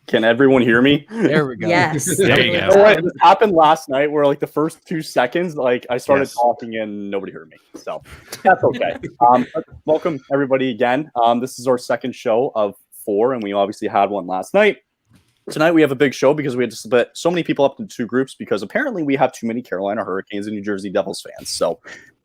Can everyone hear me? There we go. Yes. There you You go. know what? This happened last night where like the first 2 seconds, like I started talking and nobody heard me. So that's okay. Welcome everybody again. This is our second show of 4, and we obviously had one last night. Tonight we have a big show because we had to split so many people up into 2 groups because apparently we have too many Carolina Hurricanes and New Jersey Devils fans. So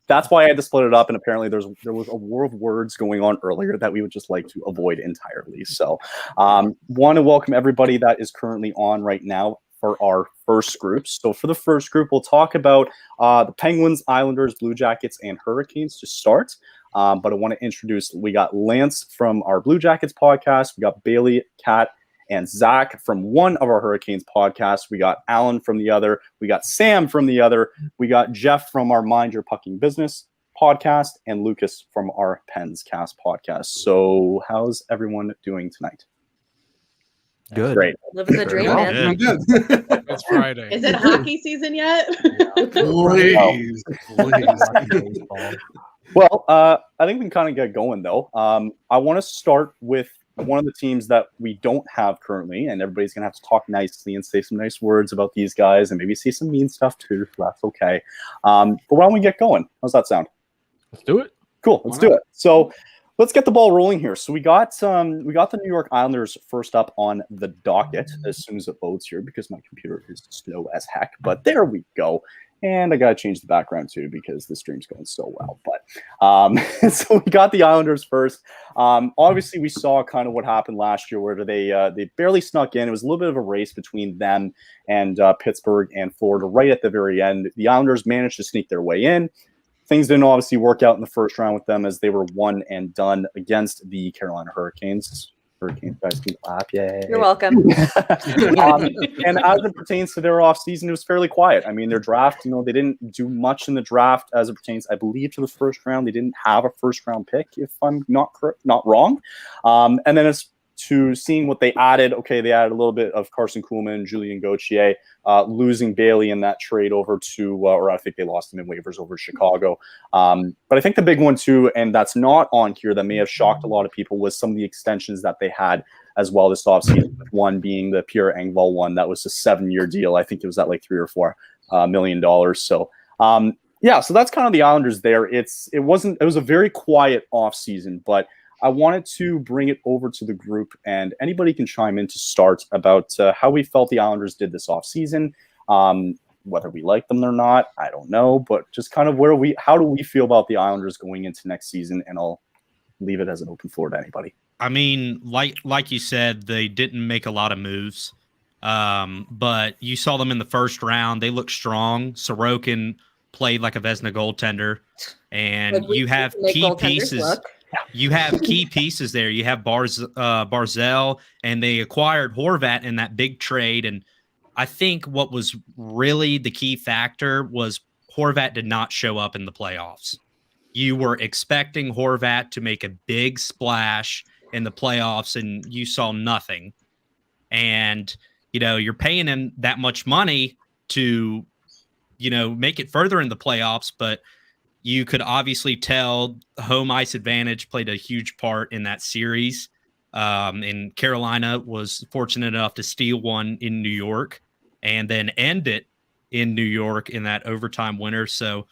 that's why I had to split it up. And apparently there was a war of words going on earlier that we would just like to avoid entirely. So want to welcome everybody that is currently on right now for our first group. So for the first group, we'll talk about the Penguins, Islanders, Blue Jackets, and Hurricanes to start. But I want to introduce, we got Lance from our Blue Jackets podcast. We got Bailey, Kat, and Zach from one of our Hurricanes podcasts. We got Alan from the other. We got Sam from the other. We got Jeff from our Mind Your Pucking Business podcast, and Lucas from our Pens Cast podcast. So how's everyone doing tonight? Good. Great. Living the dream, man. Good. It's Friday. Is it hockey season yet? Please. Well, I think we can kind of get going, though. I want to start with one of the teams that we don't have currently, and everybody's going to have to talk nicely and say some nice words about these guys and maybe say some mean stuff, too. That's okay. But why don't we get going? How's that sound? Let's do it. Cool. Let's do it. So let's get the ball rolling here. So we got the New York Islanders first up on the docket as soon as it loads here because my computer is slow as heck. But there we go. And I got to change the background too because the stream's going so well. But so we got the Islanders first. Obviously, we saw kind of what happened last year where they barely snuck in. It was a little bit of a race between them and Pittsburgh and Florida right at the very end. The Islanders managed to sneak their way in. Things didn't obviously work out in the first round with them as they were one and done against the Carolina Hurricanes. Hurricanes guys can clap, yay. You're welcome. And as it pertains to their offseason, it was fairly quiet. I mean, their draft, they didn't do much in the draft as it pertains, I believe, to the first round. They didn't have a first-round pick, if I'm not wrong. And then as to seeing what they added, they added a little bit of Carson Kuhlman, Julien Gauthier, losing Bailey in that trade over to, or I think they lost him in waivers over to Chicago. But I think the big one too, and that's not on here, that may have shocked a lot of people, was some of the extensions that they had as well this offseason. One being the Pierre Engvall one, that was a 7-year deal. I think it was at like $3 or $4 million. So so that's kind of the Islanders there. It was a very quiet offseason, but I wanted to bring it over to the group, and anybody can chime in to start about how we felt the Islanders did this offseason. Whether we like them or not, I don't know, but just kind of how do we feel about the Islanders going into next season? And I'll leave it as an open floor to anybody. I mean, like you said, they didn't make a lot of moves, but you saw them in the first round. They looked strong. Sorokin played like a Vezina goaltender, and you have key pieces. You have key pieces there. You have Barzell, and they acquired Horvat in that big trade. And I think what was really the key factor was Horvat did not show up in the playoffs. You were expecting Horvat to make a big splash in the playoffs, and you saw nothing. And, you're paying him that much money to, make it further in the playoffs, but you could obviously tell home ice advantage played a huge part in that series. And Carolina was fortunate enough to steal one in New York and then end it in New York in that overtime winner. So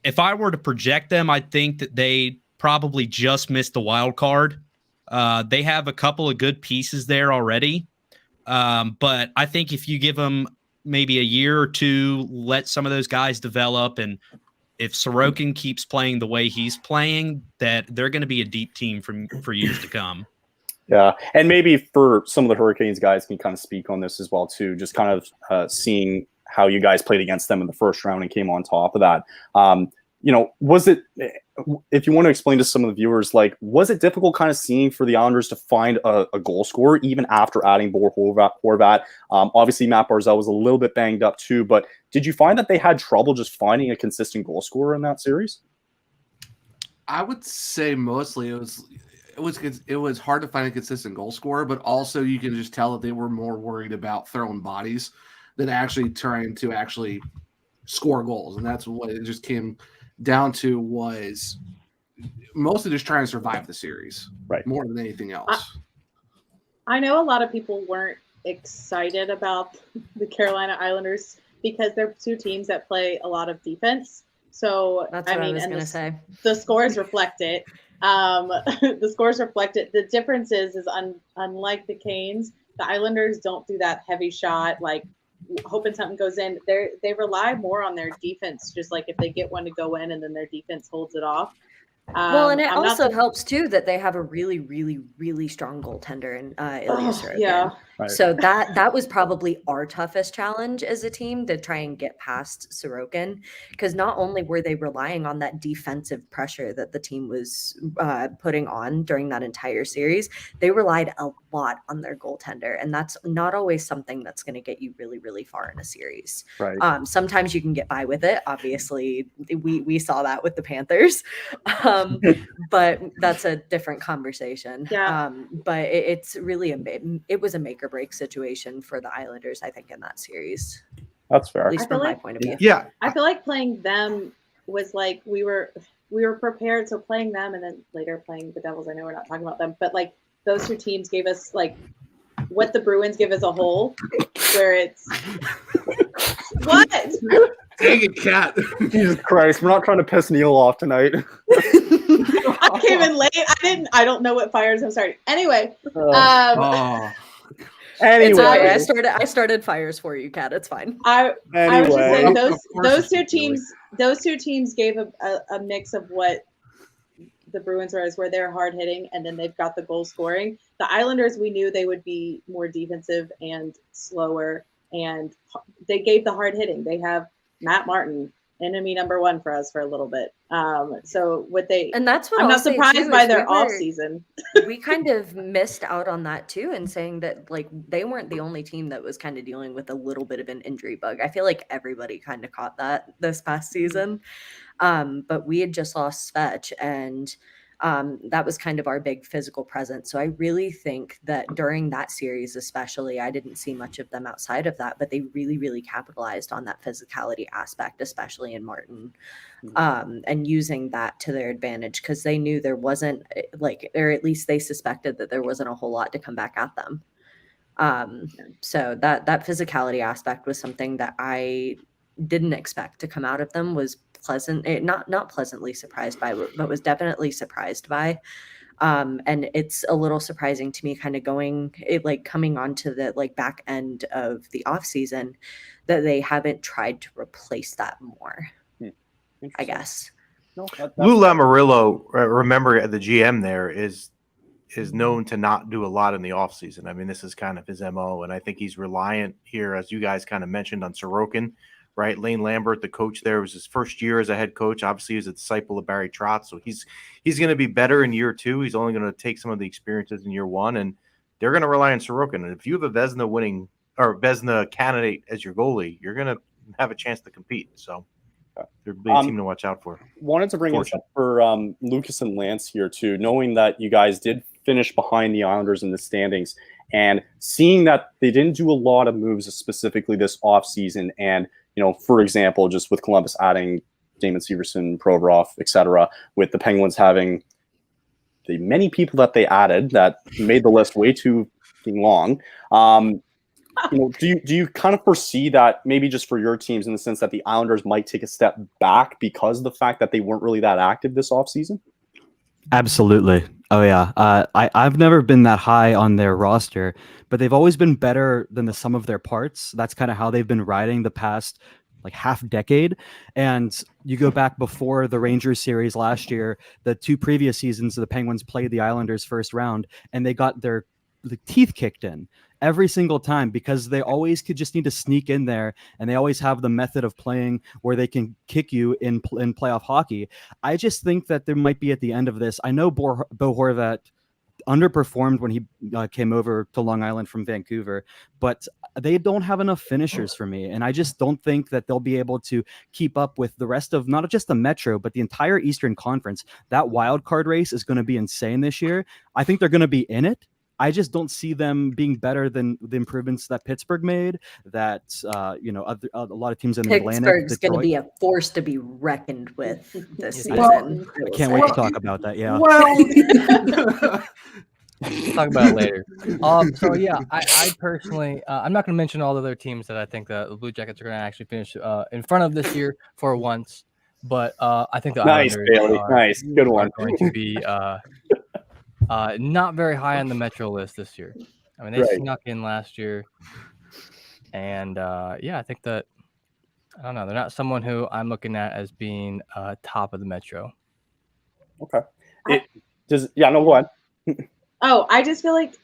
if I were to project them, I think that they probably just missed the wild card. They have a couple of good pieces there already. But I think if you give them maybe a year or two, let some of those guys develop, and if Sorokin keeps playing the way he's playing, that they're going to be a deep team for years to come. Yeah, and maybe for some of the Hurricanes guys can kind of speak on this as well too, just kind of seeing how you guys played against them in the first round and came on top of that. Was it, if you want to explain to some of the viewers, was it difficult kind of seeing for the Islanders to find a goal scorer even after adding Bo Horvat? Obviously, Matt Barzell was a little bit banged up too, but did you find that they had trouble just finding a consistent goal scorer in that series? I would say mostly it was hard to find a consistent goal scorer, but also you can just tell that they were more worried about throwing bodies than actually trying to score goals, and that's what it just came down to, was mostly just trying to survive the series, right, more than anything else. I know a lot of people weren't excited about the Carolina Islanders because they're two teams that play a lot of defense. So That's what I was going to say. The scores reflect it. The scores reflect it. The difference is unlike the Canes, the Islanders don't do that heavy shot, like hoping something goes in. They rely more on their defense, just like if they get one to go in and then their defense holds it off. Well, and it also helps too that they have a really, really, really strong goaltender in Ilya Sorokin. Yeah. Right. So that was probably our toughest challenge as a team to try and get past Sorokin, because not only were they relying on that defensive pressure that the team was putting on during that entire series, they relied a lot on their goaltender, and that's not always something that's going to get you really, really far in a series. Right. Sometimes you can get by with it. Obviously, we saw that with the Panthers, but that's a different conversation. Yeah. But it's really it was a make or break situation for the Islanders, I think, in that series. That's fair. At least from my point of view. Yeah. I feel like playing them was like we were prepared. So playing them and then later playing the Devils, I know we're not talking about them, but like those two teams gave us like what the Bruins give as a whole, where it's what? Dang it, Cat. Jesus Christ, we're not trying to piss Neil off tonight. I came in late. I don't know what fires I'm starting. Anyway. It's Anyway, okay. I started fires for you, Kat. It's fine. I was just saying Of those course two teams gave a mix of what the Bruins are, where they're hard hitting and then they've got the goal scoring. The Islanders, we knew they would be more defensive and slower, and they gave the hard hitting. They have Matt Martin, enemy number one for us for a little bit. So what they And that's what I'm I'll not say, surprised too, by is their we were- off season. We kind of missed out on that too, and saying that like they weren't the only team that was kind of dealing with a little bit of an injury bug. I feel like everybody kind of caught that this past season. But we had just lost Svetch, and that was kind of our big physical presence. So I really think that during that series, especially, I didn't see much of them outside of that, but they really, really capitalized on that physicality aspect, especially in Martin, and using that to their advantage, because they knew there wasn't or at least they suspected that there wasn't a whole lot to come back at them. So that physicality aspect was something that I didn't expect to come out of them. Was pleasant, not pleasantly surprised by, but was definitely surprised by. And it's a little surprising to me, kind of coming onto the back end of the off season, that they haven't tried to replace that more. I guess. No, Lou Lamoriello, remember the GM there, is known to not do a lot in the offseason. I mean, this is kind of his MO, and I think he's reliant here, as you guys kind of mentioned, on Sorokin, right? Lane Lambert, the coach there, was his first year as a head coach. Obviously, he was a disciple of Barry Trotz, so he's going to be better in year two. He's only going to take some of the experiences in year one, and they're going to rely on Sorokin. And if you have a Vezina candidate as your goalie, you're going to have a chance to compete. So they're a big team to watch out for. Wanted to bring this up for Lucas and Lance here too, knowing that you guys did finish behind the Islanders in the standings, and seeing that they didn't do a lot of moves specifically this offseason. And, for example, just with Columbus adding Damon Severson, Provorov, etc., with the Penguins having the many people that they added that made the list way too long. Do you kind of foresee that maybe just for your teams, in the sense that the Islanders might take a step back because of the fact that they weren't really that active this offseason? Absolutely. Oh, yeah. I've never been that high on their roster, but they've always been better than the sum of their parts. That's kind of how they've been riding the past half decade. And you go back before the Rangers series last year, the two previous seasons, the Penguins played the Islanders first round, and they got their teeth kicked in every single time, because they always could just need to sneak in there, and they always have the method of playing where they can kick you in playoff hockey. I just think that there might be at the end of this. I know Bo Horvat underperformed when he came over to Long Island from Vancouver, but they don't have enough finishers for me, and I just don't think that they'll be able to keep up with the rest of not just the Metro, but the entire Eastern Conference. That wild card race is going to be insane this year. I think they're going to be in it. I just don't see them being better than the improvements that Pittsburgh made, that a lot of teams in the Atlantic. Pittsburgh's going to be a force to be reckoned with this season. I can't wait to talk about that. Yeah. Well, We'll talk about it later. So yeah, I personally, I'm not going to mention all the other teams that I think the Blue Jackets are going to actually finish in front of this year for once, but I think the Nice, Islanders Bailey. Nice. Good are one. going to be not very high on the Metro list this year. I mean, they Right. snuck in last year, and yeah, I think that I don't know. They're not someone who I'm looking at as being top of the Metro. Okay. No, go ahead. Oh, I feel like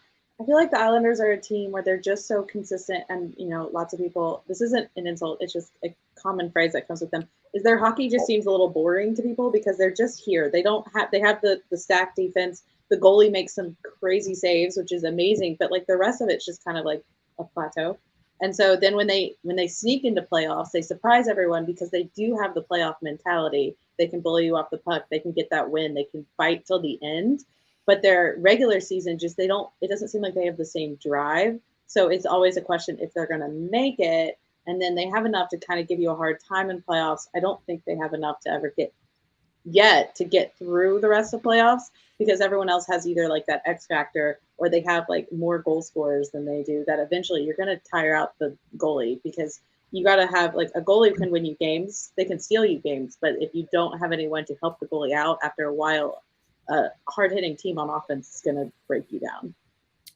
the Islanders are a team where they're just so consistent, and lots of people. This isn't an insult; it's just a common phrase that comes with them. Is their hockey just seems a little boring to people because they're just here. They have the stacked defense. The goalie makes some crazy saves, which is amazing, but like the rest of it's just kind of like a plateau. And so then when they sneak into playoffs, they surprise everyone because they do have the playoff mentality. They can bully you off the puck. They can get that win. They can fight till the end. But their regular season it doesn't seem like they have the same drive. So it's always a question if they're going to make it. And then they have enough to kind of give you a hard time in playoffs. I don't think they have enough to ever get through the rest of playoffs because everyone else has either like that X factor or they have like more goal scorers than they do that eventually you're going to tire out the goalie because you got to have like a goalie can win you games. They can steal you games. But if you don't have anyone to help the goalie out after a while, a hard-hitting team on offense is going to break you down.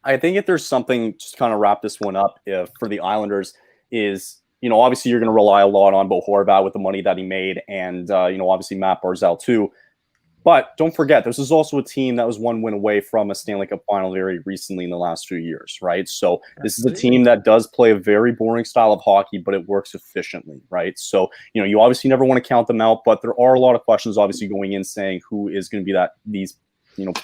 I think if there's something, just kind of wrap this one up for the Islanders is, obviously you're going to rely a lot on Bo Horvat with the money that he made and, obviously Matt Barzal too. But don't forget, this is also a team that was one win away from a Stanley Cup final very recently in the last few years, right? So this is a team that does play a very boring style of hockey, but it works efficiently, right? So, you obviously never want to count them out, but there are a lot of questions obviously going in saying who is going to be these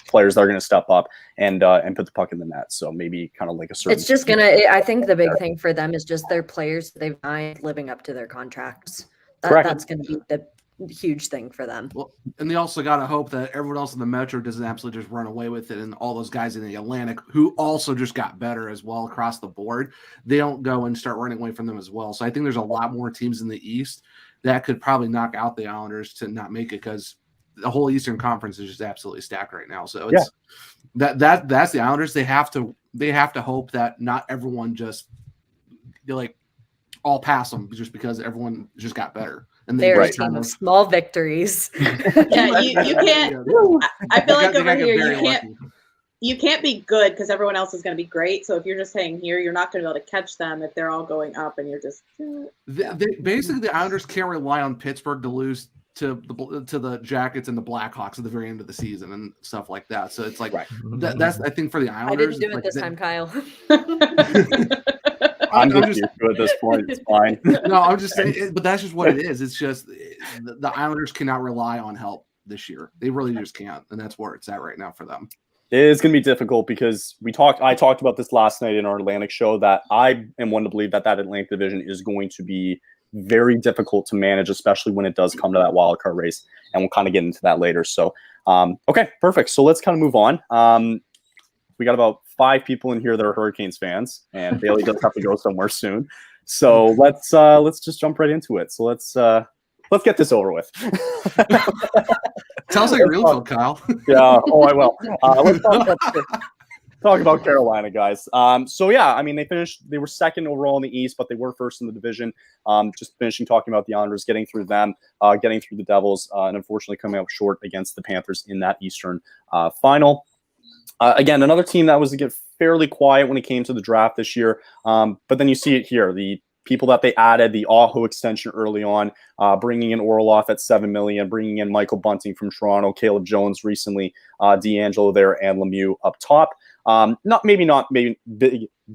players that are going to step up and put the puck in the net. So maybe kind of like a certain. It's just I think the big thing for them is just their players they've signed living up to their contracts. That's going to be the huge thing for them. Well, and they also got to hope that everyone else in the Metro doesn't absolutely just run away with it, and all those guys in the Atlantic who also just got better as well across the board, they don't go and start running away from them as well. So I think there's a lot more teams in the East that could probably knock out the Islanders to not make it because the whole Eastern Conference is just absolutely stacked right now. So it's that's the Islanders. They have to hope that not everyone just all pass them just because everyone just got better. And they're a team of small victories. Yeah, you can't. I feel like over here you can't be good because everyone else is going to be great. So if you're just staying here, you're not going to be able to catch them if they're all going up and you're just. Basically, the Islanders can't rely on Pittsburgh to lose to the Jackets and the Blackhawks at the very end of the season and stuff like that. So it's like that's I think for the Islanders. I didn't do it this time, Kyle. I'm just used to it at this point. It's fine. No, I'm just saying, but that's just what it is. It's just the Islanders cannot rely on help this year. They really just can't, and that's where it's at right now for them. It is going to be difficult because I talked about this last night in our Atlantic show that I am one to believe that Atlantic division is going to be very difficult to manage, especially when it does come to that wild card race, and we'll kind of get into that later. So, okay, perfect. So let's kind of move on. We got about 5 people in here that are Hurricanes fans, and Bailey does have to go somewhere soon. So let's just jump right into it. So let's get this over with. Tell us how you really feel, Kyle. Yeah. Oh, I will. Let's talk about Carolina, guys. So yeah, I mean they were second overall in the East, but they were first in the division. Just finishing talking about the Islanders, getting through them, getting through the Devils, and unfortunately coming up short against the Panthers in that Eastern final. Again, another team that was fairly quiet when it came to the draft this year. But then you see it here. The people that they added, the Aho extension early on, bringing in Orlov at $7 million, bringing in Michael Bunting from Toronto, Caleb Jones recently, D'Angelo there, and Lemieux up top. Not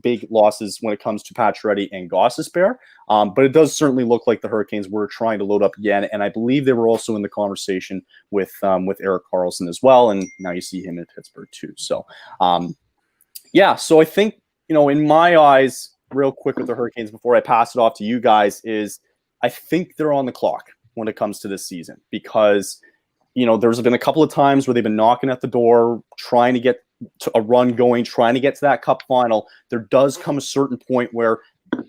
big losses when it comes to Pacioretty and Gostisbehere, but it does certainly look like the Hurricanes were trying to load up again, and I believe they were also in the conversation with Erik Karlsson as well, and now you see him in Pittsburgh too. So, so I think in my eyes, real quick with the Hurricanes before I pass it off to you guys, is I think they're on the clock when it comes to this season because there's been a couple of times where they've been knocking at the door, trying to get to a run going, trying to get to that cup final. There does come a certain point where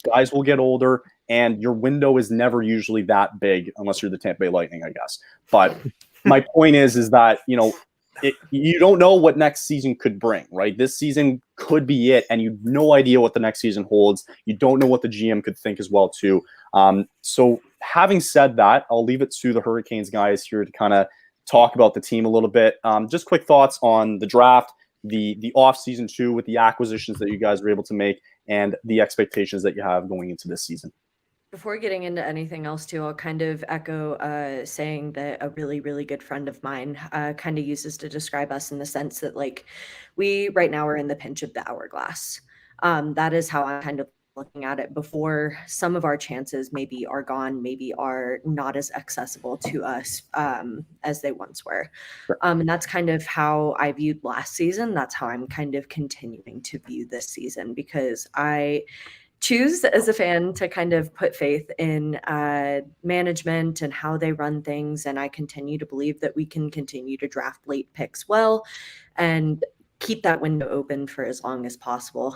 guys will get older and your window is never usually that big unless you're the Tampa Bay Lightning, I guess. But my point is that, you don't know what next season could bring, right? This season could be it, and you have no idea what the next season holds. You don't know what the GM could think as well, too. So having said that, I'll leave it to the Hurricanes guys here to kind of talk about the team a little bit. Just quick thoughts on the draft, the off season too, with the acquisitions that you guys were able to make, and the expectations that you have going into this season. Before getting into anything else, too, I'll kind of echo saying that a really, really good friend of mine kind of uses to describe us in the sense that, like, we right now are in the pinch of the hourglass. That is how I'm kind of looking at it. Before some of our chances maybe are gone, maybe are not as accessible to us as they once were. Sure. And that's kind of how I viewed last season. That's how I'm kind of continuing to view this season, because I choose as a fan to kind of put faith in management and how they run things. And I continue to believe that we can continue to draft late picks well and keep that window open for as long as possible.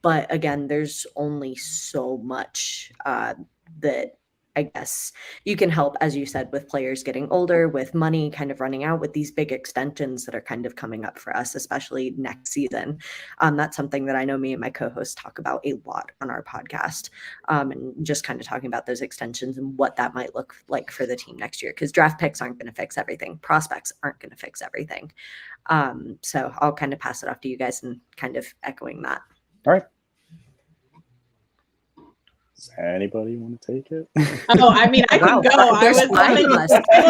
But again, there's only so much that I guess you can help, as you said, with players getting older, with money kind of running out, with these big extensions that are kind of coming up for us, especially next season. That's something that I know me and my co-host talk about a lot on our podcast, and just kind of talking about those extensions and what that might look like for the team next year, because draft picks aren't going to fix everything. Prospects aren't going to fix everything. So I'll kind of pass it off to you guys and kind of echoing that. All right. Does anybody want to take it? Oh, I mean, I can go. I was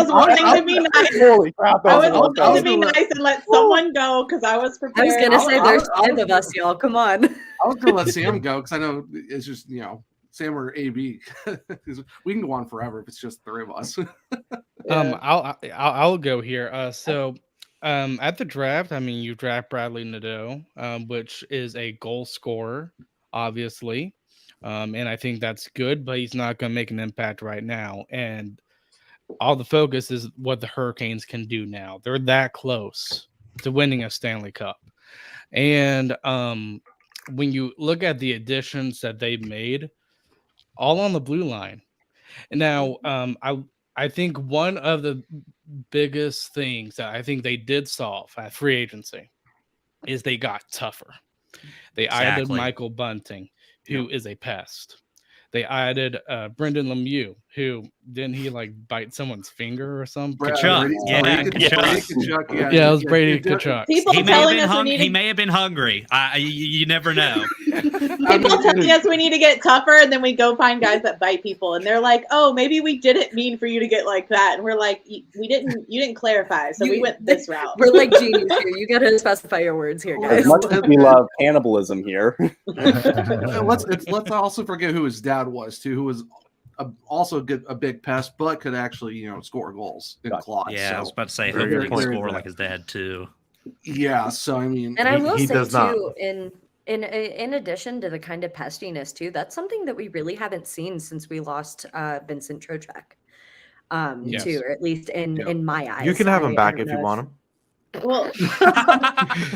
wanting to be nice. Holy crap! I was wanting to be nice and let someone go because I was prepared. I was gonna say there's 5 of us, y'all. Come on. I was gonna let Sam go because I know it's just Sam or AB. We can go on forever if it's just 3 of us. I'll go here. So at the draft, I mean, you draft Bradley Nadeau, which is a goal scorer, obviously. And I think that's good, but he's not going to make an impact right now. And all the focus is what the Hurricanes can do now. They're that close to winning a Stanley Cup. And when you look at the additions that they've made, all on the blue line. And now I think one of the biggest things that I think they did solve at free agency is they got tougher. They added Michael Bunting, who is a pest. They added Brendan Lemieux, who didn't he like bite someone's finger or something? Kachuk. Yeah, it was Brady Kachuk. He may have been hungry. You never know. People telling us we need to get tougher, and then we go find guys that bite people, and they're like, "Oh, maybe we didn't mean for you to get like that," and we're like, "We didn't. You didn't clarify, so we went this route." We're like genius here. You got to specify your words here, guys. As much as we love cannibalism here, let's also forget who his dad was too, who was also a big pest, but could actually score goals in quads. Yeah, so. I was about to say hopefully he can score like his dad too. Yeah, so I mean, and I will say too, in addition to the kind of pestiness too, that's something that we really haven't seen since we lost Vincent Trocheck. Yes. Too, or at least in my eyes. You can have him back if you want him. Well,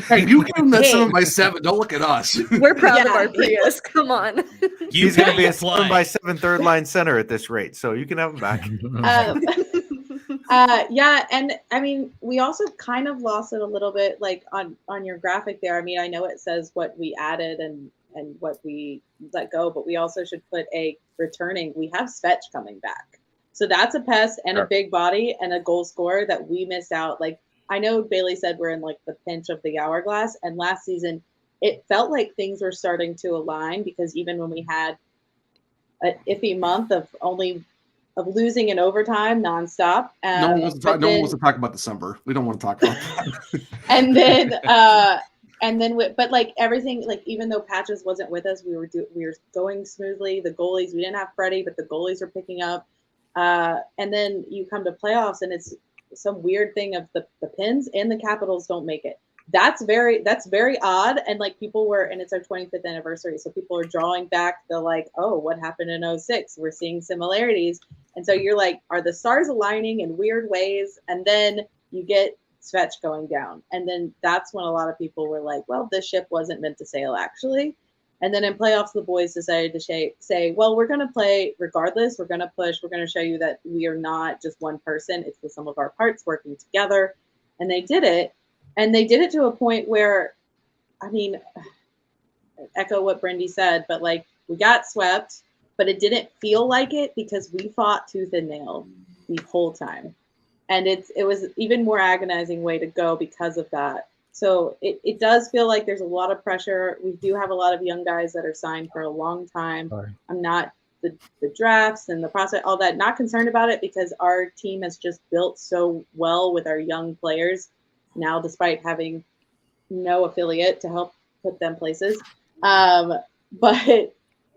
hey, you give him that 7x7. Don't look at us. We're proud of our Prius. Come on. He's going to be a 7x7 third line center at this rate, so you can have him back. Yeah, and I mean, we also kind of lost it a little bit, like on your graphic there. I mean, I know it says what we added and what we let go, but we also should put a returning. We have Svetch coming back, so that's a pest and a big body and a goal scorer that we missed out. Like, I know Bailey said we're in like the pinch of the hourglass, and last season it felt like things were starting to align, because even when we had an iffy month of losing in overtime nonstop, no one wants to talk about December. We don't want to talk about that. and then but like everything, like even though Patches wasn't with us, we were going smoothly. The goalies, we didn't have Freddie, but the goalies are picking up. And then you come to playoffs, and it's some weird thing of the Pens and the Capitals don't make it. That's very odd. And like and it's our 25th anniversary, so people are drawing back the like, oh, what happened in 2006? We're seeing similarities. And so you're like, are the stars aligning in weird ways? And then you get Svetch going down. And then that's when a lot of people were like, well, this ship wasn't meant to sail, actually. And then in playoffs, the boys decided to say, well, we're going to play regardless. We're going to push. We're going to show you that we are not just one person. It's the sum of our parts working together. And they did it. And they did it to a point where, I mean, echo what Brindy said, but like we got swept, but it didn't feel like it because we fought tooth and nail the whole time. And it was even more agonizing way to go because of that. So it does feel like there's a lot of pressure. We do have a lot of young guys that are signed for a long time. Sorry. I'm not the drafts and the process, all that, not concerned about it because our team has just built so well with our young players now, despite having no affiliate to help put them places. But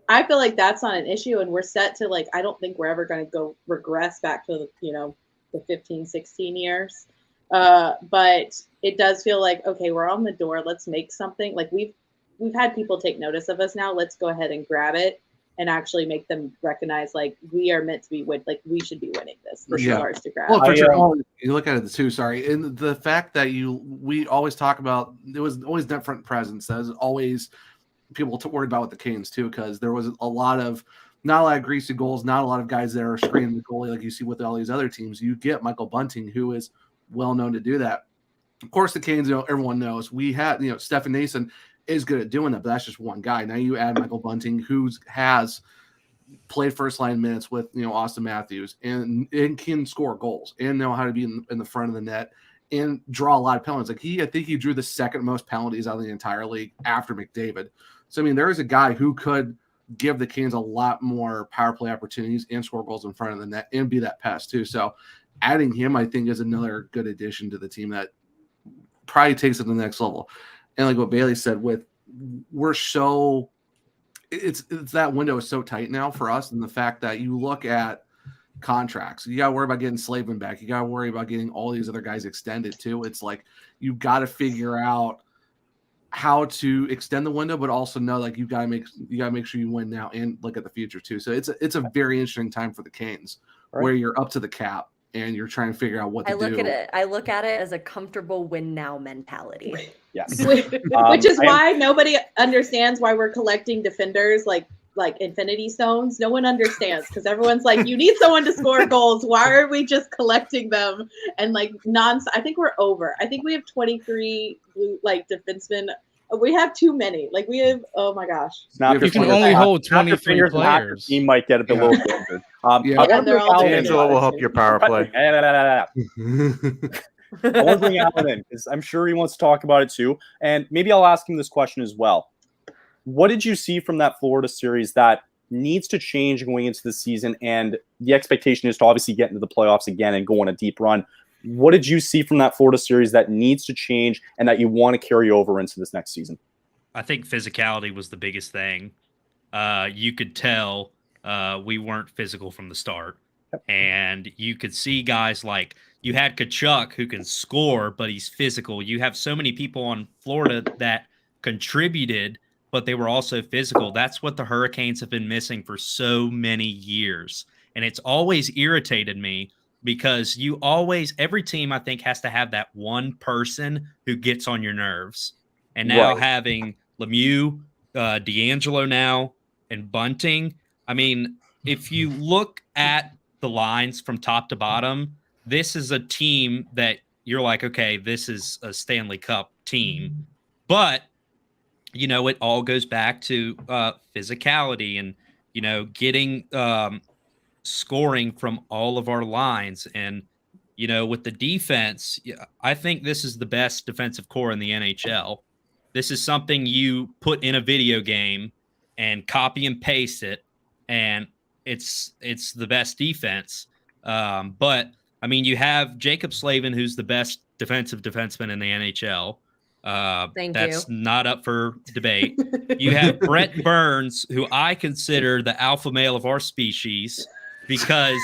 I feel like that's not an issue, and we're set to, like, I don't think we're ever going to go regress back to, the 15, 16 years. But it does feel like, okay, we're on the door. Let's make something. Like we've had people take notice of us now. Let's go ahead and grab it and actually make them recognize, like, we are meant to be like we should be winning this. This is ours to grab. Well, for sure. You look at it too. Sorry, and the fact that we always talk about, there was always different presence. There's always people worried about with the Canes too, because there was not a lot of greasy goals, not a lot of guys that are screening the goalie like you see with all these other teams. You get Michael Bunting, who is well known to do that. Of course, the Canes, everyone knows we had, Stefan Nason is good at doing that, but that's just one guy. Now you add Michael Bunting, who has played first line minutes with Austin Matthews and can score goals and know how to be in the front of the net and draw a lot of penalties. Like I think he drew the second most penalties out of the entire league after McDavid. So I mean, there is a guy who could give the Canes a lot more power play opportunities and score goals in front of the net and be that pest too. So adding him, I think, is another good addition to the team that probably takes it to the next level. And like what Bailey said, it's that window is so tight now for us, and the fact that you look at contracts, you got to worry about getting Slavin back. You got to worry about getting all these other guys extended too. It's like you got to figure out how to extend the window, but also know like you got to make sure you win now and look at the future too. So it's a very interesting time for the Canes, where you're up to the cap and you're trying to figure out what to do. I look at it as a comfortable win now mentality. Yes. Which is why nobody understands why we're collecting defenders like Infinity Stones. No one understands because everyone's like, you need someone to score goals. Why are we just collecting them? And like I think we're over. I think we have 23 defensemen. We have too many. Like we have, oh my gosh. You can only hold 23 players. He might get a bit little bit. Angela will help your power play. I want to bring Alan in because I'm sure he wants to talk about it too. And maybe I'll ask him this question as well. What did you see from that Florida series that needs to change going into the season? And the expectation is to obviously get into the playoffs again and go on a deep run. What did you see from that Florida series that needs to change and that you want to carry over into this next season? I think physicality was the biggest thing. You could tell we weren't physical from the start. And you could see guys like you had Tkachuk who can score, but he's physical. You have so many people on Florida that contributed, but they were also physical. That's what the Hurricanes have been missing for so many years. And it's always irritated me because every team I think has to have that one person who gets on your nerves. And now having Lemieux, D'Angelo now, and Bunting. I mean, if you look at the lines from top to bottom, this is a team that you're like, okay, this is a Stanley Cup team. But, it all goes back to physicality and, getting scoring from all of our lines. And, with the defense, I think this is the best defensive core in the NHL. This is something you put in a video game and copy and paste it, and it's the best defense. But I mean, you have Jacob Slavin, who's the best defensive defenseman in the NHL. That's not up for debate. You have Brent Burns, who I consider the alpha male of our species because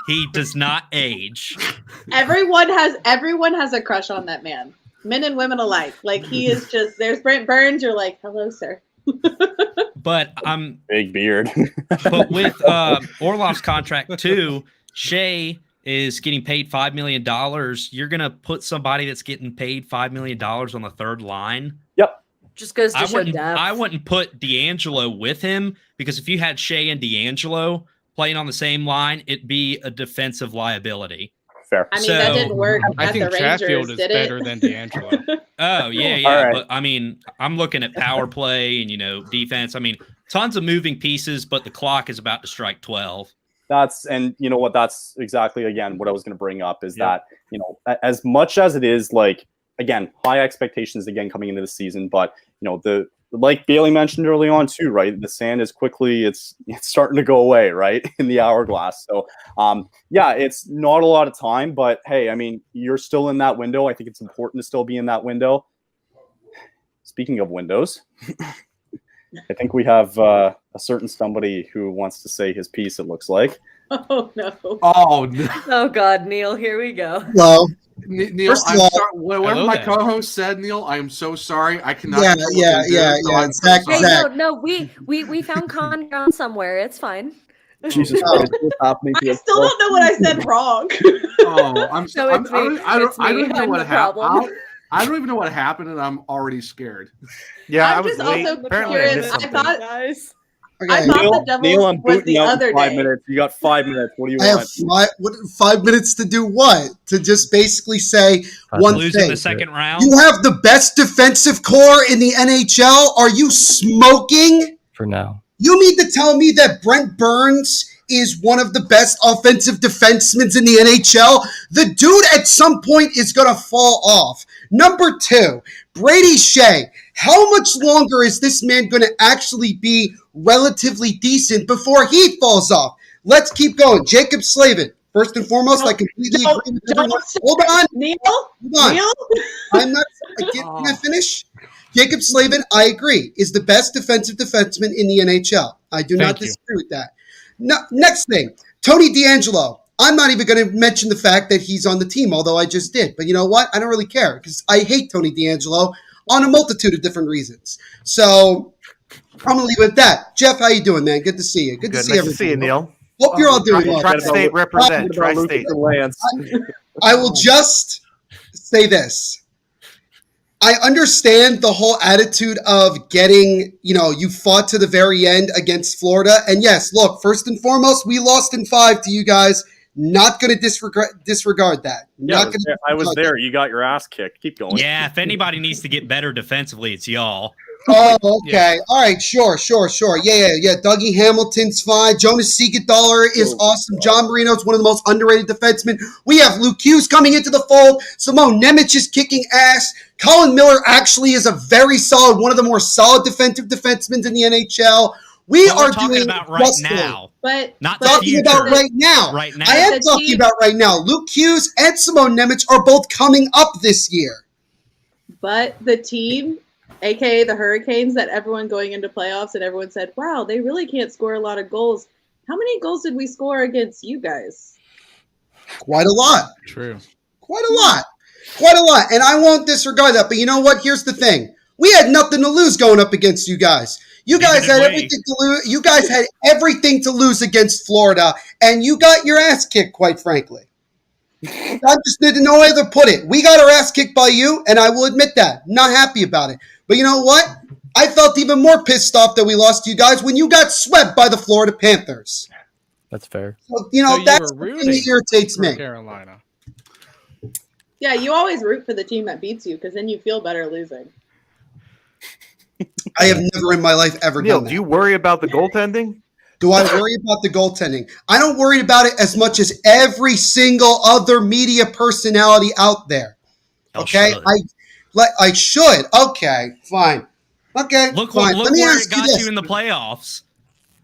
he does not age. Everyone has a crush on that man, men and women alike. Like he is just. There's Brent Burns. You're like, hello, sir. But I'm big beard. But with Orlov's contract too, Shea is getting paid $5 million. You're gonna put somebody that's getting paid $5 million on the third line. Yep. Just goes to show depth. I wouldn't put D'Angelo with him because if you had Shea and D'Angelo playing on the same line, it'd be a defensive liability. Fair. I mean, that didn't work. I think the Chatfield Rangers, is better than D'Angelo. Oh yeah, All yeah. right. But I mean, I'm looking at power play and defense. I mean, tons of moving pieces, but the clock is about to strike 12. And you know what? That's exactly again what I was going to bring up is that as much as it is like again high expectations again coming into the season, but the like Bailey mentioned early on too, right? The sand is quickly it's starting to go away, right, in the hourglass. So yeah, it's not a lot of time, but hey, I mean, you're still in that window. I think it's important to still be in that window. Speaking of windows, I think we have a certain somebody who wants to say his piece. It looks like. Oh no! Oh no! Oh God, Neil, here we go. Well, Neil, first of I'm all- sorry. Whatever Hello my there. co-host said, Neil, I am so sorry. I cannot. Yeah, control yeah, what they do, yeah, so yeah, I'm so Zach, sorry. Hey, Zach. no, we found common ground somewhere. It's fine. Jesus Oh. Christ, what's happening to I us? still don't know what I said wrong. Oh, I'm No, so. it's me. I It's don't me. even know I'm what the happened. problem. I don't even know what happened, and I'm already scared. Yeah, I I'm was just late. also Apparently, I curious. missed I something. thought Guys. I Okay. thought Neil, the Devils Neil, I'm was booting the out in other 5 day. minutes. You got 5 minutes. What do you I have want? 5 minutes to do what? To just basically say one Losing thing. the second round. You have the best defensive core in the NHL. Are you smoking? For now. You mean to tell me that Brent Burns is one of the best offensive defensemen in the NHL? The dude at some point is going to fall off. Number 2, Brady Shea. How much longer is this man going to actually be relatively decent before he falls off? Let's keep going. Jacob Slavin. First and foremost, I completely agree with everyone. Hold on. Neil, Hold on. Neil. I'm not. Can I finish? Jacob Slavin, I agree, is the best defensive defenseman in the NHL. I do not Thank you. disagree with that. No, next thing, Tony DeAngelo. I'm not even going to mention the fact that he's on the team, although I just did. But you know what? I don't really care because I hate Tony DeAngelo on a multitude of different reasons. So I'm going to leave it at that. Jeff, how you doing, man? Good to see you. Good to Good. see Nice everybody. to see you, Neil. Hope you're all doing well. Tri-State represent. Tri-State. I will just say this. I understand the whole attitude of getting, you fought to the very end against Florida. And yes, look, first and foremost, we lost in 5 to you guys. Not going to disregard that. Yeah, I was there. You got your ass kicked. Keep going. Yeah, if anybody needs to get better defensively, it's y'all. Oh, okay. All right. Sure. Yeah. Dougie Hamilton's fine. Jonas Siegenthaler is awesome. John Marino's one of the most underrated defensemen. We have Luke Hughes coming into the fold. Simone Nemec is kicking ass. Colin Miller actually is a very solid, one of the more solid defensive defensemen in the NHL. We But we're are talking doing about right justly. now, But not the Talking future. about right now. Right now. I am The talking team- about right now. Luke Hughes and Simone Nemec are both coming up this year. But the team, aka the Hurricanes, that everyone going into playoffs and everyone said, wow, they really can't score a lot of goals. How many goals did we score against you guys? Quite a lot. True. Quite a lot. And I won't disregard that. But you know what? Here's the thing. We had nothing to lose going up against you guys. You guys Neither had did we. everything to lose. You guys had everything to lose against Florida, and you got your ass kicked, quite frankly. I just didn't know where to put it. We got our ass kicked by you, and I will admit that. Not happy about it. But you know what? I felt even more pissed off that we lost to you guys when you got swept by the Florida Panthers. That's fair. So, So you that's were the thing rooting that irritates for me. Carolina. Yeah, you always root for the team that beats you because then you feel better losing. I have never in my life ever Neil, done that. do you worry about the goaltending? Do I worry about the goaltending? I don't worry about it as much as every single other media personality out there. Okay, I should. Okay, fine. Okay, Look fine. look Let me where ask it you got this. you in the playoffs.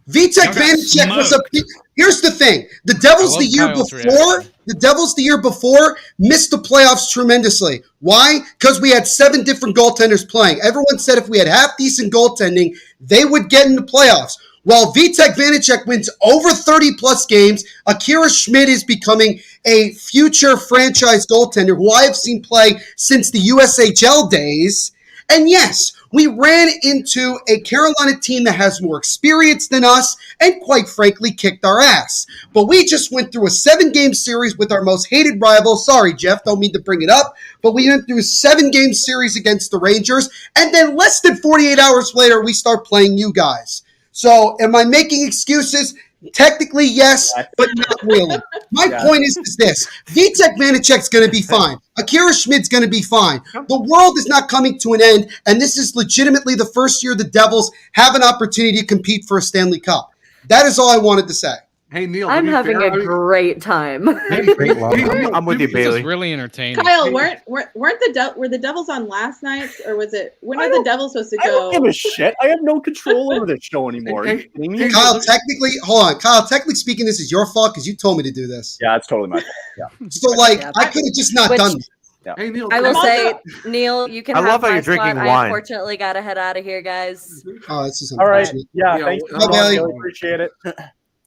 Vitek Y'all got Vanacek was a. smoked. Here's the thing: the Devils I the love year Kyle's before, reaction. the Devils the year before missed the playoffs tremendously. Why? Because we had 7 different goaltenders playing. Everyone said if we had half decent goaltending, they would get in the playoffs. While Vitek Vanacek wins over 30 plus games, Akira Schmid is becoming a future franchise goaltender who I have seen play since the USHL days. And yes, we ran into a Carolina team that has more experience than us and quite frankly kicked our ass. But we just went through a 7-game series with our most hated rival. Sorry, Jeff, don't mean to bring it up. But we went through a 7-game series against the Rangers. And then less than 48 hours later, we start playing you guys. So am I making excuses? Technically, yes, but not really. My point is this. Vitek Vanacek's going to be fine. Akira Schmid's going to be fine. The world is not coming to an end, and this is legitimately the first year the Devils have an opportunity to compete for a Stanley Cup. That is all I wanted to say. Hey, Neil. I'm having a great time. I'm with you, Bailey. This is really entertaining. Kyle, were the Devils on last night, or was it when are the Devils supposed to go? I don't give a shit. I have no control over this show anymore. Kyle, technically speaking, this is your fault because you told me to do this. Yeah, it's totally my fault. Yeah. So, I could have just not done it. Yeah. Hey, Neil. I will say, Neil, you can I have love how my you're drinking spot. I wine. unfortunately got to head out of here, guys. Oh, this is All right. unfortunate. Yeah, Yeah, thanks. well, Bailey. Really appreciate it.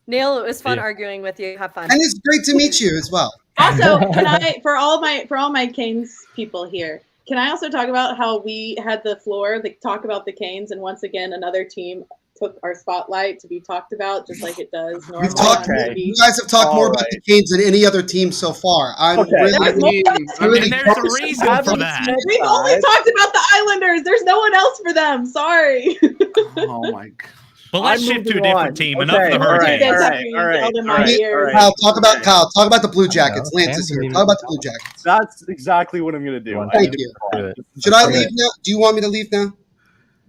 Neil, it was fun arguing with you. Have fun. And it's great to meet you as well. Also, can I, for all my Canes people here, can I also talk about how we had the floor, talk about the Canes, and once again another team took our spotlight to be talked about, just like it does normally. You guys have talked more about the Canes than any other team so far. I'm really, and there's a reason for that. We've only talked about the Islanders. There's no one else for them. Sorry. Oh my god. But let's shift to a different team. Enough of the Hurricanes. Kyle, talk about the Blue Jackets. Lance is here. Talk about the Blue Jackets. That's exactly what I'm going to do. Thank you. Should I leave now? Do you want me to leave now?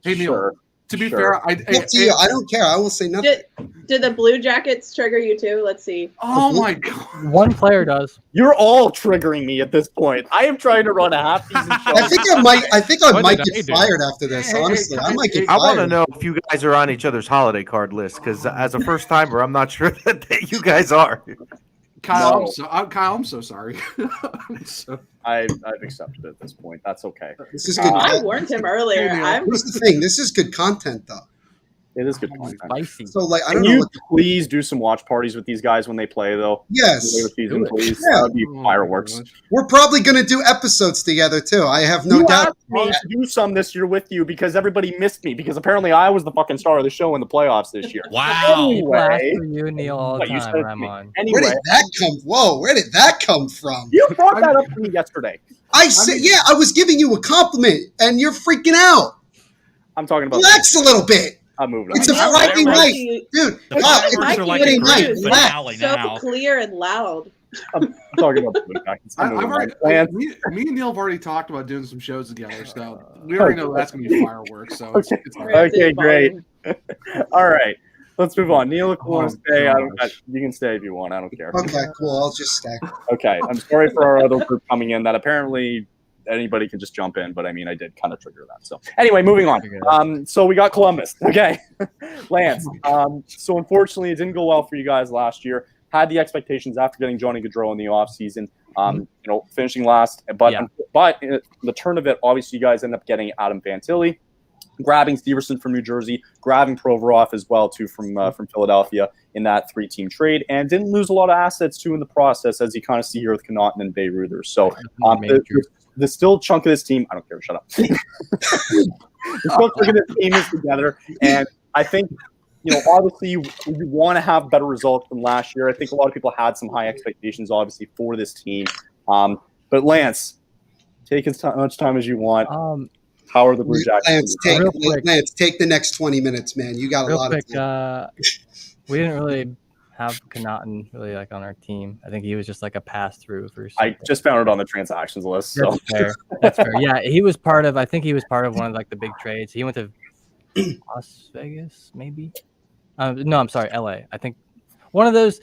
Hey, Neil. To be fair, up to you. I don't care. I will say nothing. Did the Blue Jackets trigger you too? Let's see. Oh my god. One player does. You're all triggering me at this point. I am trying to run a half-season show. I think I might get fired after this. Honestly, I might get fired. I want to know if you guys are on each other's holiday card list because as a first timer, I'm not sure that you guys are. Kyle, I'm so sorry. I've accepted it at this point. That's okay. This is good. I warned him earlier. Here's the thing. This is good content, though. It is good content. Spicy. So, I Can don't know. you please do some watch parties with these guys when they play, though? Yes. Season, please. Yeah. That would be fireworks. We're probably going to do episodes together, too. I have no doubt. You asked me to do some this year with you because everybody missed me because apparently I was the fucking star of the show in the playoffs this year. Wow. Anyway, for you, Neil, all the You time said when I'm on. Anyway, Where did that come? Whoa! Where did that come from? you brought that up to me yesterday. I said, yeah, I was giving you a compliment, and you're freaking out. I'm talking about. Relax a little bit. I'm moving on. It's a Friday night, dude. The Kyle, it's fireworks a are like Friday a night. grand Relax. finale So now. clear and loud. I'm talking about Blue Jackets. I'm moving on. Me and Neil have already talked about doing some shows together, so we already know that's going to be fireworks. So Okay, great. All right, let's move on. Neil, if you want to stay, you can stay if you want. I don't care. Okay, cool. I'll just stay. Okay, I'm sorry for our other group coming in that apparently anybody can just jump in, but I mean, I did kind of trigger that. So anyway, moving on. So we got Columbus. Okay, Lance. So unfortunately, it didn't go well for you guys last year. Had the expectations after getting Johnny Gaudreau in the offseason, finishing last. But in the turn of it, obviously, you guys end up getting Adam Fantilli, grabbing Steverson from New Jersey, grabbing Provorov as well, too, from Philadelphia in that 3-team trade, and didn't lose a lot of assets, too, in the process, as you kind of see here with Connaughton and Bayreuther. So the still chunk of this team, I don't care, shut up. The still chunk of this team is together, and I think, obviously you want to have better results than last year. I think a lot of people had some high expectations, obviously, for this team. But Lance, take as much time as you want. How are the Blue Jackets? Lance, take the next 20 minutes, man. You got a lot of time. We didn't really have Connaughton really on our team. I think he was just a pass through for something. I just found it on the transactions list. So. That's fair. That's fair. Yeah, he was part of. I think he was part of one of the big trades. He went to Las Vegas, maybe. No, I'm sorry, LA. I think one of those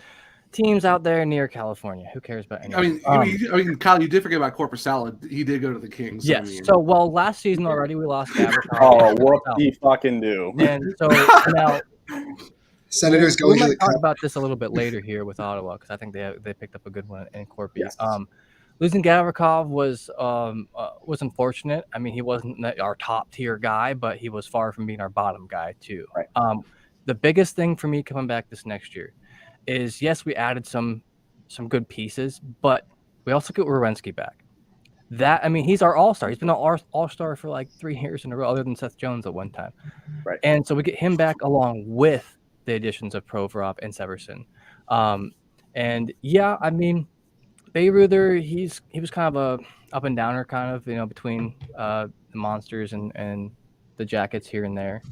teams out there near California. Who cares about any? I mean, Kyle, you did forget about Corpus Salad. He did go to the Kings. Yes. So, last season already we lost Gavrikov. Oh, what do you fucking do? And so now. Senators going to the talk about this a little bit later here with Ottawa because I think they picked up a good one in Corpus. Yes. Losing Gavrikov was unfortunate. I mean, he wasn't our top tier guy, but he was far from being our bottom guy too. Right. The biggest thing for me coming back this next year is yes, we added some good pieces, but we also get Werenski back. He's our all-star. He's been an all-star for 3 years in a row, other than Seth Jones at one time. Right. And so we get him back along with the additions of Provorov and Severson. And yeah, I mean, Bayreuther, he was kind of a up and downer between the Monsters and the Jackets here and there.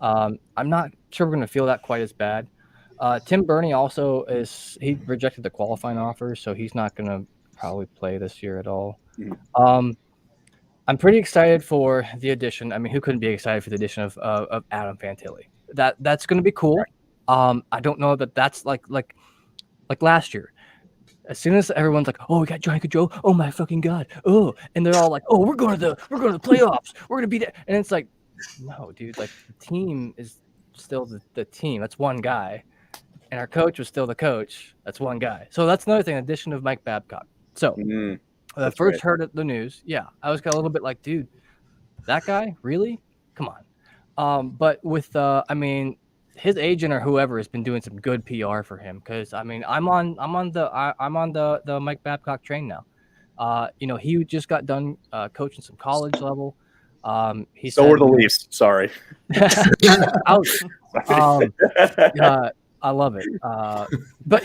I'm not sure we're going to feel that quite as bad. Tim Burney also he rejected the qualifying offer, so he's not going to probably play this year at all. I'm pretty excited for the addition. I mean, who couldn't be excited for the addition of Adam Fantilli? That's going to be cool. I don't know that that's like last year. As soon as everyone's like, "Oh, we got Johnny Gaudreau. Oh my fucking god! Oh," and they're all like, "Oh, we're going to the playoffs. We're going to be there." And it's like, no, dude. Like the team is still the team. That's one guy, and our coach was still the coach. That's one guy. So that's another thing. Addition of Mike Babcock. So when I first heard the news, I was kind of a little bit like, dude, that guy, really? Come on. But with his agent or whoever has been doing some good PR for him, because I mean I'm on the Mike Babcock train now. He just got done coaching some college level. So were the Leafs. Sorry. Ouch. I love it. But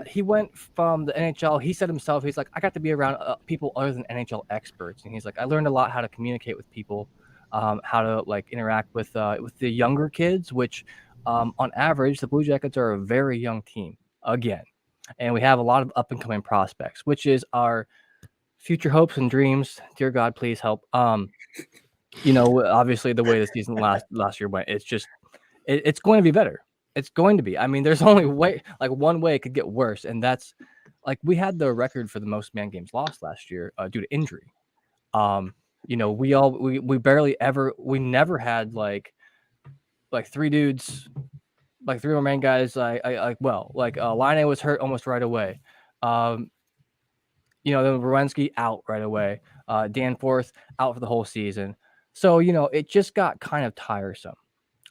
he went from the NHL. He said himself, he's like, I got to be around people other than NHL experts, and he's like, I learned a lot how to communicate with people. How to like interact with the younger kids, which on average, the Blue Jackets are a very young team again. And we have a lot of up and coming prospects, which is our future hopes and dreams. Dear God, please help. Obviously the way the season last year went, it's going to be better. It's going to be. I mean, there's only one way it could get worse. And that's like, we had the record for the most man games lost last year due to injury. We barely ever, we never had like three dudes, like three more main guys. Line was hurt almost right away. Then Werenski out right away. Danforth out for the whole season. So, it just got kind of tiresome.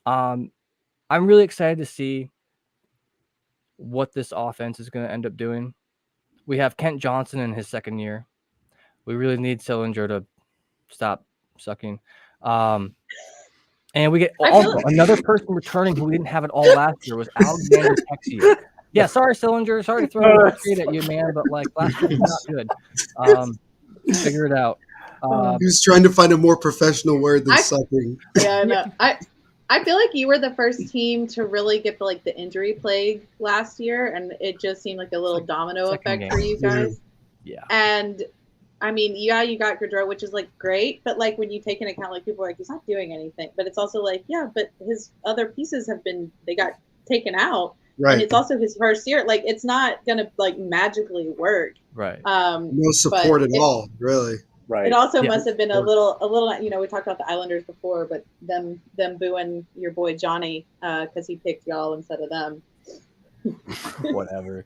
I'm really excited to see what this offense is going to end up doing. We have Kent Johnson in his second year. We really need Sillinger to stop sucking. And we get another person returning who we didn't have it all last year was Alexander Texier. Yeah, sorry, Sillinger. Sorry to throw a shade at you, man, but like last year was not good. Figure it out. He was trying to find a more professional word than sucking. Yeah, no. I feel like you were the first team to really get the injury plague last year, and it just seemed like a little domino effect for you guys. Yeah. And I mean, you got Gaudreau, which is like great, but like when you take into account, like people are like, he's not doing anything. But it's also like, yeah, but his other pieces they got taken out. Right. And it's also his first year. Like it's not gonna like magically work. Right. No support at all, really. Right. It also must have been a little. We talked about the Islanders before, but them booing your boy Johnny because he picked y'all instead of them. Whatever.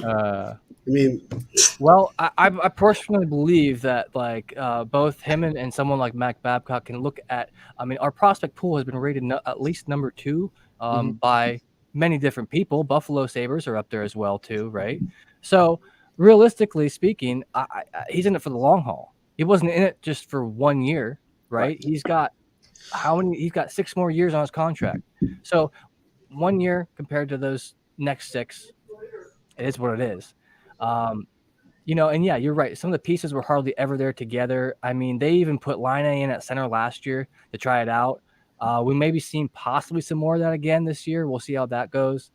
I personally believe that both him and someone like Mac Babcock can look at. I mean, our prospect pool has been rated at least number 2 by many different people. Buffalo Sabres are up there as well too, right? So realistically speaking, he's in it for the long haul. He wasn't in it just for 1 year, right? He's got he's got 6 more years on his contract. So 1 year compared to those next 6, it is what it is. And yeah, you're right. Some of the pieces were hardly ever there together. I mean, they even put Line in at center last year to try it out. We may be seeing possibly some more of that again this year. We'll see how that goes.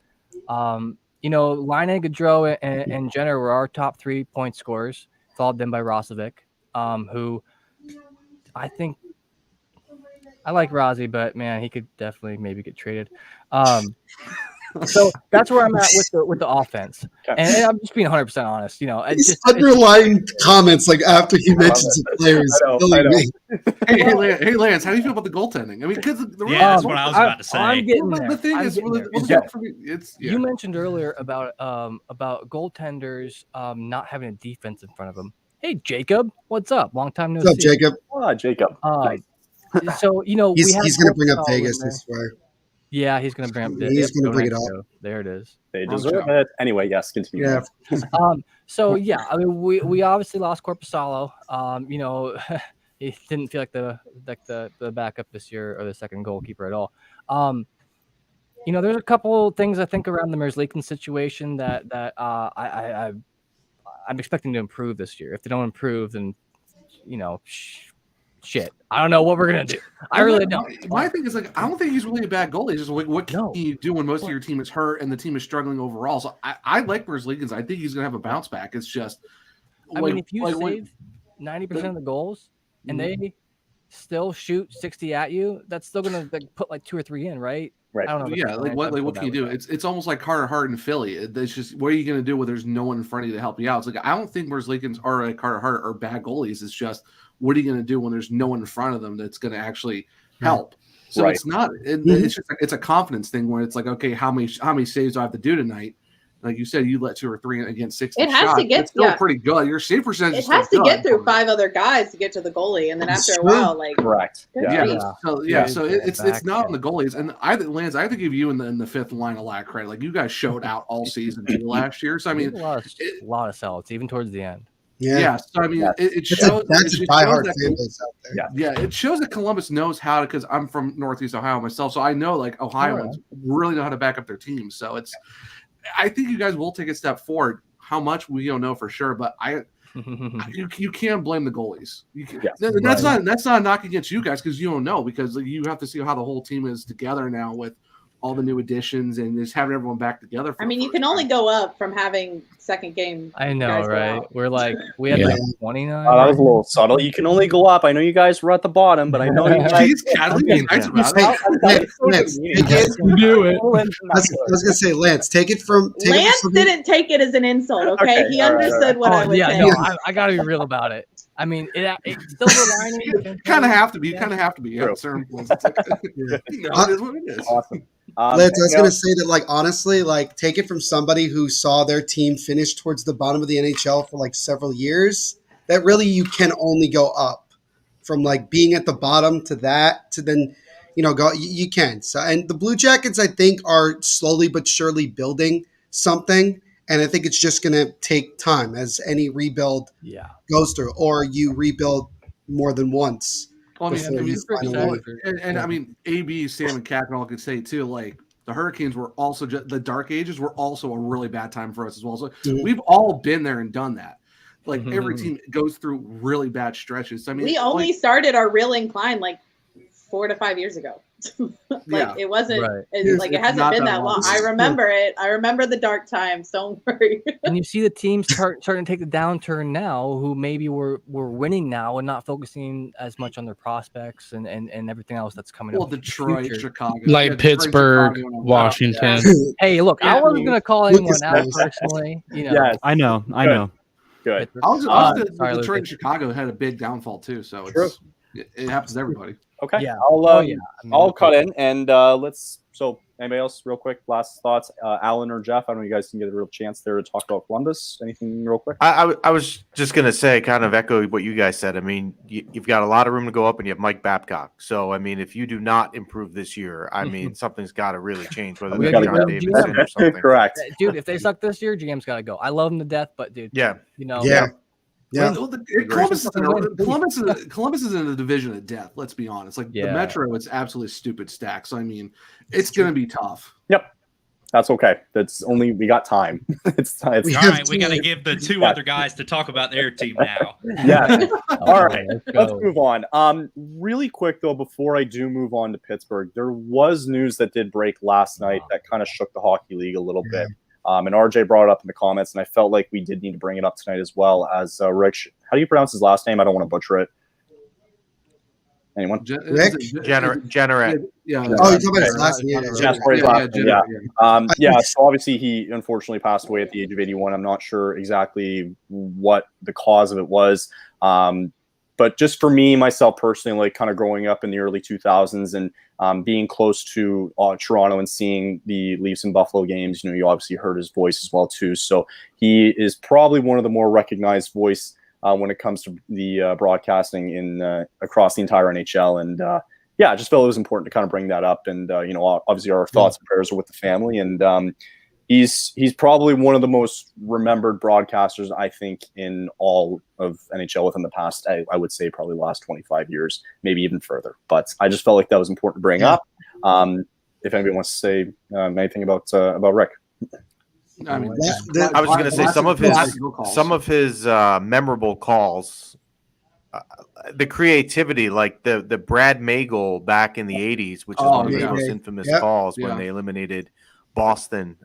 Line, Gaudreau, and Jeanneret were our top 3 point scorers, followed them by Rosovic, who I think I like Rozzy, but man, he could definitely maybe get traded. So that's where I'm at with the offense, and I'm just being 100% honest. These underlying comments after he mentions the players. I know. Hey, Lance, how do you feel about the goaltending? I mean, because that's what I was about to say. I'm getting there. The thing is, you mentioned earlier about goaltenders not having a defense in front of them. Hey, Jacob, what's up? Long time no see. What's up, Jacob? Jacob. So he's going to bring up Vegas, I swear. Yeah, he's going to bring up. He's going to bring it up. There it is. They deserve it. Anyway, yes, continue. Yeah. So yeah, I mean, we obviously lost Korpisalo. He didn't feel like the backup this year or the second goalkeeper at all. There's a couple things I think around the Merzlikins situation that I'm expecting to improve this year. If they don't improve, then shit. I don't know what we're gonna do. I really don't. My thing is like I don't think he's really a bad goalie. It's just like what can you do when most of your team is hurt and the team is struggling overall? So I like Verzligens. I think he's gonna have a bounce back. It's just I mean, if you save 90% of the goals and they still shoot 60 at you, that's still gonna put like 2 or 3 in, right? Right. I don't know. Yeah, like what can you do? It's almost like Carter Hart in Philly. It's just what are you gonna do when there's no one in front of you to help you out? It's like I don't think Verzligens or Carter Hart are bad goalies. It's just what are you gonna do when there's no one in front of them that's gonna actually help? So it's not. It's just it's a confidence thing where it's like, okay, how many saves do I have to do tonight? Like you said, you let 2 or 3 against 60 It has shots. to get It's still pretty good. Your save percentage. It has to get through 5 other guys to get to the goalie, and then after a while, like correct. So it's not on the goalies. And Lance, I have to give you in the fifth line a lot of credit. Like you guys showed out all season too last year. So I mean, a lot of sellouts even towards the end. Yeah. So I mean, it shows that's a diehard fan base out there. Yeah, it shows that Columbus knows how to, because I'm from Northeast Ohio myself, so I know like Ohioans really know how to back up their teams. So I think you guys will take a step forward. How much we don't know for sure, but you can't blame the goalies. That's not a knock against you guys because you don't know, because you have to see how the whole team is together now with all the new additions and just having everyone back together. I mean, you can only go up from having second game. I know, right? We're like we had like 29. That was a little subtle. You can only go up. I know you guys were at the bottom, but I know you guys. Lance, do it. I was gonna say, Lance, take it from. Lance didn't take it as an insult. Okay, he understood what I was saying. No, I got to be real about it. I mean, it's silver lining. Kind of have to be. Yeah, certain points. It is what it is. Awesome. Lance, I was going to say that, like, honestly, like, take it from somebody who saw their team finish towards the bottom of the NHL for like several years. That really you can only go up from like being at the bottom to that to then, go. You can. So, and the Blue Jackets, I think, are slowly but surely building something, and I think it's just going to take time as any rebuild goes through, or you rebuild more than once. Well, I mean, AB, Sam, and Cat all could say too. Like the Hurricanes were also the Dark Ages were also a really bad time for us as well. So we've all been there and done that. Like every team goes through really bad stretches. I mean, we only started our real incline like 4 to 5 years ago. It wasn't it hasn't been that long. I remember it. I remember the dark times. Don't worry. And you see the teams starting to take the downturn now, who maybe were winning now and not focusing as much on their prospects and everything else that's coming up. Well, Detroit, Chicago, like Pittsburgh, Washington. Hey, look, I wasn't going to call anyone out personally. Yeah, I know. Good. Detroit and Chicago had a big downfall too, so it happens to everybody. Okay. Yeah. I'll cut in and let's. So, anybody else, real quick, last thoughts? Alan or Jeff? I don't know. You guys can get a real chance there to talk about Columbus. Anything, real quick? I was just gonna say, kind of echo what you guys said. I mean, you've got a lot of room to go up, and you have Mike Babcock. So, I mean, if you do not improve this year, I mean, something's got to really change. Whether that's John Davidson or something. Correct, dude. If they suck this year, GM's got to go. I love him to death, but dude, Yeah. Well, Columbus is in a division of death. Let's be honest. Like the Metro, it's absolutely stupid stack. So I mean, it's going to be tough. Yep, that's okay. That's only we got time. it's all right. We got to give the 2 other guys to talk about their team now. Yeah. All right. Let's move on. Really quick though, before I do move on to Pittsburgh, there was news that did break last night that kind of shook the hockey league a little bit. And RJ brought it up in the comments, and I felt like we did need to bring it up tonight as well. As Rick, how do you pronounce his last name? I don't want to butcher it. Anyone? Rick? Jeanneret. Yeah. Oh, you're talking about his last name. So obviously he unfortunately passed away at the age of 81. I'm not sure exactly what the cause of it was. But just for me, myself personally, like kind of growing up in the early 2000s and being close to Toronto and seeing the Leafs and Buffalo games, you obviously heard his voice as well too. So he is probably one of the more recognized voice when it comes to the broadcasting in across the entire NHL. And I just felt it was important to kind of bring that up. And obviously our thoughts and prayers are with the family. And he's probably one of the most remembered broadcasters, I think, in all of NHL within the past, I would say probably the last 25 years, maybe even further. But I just felt like that was important to bring up. If anybody wants to say anything about Rick. I mean, I was going to say some of his memorable calls the creativity, like the Brad May goal back in the 80s, which is one of his most infamous calls when they eliminated Boston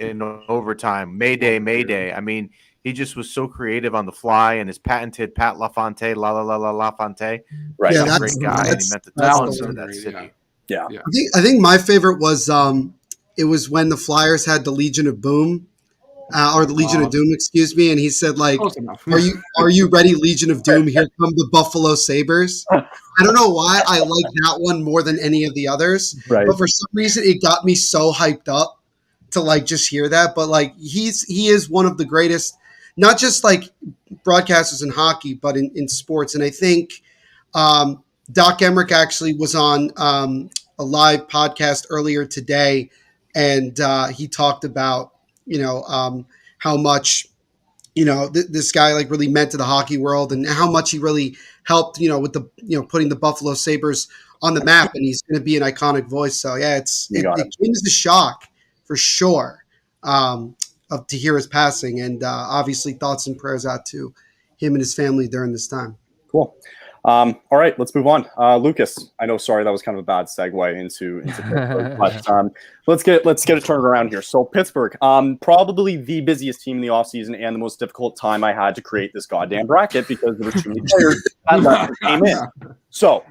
in overtime. Mayday, Mayday. I mean, he just was so creative on the fly, and his patented Pat LaFontaine, LaFontaine. Right. He's a great guy, and he meant the talent to that city. Yeah. I think my favorite was it was when the Flyers had the Legion of Boom. Or the Legion of Doom, excuse me, and he said, like, are you ready, Legion of Doom? Here come the Buffalo Sabres. I don't know why I like that one more than any of the others, but for some reason it got me so hyped up to like just hear that. But like he is one of the greatest, not just like broadcasters in hockey, but in sports. And I think Doc Emmerich actually was on a live podcast earlier today, and he talked about how much, this guy like really meant to the hockey world and how much he really helped, with the, putting the Buffalo Sabres on the map, and he's going to be an iconic voice. So yeah, it came as a shock for sure to hear his passing, and obviously thoughts and prayers out to him and his family during this time. Cool. All right, let's move on. Lucas, I know, sorry, that was kind of a bad segue into Pittsburgh, but let's get it turned around here. So Pittsburgh, probably the busiest team in the offseason and the most difficult time I had to create this goddamn bracket because there were too many players that came in. So,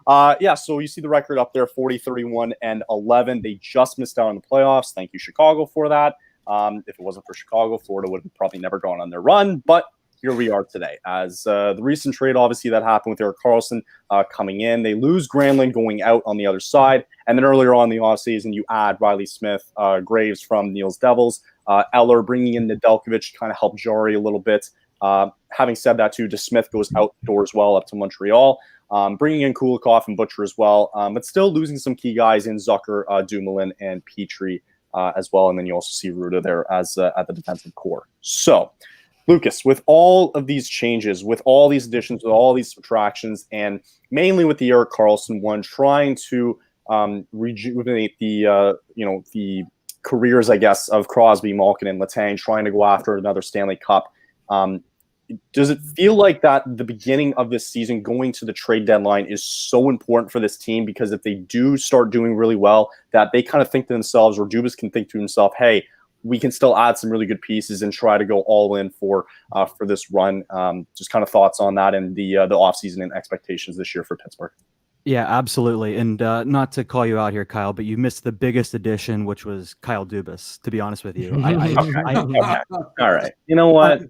so you see the record up there, 40-31-11. They just missed out on the playoffs. Thank you, Chicago, for that. If it wasn't for Chicago, Florida would have probably never gone on their run, but here we are today. As the recent trade, obviously, that happened with Erik Karlsson coming in. They lose Granlund going out on the other side. And then earlier on in the offseason, you add Riley Smith, Graves from Neil's Devils, Eller bringing in Nedeljkovic to kind of help Jari a little bit. Having said that, too, DeSmith goes outdoors well up to Montreal, bringing in Kulikov and Butcher as well, but still losing some key guys in Zucker, Dumoulin, and Petrie as well. And then you also see Ruda there as at the defensive core. So, Lucas, with all of these changes, with all these additions, with all these subtractions, and mainly with the Erik Karlsson one, trying to rejuvenate the careers, I guess, of Crosby, Malkin, and Letang, trying to go after another Stanley Cup. Does it feel like that the beginning of this season, going to the trade deadline, is so important for this team? Because if they do start doing really well, that they kind of think to themselves, or Dubas can think to himself, hey, we can still add some really good pieces and try to go all in for this run. Just kind of thoughts on that and the offseason and expectations this year for Pittsburgh. Yeah, absolutely. And not to call you out here, Kyle, but you missed the biggest addition, which was Kyle Dubas, to be honest with you. Okay. All right. You know what?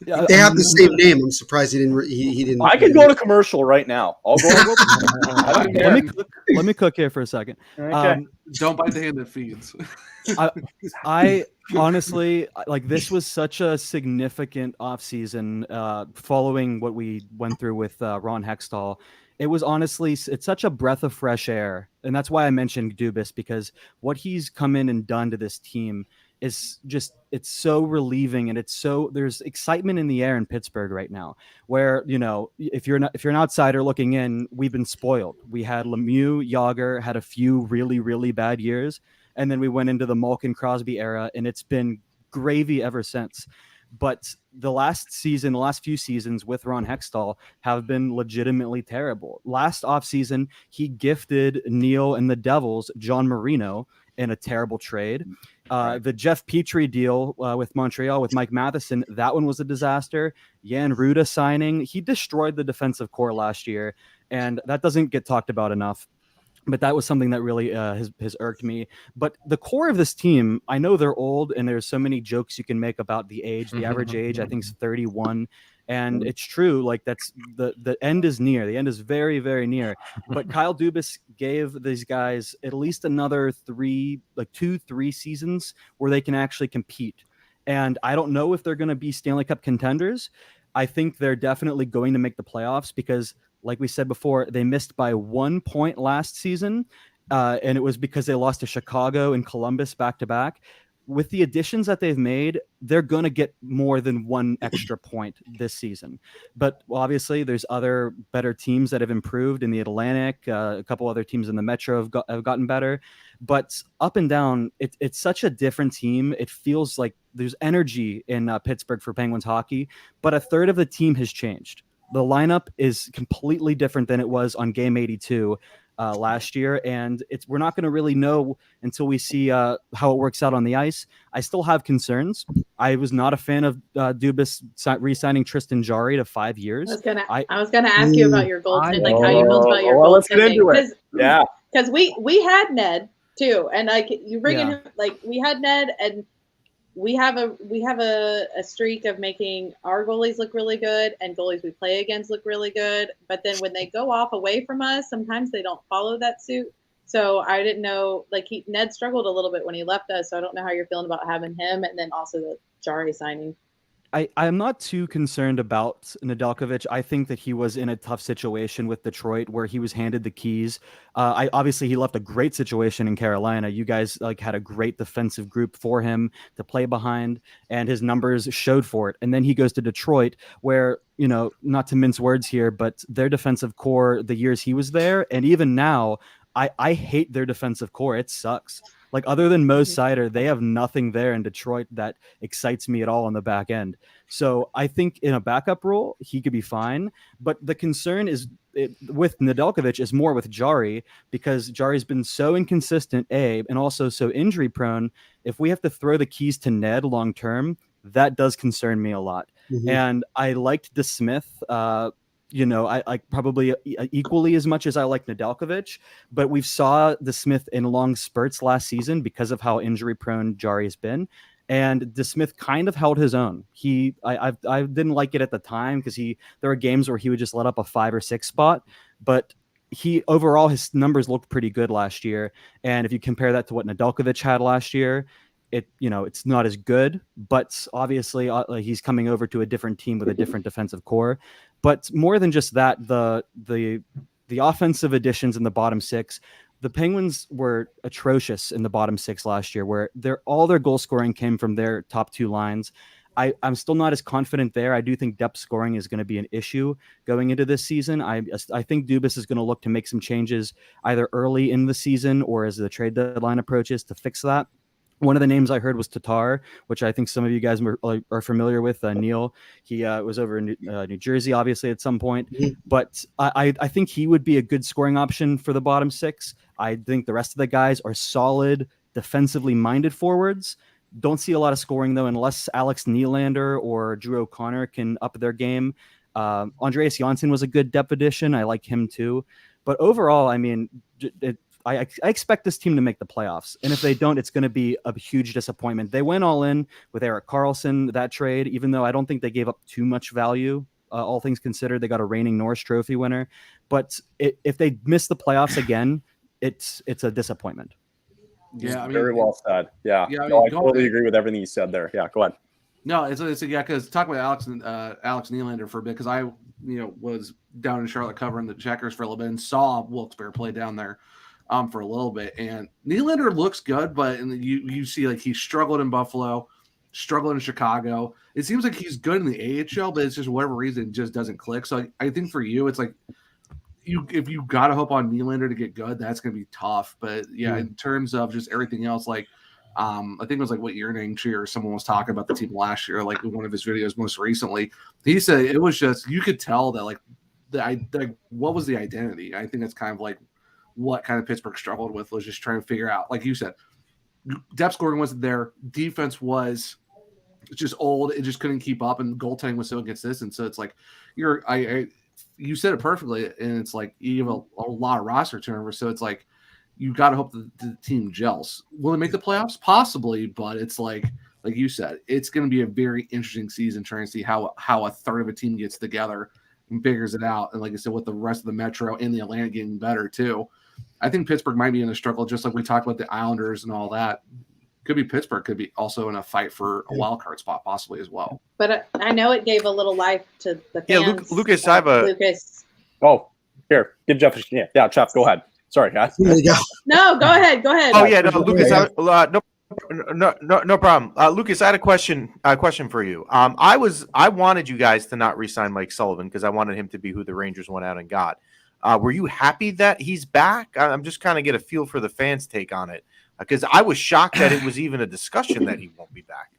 They have the same name. I'm surprised he didn't. I could go to commercial right now. I'll go. Let me cook here for a second. Okay. Don't bite the hand that feeds. I honestly, like, this was such a significant offseason following what we went through with Ron Hextall. It was honestly, it's such a breath of fresh air. And that's why I mentioned Dubas, because what he's come in and done to this team is just, it's so relieving, and there's excitement in the air in Pittsburgh right now, where, if you're an outsider looking in, we've been spoiled. We had Lemieux, Yager had a few really, really bad years, and then we went into the Malkin Crosby era, and it's been gravy ever since. But the last few seasons with Ron Hextall have been legitimately terrible. Last offseason, he gifted Neil and the Devils John Marino in a terrible trade. The Jeff Petrie deal with Montreal with Mike Matheson, that one was a disaster. Jan Ruda signing, he destroyed the defensive core last year, and that doesn't get talked about enough. But that was something that really has irked me. But the core of this team, I know they're old, and there's so many jokes you can make about the age. The average age, I think, is 31. And it's true. Like, that's the end is near. The end is very, very near. But Kyle Dubas gave these guys at least another 2-3 seasons where they can actually compete. And I don't know if they're going to be Stanley Cup contenders. I think they're definitely going to make the playoffs because, like we said before, they missed by 1 point last season, and it was because they lost to Chicago and Columbus back-to-back. With the additions that they've made, they're going to get more than one extra point this season. But obviously, there's other better teams that have improved in the Atlantic. A couple other teams in the Metro have gotten better. But up and down, it's such a different team. It feels like there's energy in Pittsburgh for Penguins hockey, but a third of the team has changed. The lineup is completely different than it was on game 82 last year, and we're not going to really know until we see how it works out on the ice. I still have concerns. I was not a fan of Dubas re-signing Tristan Jarry to 5 years. I was gonna ask you about your goaltending, like how you felt about your well, let's get into it. Yeah, because we had Ned too, and like you bring in him, like we had Ned, and we have a streak of making our goalies look really good and goalies we play against look really good. But then when they go off away from us, sometimes they don't follow that suit. So I didn't know, like Ned struggled a little bit when he left us. So I don't know how you're feeling about having him, and then also the Jarry signing. I'm not too concerned about Nedeljkovic. I think that he was in a tough situation with Detroit where he was handed the keys. Obviously he left a great situation in Carolina. You guys had a great defensive group for him to play behind, and his numbers showed for it. And then he goes to Detroit where, not to mince words here, but their defensive core, the years he was there, and even now, I hate their defensive core. It sucks. Other than Mo Seider, they have nothing there in Detroit that excites me at all on the back end. So I think in a backup role, he could be fine. But the concern is with Nedeljkovic is more with Jarry, because Jarry's been so inconsistent, and also so injury prone. If we have to throw the keys to Ned long term, that does concern me a lot. Mm-hmm. And I liked DeSmith. I probably equally as much as I like Nedeljkovic, but we've saw DeSmith in long spurts last season because of how injury prone Jarry has been. And DeSmith kind of held his own. I didn't like it at the time because there were games where he would just let up a 5 or 6 spot, but overall his numbers looked pretty good last year. And if you compare that to what Nedeljkovic had last year, it's not as good, but obviously he's coming over to a different team with a different defensive core. But more than just that, the offensive additions in the bottom 6, the Penguins were atrocious in the bottom 6 last year, where all their goal scoring came from their top 2 lines. I'm still not as confident there. I do think depth scoring is going to be an issue going into this season. I think Dubas is going to look to make some changes either early in the season or as the trade deadline approaches to fix that. One of the names I heard was Tatar, which I think some of you guys are familiar with. Neil, he was over in New Jersey, obviously, at some point. But I think he would be a good scoring option for the bottom 6. I think the rest of the guys are solid, defensively minded forwards. Don't see a lot of scoring, though, unless Alex Nylander or Drew O'Connor can up their game. Andreas Janssen was a good depth addition. I like him, too. But overall, I mean, I expect this team to make the playoffs. And if they don't, it's going to be a huge disappointment. They went all in with Erik Karlsson, that trade, even though I don't think they gave up too much value. All things considered, they got a reigning Norris Trophy winner. But if they miss the playoffs again, it's a disappointment. Yeah, very well said. Yeah, I totally agree with everything you said there. Yeah, go ahead. No, it's because talk about Alex Nylander for a bit, because I was down in Charlotte covering the Checkers for a little bit and saw Wilkes-Barre play down there for a little bit, and Nylander looks good, but you see he struggled in Buffalo, struggled in Chicago. It seems like he's good in the AHL, but it's just whatever reason it just doesn't click. So I think for you, it's if you got to hope on Nylander to get good, that's going to be tough. But in terms of just everything else, I think it was what your name cheer, someone was talking about the team last year, in one of his videos most recently. He said it was just, you could tell that what was the identity. I think that's kind of what kind of Pittsburgh struggled with, was just trying to figure out, like you said, depth scoring wasn't there. Defense was just old. It just couldn't keep up, and goaltending was so inconsistent. So it's you said it perfectly, and it's you have a lot of roster turnover. So it's you got to hope that the team gels. Will it make the playoffs? Possibly, but it's like you said, it's going to be a very interesting season trying to see how a third of a team gets together and figures it out. And like I said, with the rest of the Metro and the Atlantic getting better too, I think Pittsburgh might be in a struggle, just like we talked about the Islanders and all that. Could be Pittsburgh, could be also in a fight for a wild card spot, possibly as well. But I know it gave a little life to the fans. Yeah, Lucas, I have a. Lucas. Oh, here, give Jeff. Yeah, Jeff, go ahead. Sorry, guys. No, go ahead. Oh yeah, no, Lucas. No problem. Lucas, I had a question for you. I wanted you guys to not re-sign Mike Sullivan because I wanted him to be who the Rangers went out and got. Were you happy that he's back? I'm just kind of get a feel for the fans' take on it, because I was shocked that it was even a discussion that he won't be back.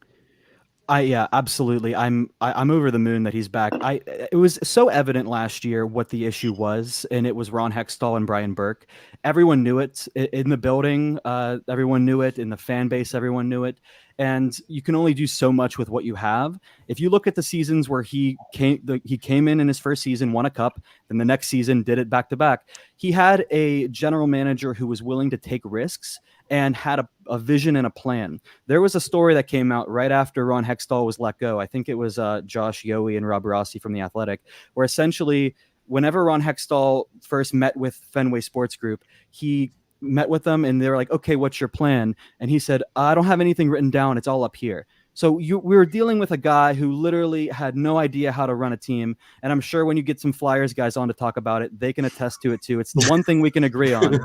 Yeah, absolutely. I'm over the moon that he's back. It was so evident last year what the issue was, and it was Ron Hextall and Brian Burke. Everyone knew it in the building. Everyone knew it in the fan base. Everyone knew it, and you can only do so much with what you have. If you look at the seasons where he came in his first season, won a cup, then the next season did it back to back. He had a general manager who was willing to take risks and had a vision and a plan. There was a story that came out right after Ron Hextall was let go. I think it was Josh Yohe and Rob Rossi from The Athletic, where essentially whenever Ron Hextall first met with Fenway Sports Group, he met with them and they were like, okay, what's your plan? And he said, I don't have anything written down. It's all up here. So we were dealing with a guy who literally had no idea how to run a team. And I'm sure when you get some Flyers guys on to talk about it, they can attest to it too. It's the one thing we can agree on.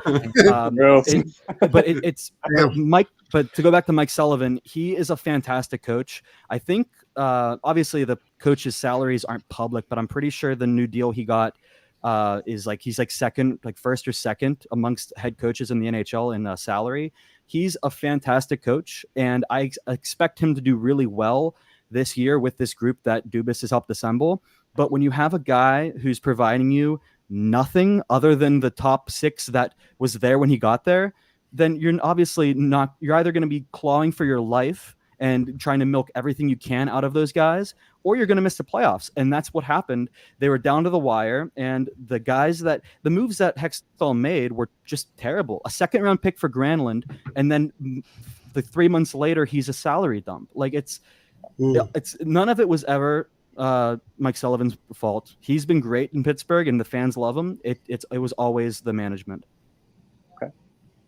Mike. But to go back to Mike Sullivan, he is a fantastic coach. I think obviously the coaches' salaries aren't public, but I'm pretty sure the new deal he got is like he's like second, like first or second amongst head coaches in the NHL in salary. He's a fantastic coach, and I expect him to do really well this year with this group that Dubas has helped assemble. But when you have a guy who's providing you nothing other than the top six that was there when he got there, then you're obviously not. You're either going to be clawing for your life and trying to milk everything you can out of those guys, or you're going to miss the playoffs. And that's what happened. They were down to the wire, and the moves that Hextall made were just terrible. A second-round pick for Granlund, and then 3 months later, he's a salary dump. Like it's none of it was ever Mike Sullivan's fault. He's been great in Pittsburgh, and the fans love him. It was always the management. Okay,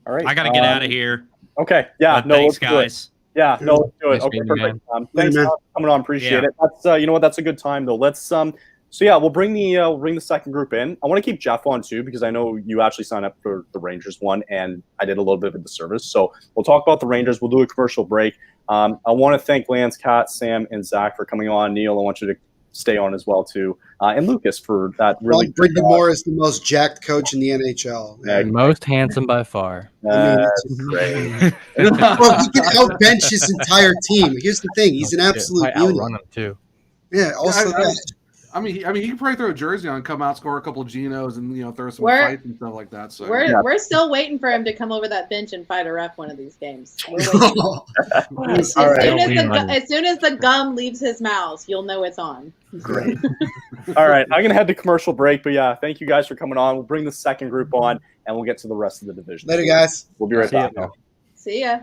all right. I got to get out of here. Okay, yeah. Thanks, guys. Yeah, no, let's do it. Nice Okay, meeting perfect. you, Thanks for coming on. Appreciate it. That's you know what, that's a good time though. Let's so yeah, we'll bring the second group in. I want to keep Jeff on too because I know you actually signed up for the Rangers one, and I did a little bit of a disservice. So we'll talk about the Rangers. We'll do a commercial break. I want to thank Lance, Kat, Sam, and Zach for coming on. Neil, I want you to stay on as well too, and Lucas for that. Really, Brendan Moore is the most jacked coach in the NHL. Yeah, most handsome by far. That's great. Well, he can outbench his entire team. Here's the thing: he's an absolute unit. Outrun him too. Yeah. Also, I mean, he can probably throw a jersey on, come out, score a couple of Genos, and throw some fights and stuff like that. So we're still waiting for him to come over that bench and fight a ref one of these games. As soon as the gum leaves his mouth, you'll know it's on. Great. All right, I'm gonna head to commercial break, but yeah, thank you guys for coming on. We'll bring the second group on, and we'll get to the rest of the division. Later, guys. We'll be right back. See ya.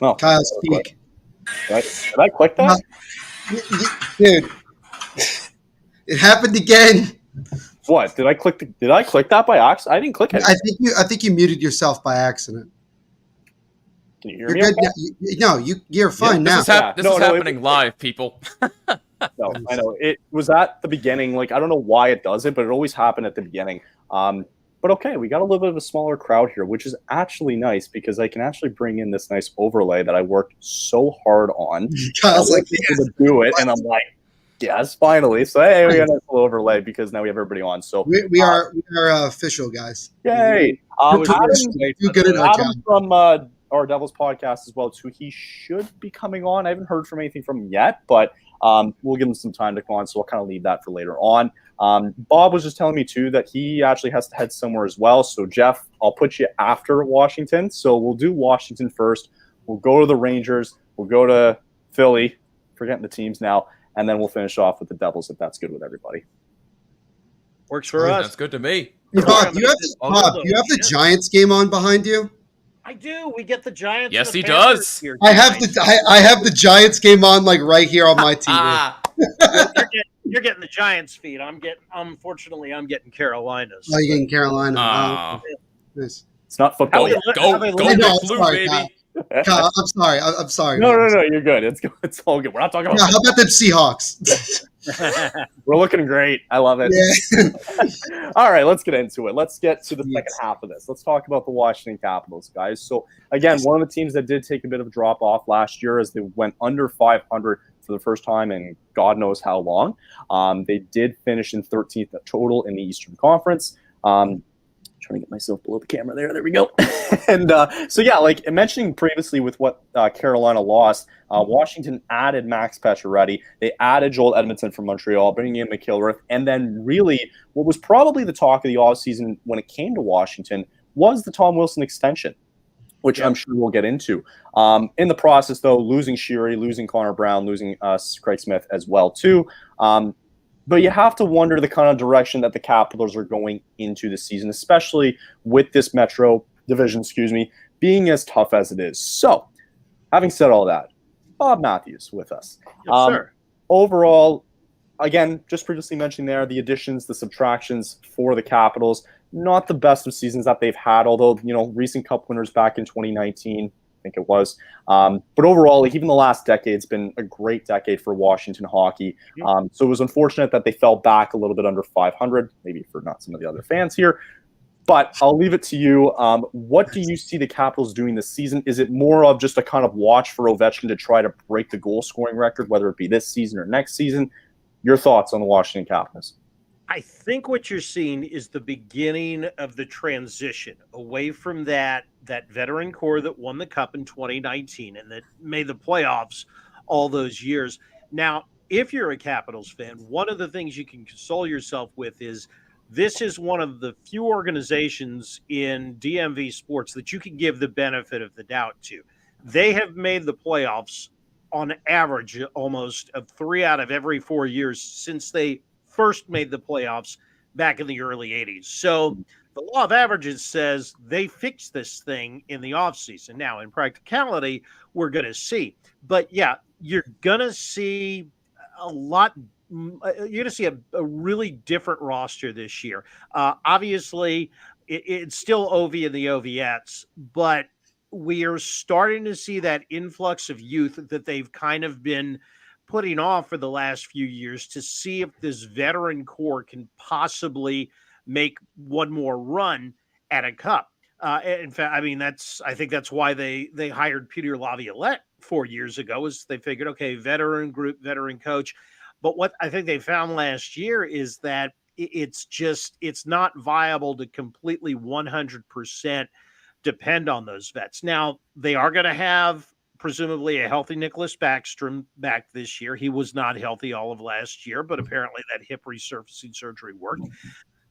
Oh, Kyle, speak. Did I click that? Dude, it happened again. What? Did I click that by accident? I didn't click it. I think you muted yourself by accident. Can you hear You're me? good Okay? now. No, you're fine now. This is happening live, people. No, I know it was at the beginning. Like I don't know why it does it, but it always happened at the beginning. But okay, we got a little bit of a smaller crowd here, which is actually nice because I can actually bring in this nice overlay that I worked so hard on. Kyle's like, to do it, and I'm like, yes, finally. So hey, we got a nice little overlay because now we have everybody on. So we are official, guys. yay! You good at our job. Adam from our Devils podcast as well too. He should be coming on. I haven't heard from anything from him yet, but we'll give him some time to come on. So we'll kind of leave that for later on. Bob was just telling me too that he actually has to head somewhere as well. So Jeff, I'll put you after Washington. So we'll do Washington first. We'll go to the Rangers. We'll go to Philly. Forgetting the teams now, and then we'll finish off with the Devils if that's good with everybody. Works for us. That's good to me. Hey, Bob, you have the Giants game on behind you? I do. We get the Giants. Yes, and the he Panthers does. here I have tonight. the Giants game on like right here on my TV. You're getting the Giants feed. Unfortunately, I'm getting Carolina's. Oh, you're getting Carolina. Nice. It's not football. Go, Big Blue, sorry, baby. Kyle, I'm sorry. I'm sorry. No, you're good. It's all good. We're not talking about. Yeah, how about them Seahawks? We're looking great. I love it. Yeah. All right, let's get into it. Let's get to the second half of this. Let's talk about the Washington Capitals, guys. So, again, one of the teams that did take a bit of a drop off last year as they went under 500 for the first time in God knows how long. They did finish in 13th total in the Eastern Conference. Trying to get myself below the camera there. There we go. And so, yeah, like mentioning previously with what Carolina lost, Washington added Max Pacioretty. They added Joel Edmondson from Montreal, bringing in McIlrath. And then really what was probably the talk of the offseason when it came to Washington was the Tom Wilson extension, which I'm sure we'll get into. In the process, though, losing Sheary, losing Connor Brown, losing Craig Smith as well, too. But you have to wonder the kind of direction that the Capitals are going into the season, especially with this Metro division, being as tough as it is. So, having said all that, Bob Matthews with us. Yes, sir. Overall, again, just previously mentioned there, the additions, the subtractions for the Capitals, not the best of seasons that they've had, although, recent Cup winners back in 2019, I think it was. But overall, even the last decade's been a great decade for Washington hockey. So it was unfortunate that they fell back a little bit under 500, maybe for not some of the other fans here. But I'll leave it to you. What do you see the Capitals doing this season? Is it more of just a kind of watch for Ovechkin to try to break the goal-scoring record, whether it be this season or next season? Your thoughts on the Washington Capitals? I think what you're seeing is the beginning of the transition away from that veteran core that won the Cup in 2019 and that made the playoffs all those years. Now, if you're a Capitals fan, one of the things you can console yourself with is this is one of the few organizations in DMV sports that you can give the benefit of the doubt to. They have made the playoffs on average almost of 3 out of every 4 years since they first made the playoffs back in the early 80s. So the law of averages says they fixed this thing in the offseason. Now, in practicality, we're going to see. But, yeah, you're going to see a lot – you're going to see a really different roster this year. Obviously, it's still Ovi and the Oviettes, but we are starting to see that influx of youth that they've kind of been – putting off for the last few years to see if this veteran core can possibly make one more run at a cup. In fact, I think that's why they hired Peter Laviolette 4 years ago, is they figured, okay, veteran group, veteran coach. But what I think they found last year is that it's not viable to completely 100% depend on those vets. Now, they are going to have presumably a healthy Nicholas Backstrom back this year. He was not healthy all of last year, but apparently that hip resurfacing surgery worked.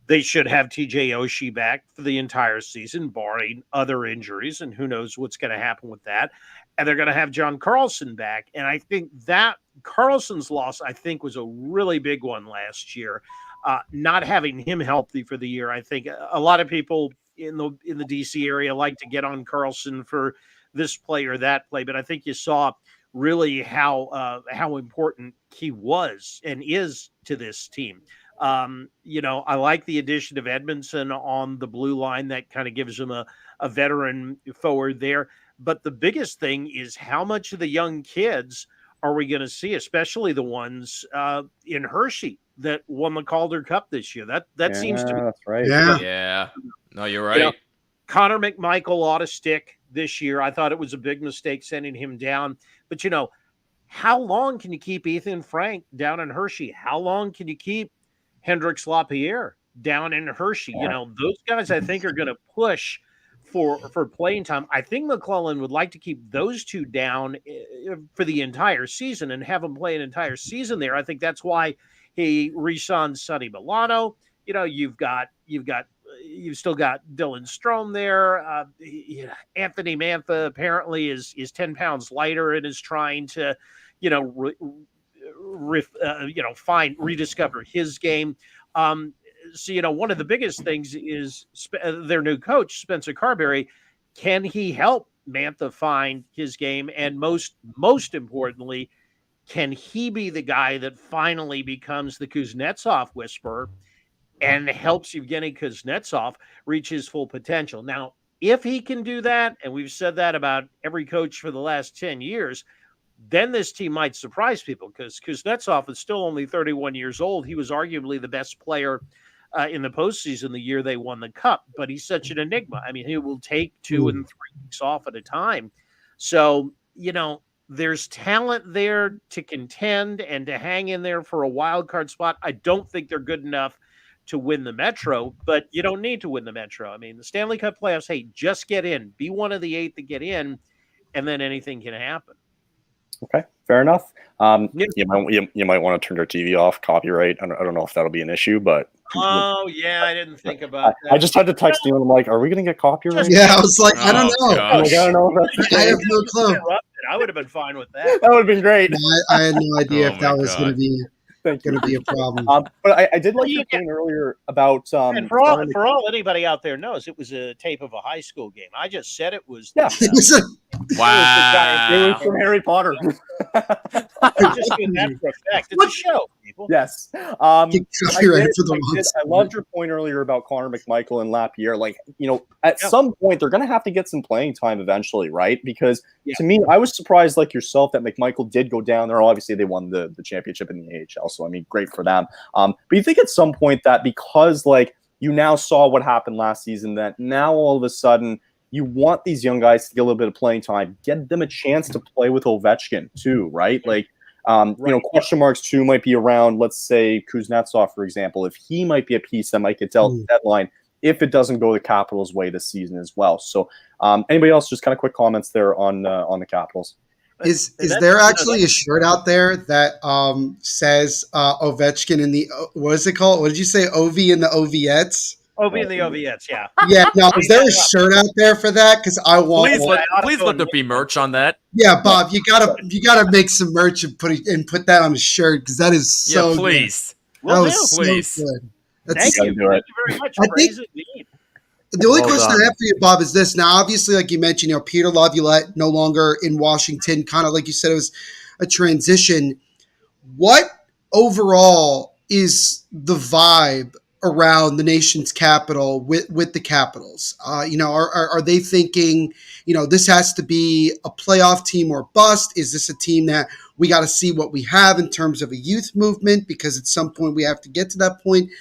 They should have TJ Oshie back for the entire season, barring other injuries, and who knows what's going to happen with that. And they're going to have John Carlson back. And I think that Carlson's loss, I think, was a really big one last year. Not having him healthy for the year, I think a lot of people in the DC area like to get on Carlson for this play or that play, but I think you saw really how important he was and is to this team. I like the addition of Edmondson on the blue line. That kind of gives him a veteran forward there. But the biggest thing is how much of the young kids are we going to see, especially the ones in Hershey that won the Calder Cup this year? That seems to be that's right. Yeah. No, you're right. You know, Connor McMichael ought to stick this year. I thought it was a big mistake sending him down. But, how long can you keep Ethan Frank down in Hershey? How long can you keep Hendrix Lapierre down in Hershey? Those guys I think are going to push for playing time. I think McClellan would like to keep those two down for the entire season and have them play an entire season there. I think that's why he re-signed Sonny Milano. You've still got Dylan Strome there. Anthony Mantha apparently is 10 pounds lighter and is trying to, rediscover his game. So, one of the biggest things is their new coach, Spencer Carberry. Can he help Mantha find his game? And most importantly, can he be the guy that finally becomes the Kuznetsov whisperer and helps Evgeny Kuznetsov reach his full potential? Now, if he can do that, and we've said that about every coach for the last 10 years, then this team might surprise people because Kuznetsov is still only 31 years old. He was arguably the best player in the postseason the year they won the Cup, but he's such an enigma. I mean, he will take 2 and 3 weeks off at a time. So, there's talent there to contend and to hang in there for a wild card spot. I don't think they're good enough to win the Metro, but you don't need to win the Metro. I mean, the Stanley Cup playoffs, hey, just get in. Be one of the 8 that get in, and then anything can happen. Okay, fair enough. You might want to turn your TV off. Copyright. I don't know if that'll be an issue, but oh yeah, I didn't think about that. I just had to text you and I'm like, are we going to get copyright? Yeah, I was like, I don't know. I don't know. I have no clue. I would have been fine with that. That would have been great. No, I had no idea if that was going to be a problem. But I did like your point earlier about and for all anybody out there knows, it was a tape of a high school game. I just said it was. Yeah. Wow. It was from Harry Potter. Just in that for effect. It's a show, people. Yes. I loved your point earlier about Connor McMichael and Lapierre. At some point, they're going to have to get some playing time eventually, right? Because to me, I was surprised, like yourself, that McMichael did go down there. Obviously, they won the championship in the AHL, so, I mean, great for them. But you think at some point that because, you now saw what happened last season, that now all of a sudden you want these young guys to get a little bit of playing time, get them a chance to play with Ovechkin too, right? Question marks too might be around, let's say Kuznetsov, for example, if he might be a piece that might get dealt deadline if it doesn't go the Capitals' way this season as well. So anybody else, just kind of quick comments there on the Capitals? Is there actually a shirt out there that says Ovechkin in the, what is it called? What did you say? Ovi in the Oviettes? Ovi and the Oviettes, yeah. Yeah, no, is there a shirt out there for that? Because I want. Please let there be merch on that. Yeah, Bob, you gotta make some merch and put that on a shirt because that is so. Yeah, please. Good. That was so good. Thank you very much. The only question I have for you, Bob, is this. Now, obviously, like you mentioned, Peter Laviolette no longer in Washington. Kind of like you said, it was a transition. What overall is the vibe around the nation's capital with the Capitals? Are they thinking, this has to be a playoff team or bust? Is this a team that we got to see what we have in terms of a youth movement? Because at some point we have to get to that point.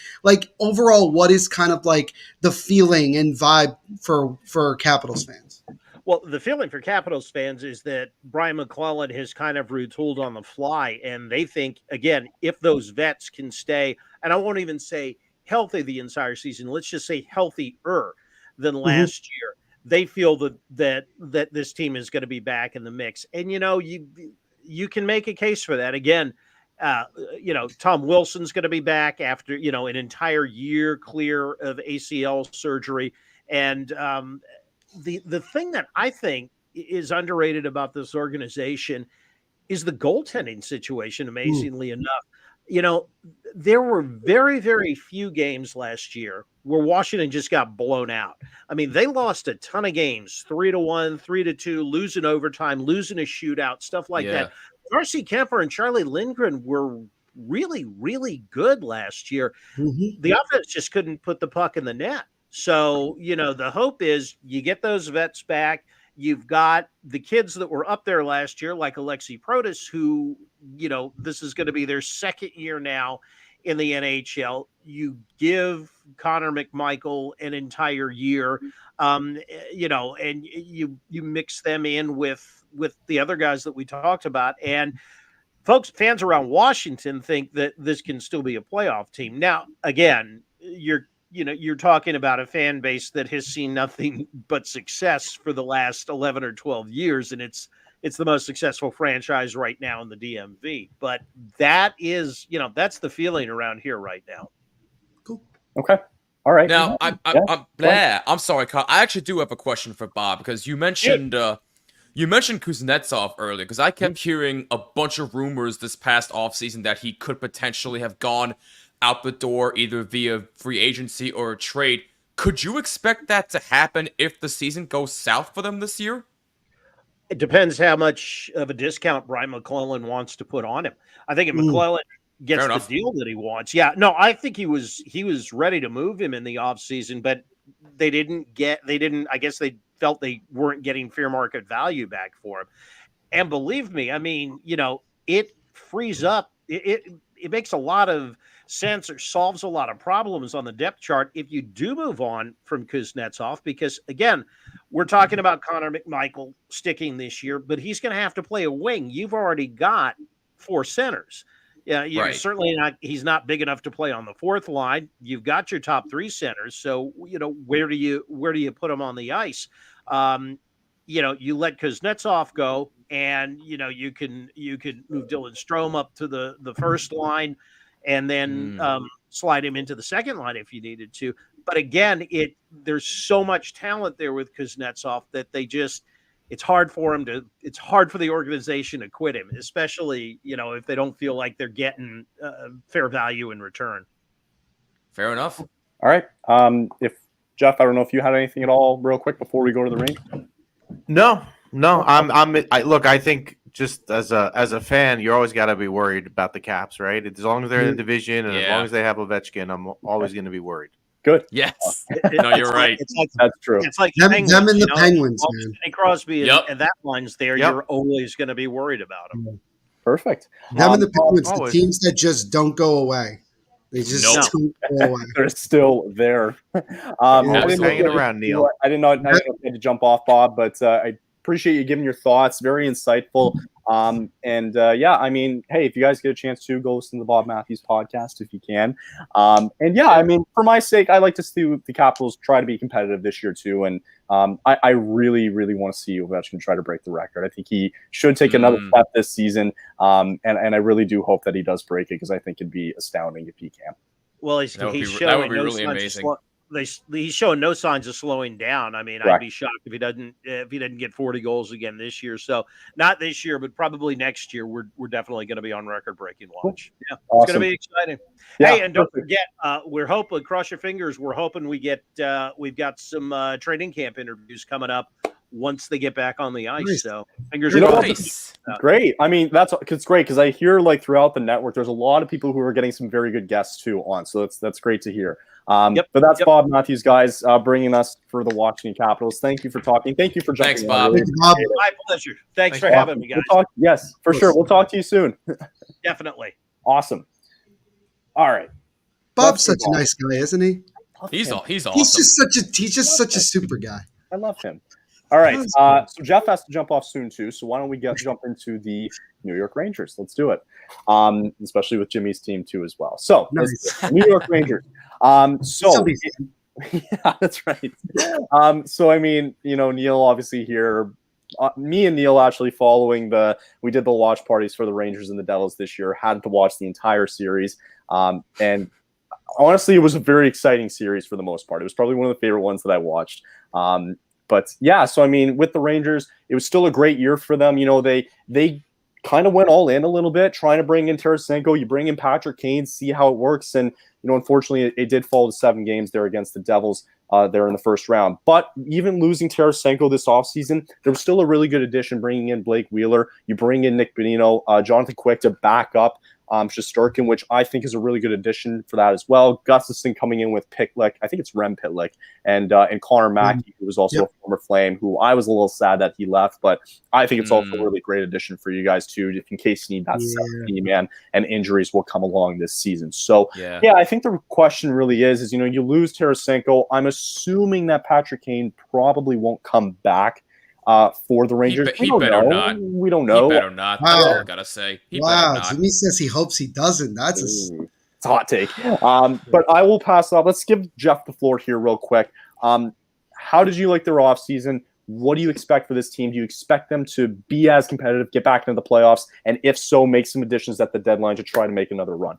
Overall, what is kind of like the feeling and vibe for Capitals fans? Well, the feeling for Capitals fans is that Brian McClellan has kind of retooled on the fly. And they think, again, if those vets can stay, and I won't even say healthy the entire season, let's just say healthier than last year, they feel that this team is going to be back in the mix. And you can make a case for that. Again, Tom Wilson's going to be back after an entire year clear of ACL surgery. And the thing that I think is underrated about this organization is the goaltending situation. Amazingly enough, there were very, very few games last year where Washington just got blown out. I mean, they lost a ton of games, 3-1, 3-2, losing overtime, losing a shootout, stuff like that. Darcy Kemper and Charlie Lindgren were really, really good last year. The offense just couldn't put the puck in the net. So, the hope is you get those vets back, You've got the kids that were up there last year, like Alexi Protas, who, this is going to be their second year now in the NHL. You give Connor McMichael an entire year, and you mix them in with the other guys that we talked about. And fans around Washington think that this can still be a playoff team. Now, again, you're talking about a fan base that has seen nothing but success for the last 11 or 12 years, and it's the most successful franchise right now in the DMV. But that is, that's the feeling around here right now. Cool. Okay. All right. Now, I'm sorry, Kyle. I actually do have a question for Bob, because you mentioned Kuznetsov earlier, because I kept hearing a bunch of rumors this past offseason that he could potentially have gone out the door either via free agency or a trade. Could you expect that to happen if the season goes south for them this year? It depends how much of a discount Brian McClellan wants to put on him. I think if McClellan gets the deal that he wants, I think he was ready to move him in the offseason, but I guess they felt they weren't getting fair market value back for him. And believe me, I mean, it frees up, it makes a lot of sense, or solves a lot of problems on the depth chart if you do move on from Kuznetsov, because again, we're talking about Connor McMichael sticking this year, but he's going to have to play a wing. You've already got 4 centers. Yeah, you're certainly not. He's not big enough to play on the 4th line. You've got your top 3 centers, so where do you put them on the ice? You let Kuznetsov go, and you can move Dylan Strome up to the first line, and then slide him into the second line if you needed to. But again, there's so much talent there with Kuznetsov that it's hard for the organization to quit him, especially, if they don't feel like they're getting fair value in return. Fair enough. All right. If Jeff, I don't know if you had anything at all real quick before we go to the ring. No. I think just as a fan, you always got to be worried about the Caps, right? As long as they're in the division and as long as they have Ovechkin, I'm always going to be worried. Good. Yes. No, you're right. That's true. It's like them and the Penguins, man. Sidney Crosby and that line's there. You're always going to be worried about them. Perfect. Them and the Penguins, the teams that just don't go away. They just don't go away. They're still there. Hanging around, Neil. I didn't know I had to jump off, Bob, but I appreciate you giving your thoughts. Very insightful. I mean, hey, if you guys get a chance to go listen to the Bob Matthews podcast, if you can. I mean, for my sake, I like to see the Capitals try to be competitive this year too. And I really, really want to see Ovechkin try to break the record. I think he should take another step this season. And I really do hope that he does break it, because I think it'd be astounding if he can. Well, that would be really amazing. He's showing no signs of slowing down. I mean, I'd be shocked if he doesn't get 40 goals again this year. So not this year, but probably next year. We're definitely going to be on record-breaking watch. Yeah, awesome. It's going to be exciting. Yeah, hey, and don't forget, we're hoping. Cross your fingers. We're hoping we've got some training camp interviews coming up once they get back on the ice. Nice. So fingers crossed. Great. I mean, it's great, because I hear throughout the network, there's a lot of people who are getting some very good guests too on. So that's great to hear. But that's Bob Matthews, guys, bringing us for the Washington Capitals. Thank you for talking. Thank you for jumping. Thanks, Bob. My pleasure. Thanks for having me, guys. Yes, for sure. We'll talk to you soon. Definitely. Awesome. All right. Bob's such a nice guy, isn't he? He's awesome. He's just such a super guy. I love him. All right. So Jeff has to jump off soon too. So why don't we jump into the New York Rangers? Let's do it. Especially with Jimmy's team too as well. So New York Rangers. Yeah, that's right. So I mean, Neil obviously here. Me and Neil actually we did the watch parties for the Rangers and the Devils this year. Had to watch the entire series. And honestly, it was a very exciting series for the most part. It was probably one of the favorite ones that I watched. But yeah, so I mean, with the Rangers, it was still a great year for them. They kind of went all in a little bit, trying to bring in Tarasenko. You bring in Patrick Kane, see how it works. And, unfortunately, it did fall to 7 games there against the Devils there in the first round. But even losing Tarasenko this offseason, there was still a really good addition, bringing in Blake Wheeler. You bring in Nick Bonino, Jonathan Quick to back up Shesterkin, which I think is a really good addition for that as well. Gustafsson coming in with Pitlick, I think it's Rem Pitlick, and Connor Mackey, who was also a former Flame, who I was a little sad that he left, but I think it's also a really great addition for you guys too, if in case you need that team, and injuries will come along this season. So yeah, I think the question really is you lose Tarasenko. I'm assuming that Patrick Kane probably won't come back for the Rangers. He better not. We don't know. He better not. That's all I gotta say. He better not. Jimmy says he hopes he doesn't. That's it's a hot take. But I will pass it off. Let's give Jeff the floor here real quick. How did you like their offseason? What do you expect for this team? Do you expect them to be as competitive, get back into the playoffs, and if so, make some additions at the deadline to try to make another run?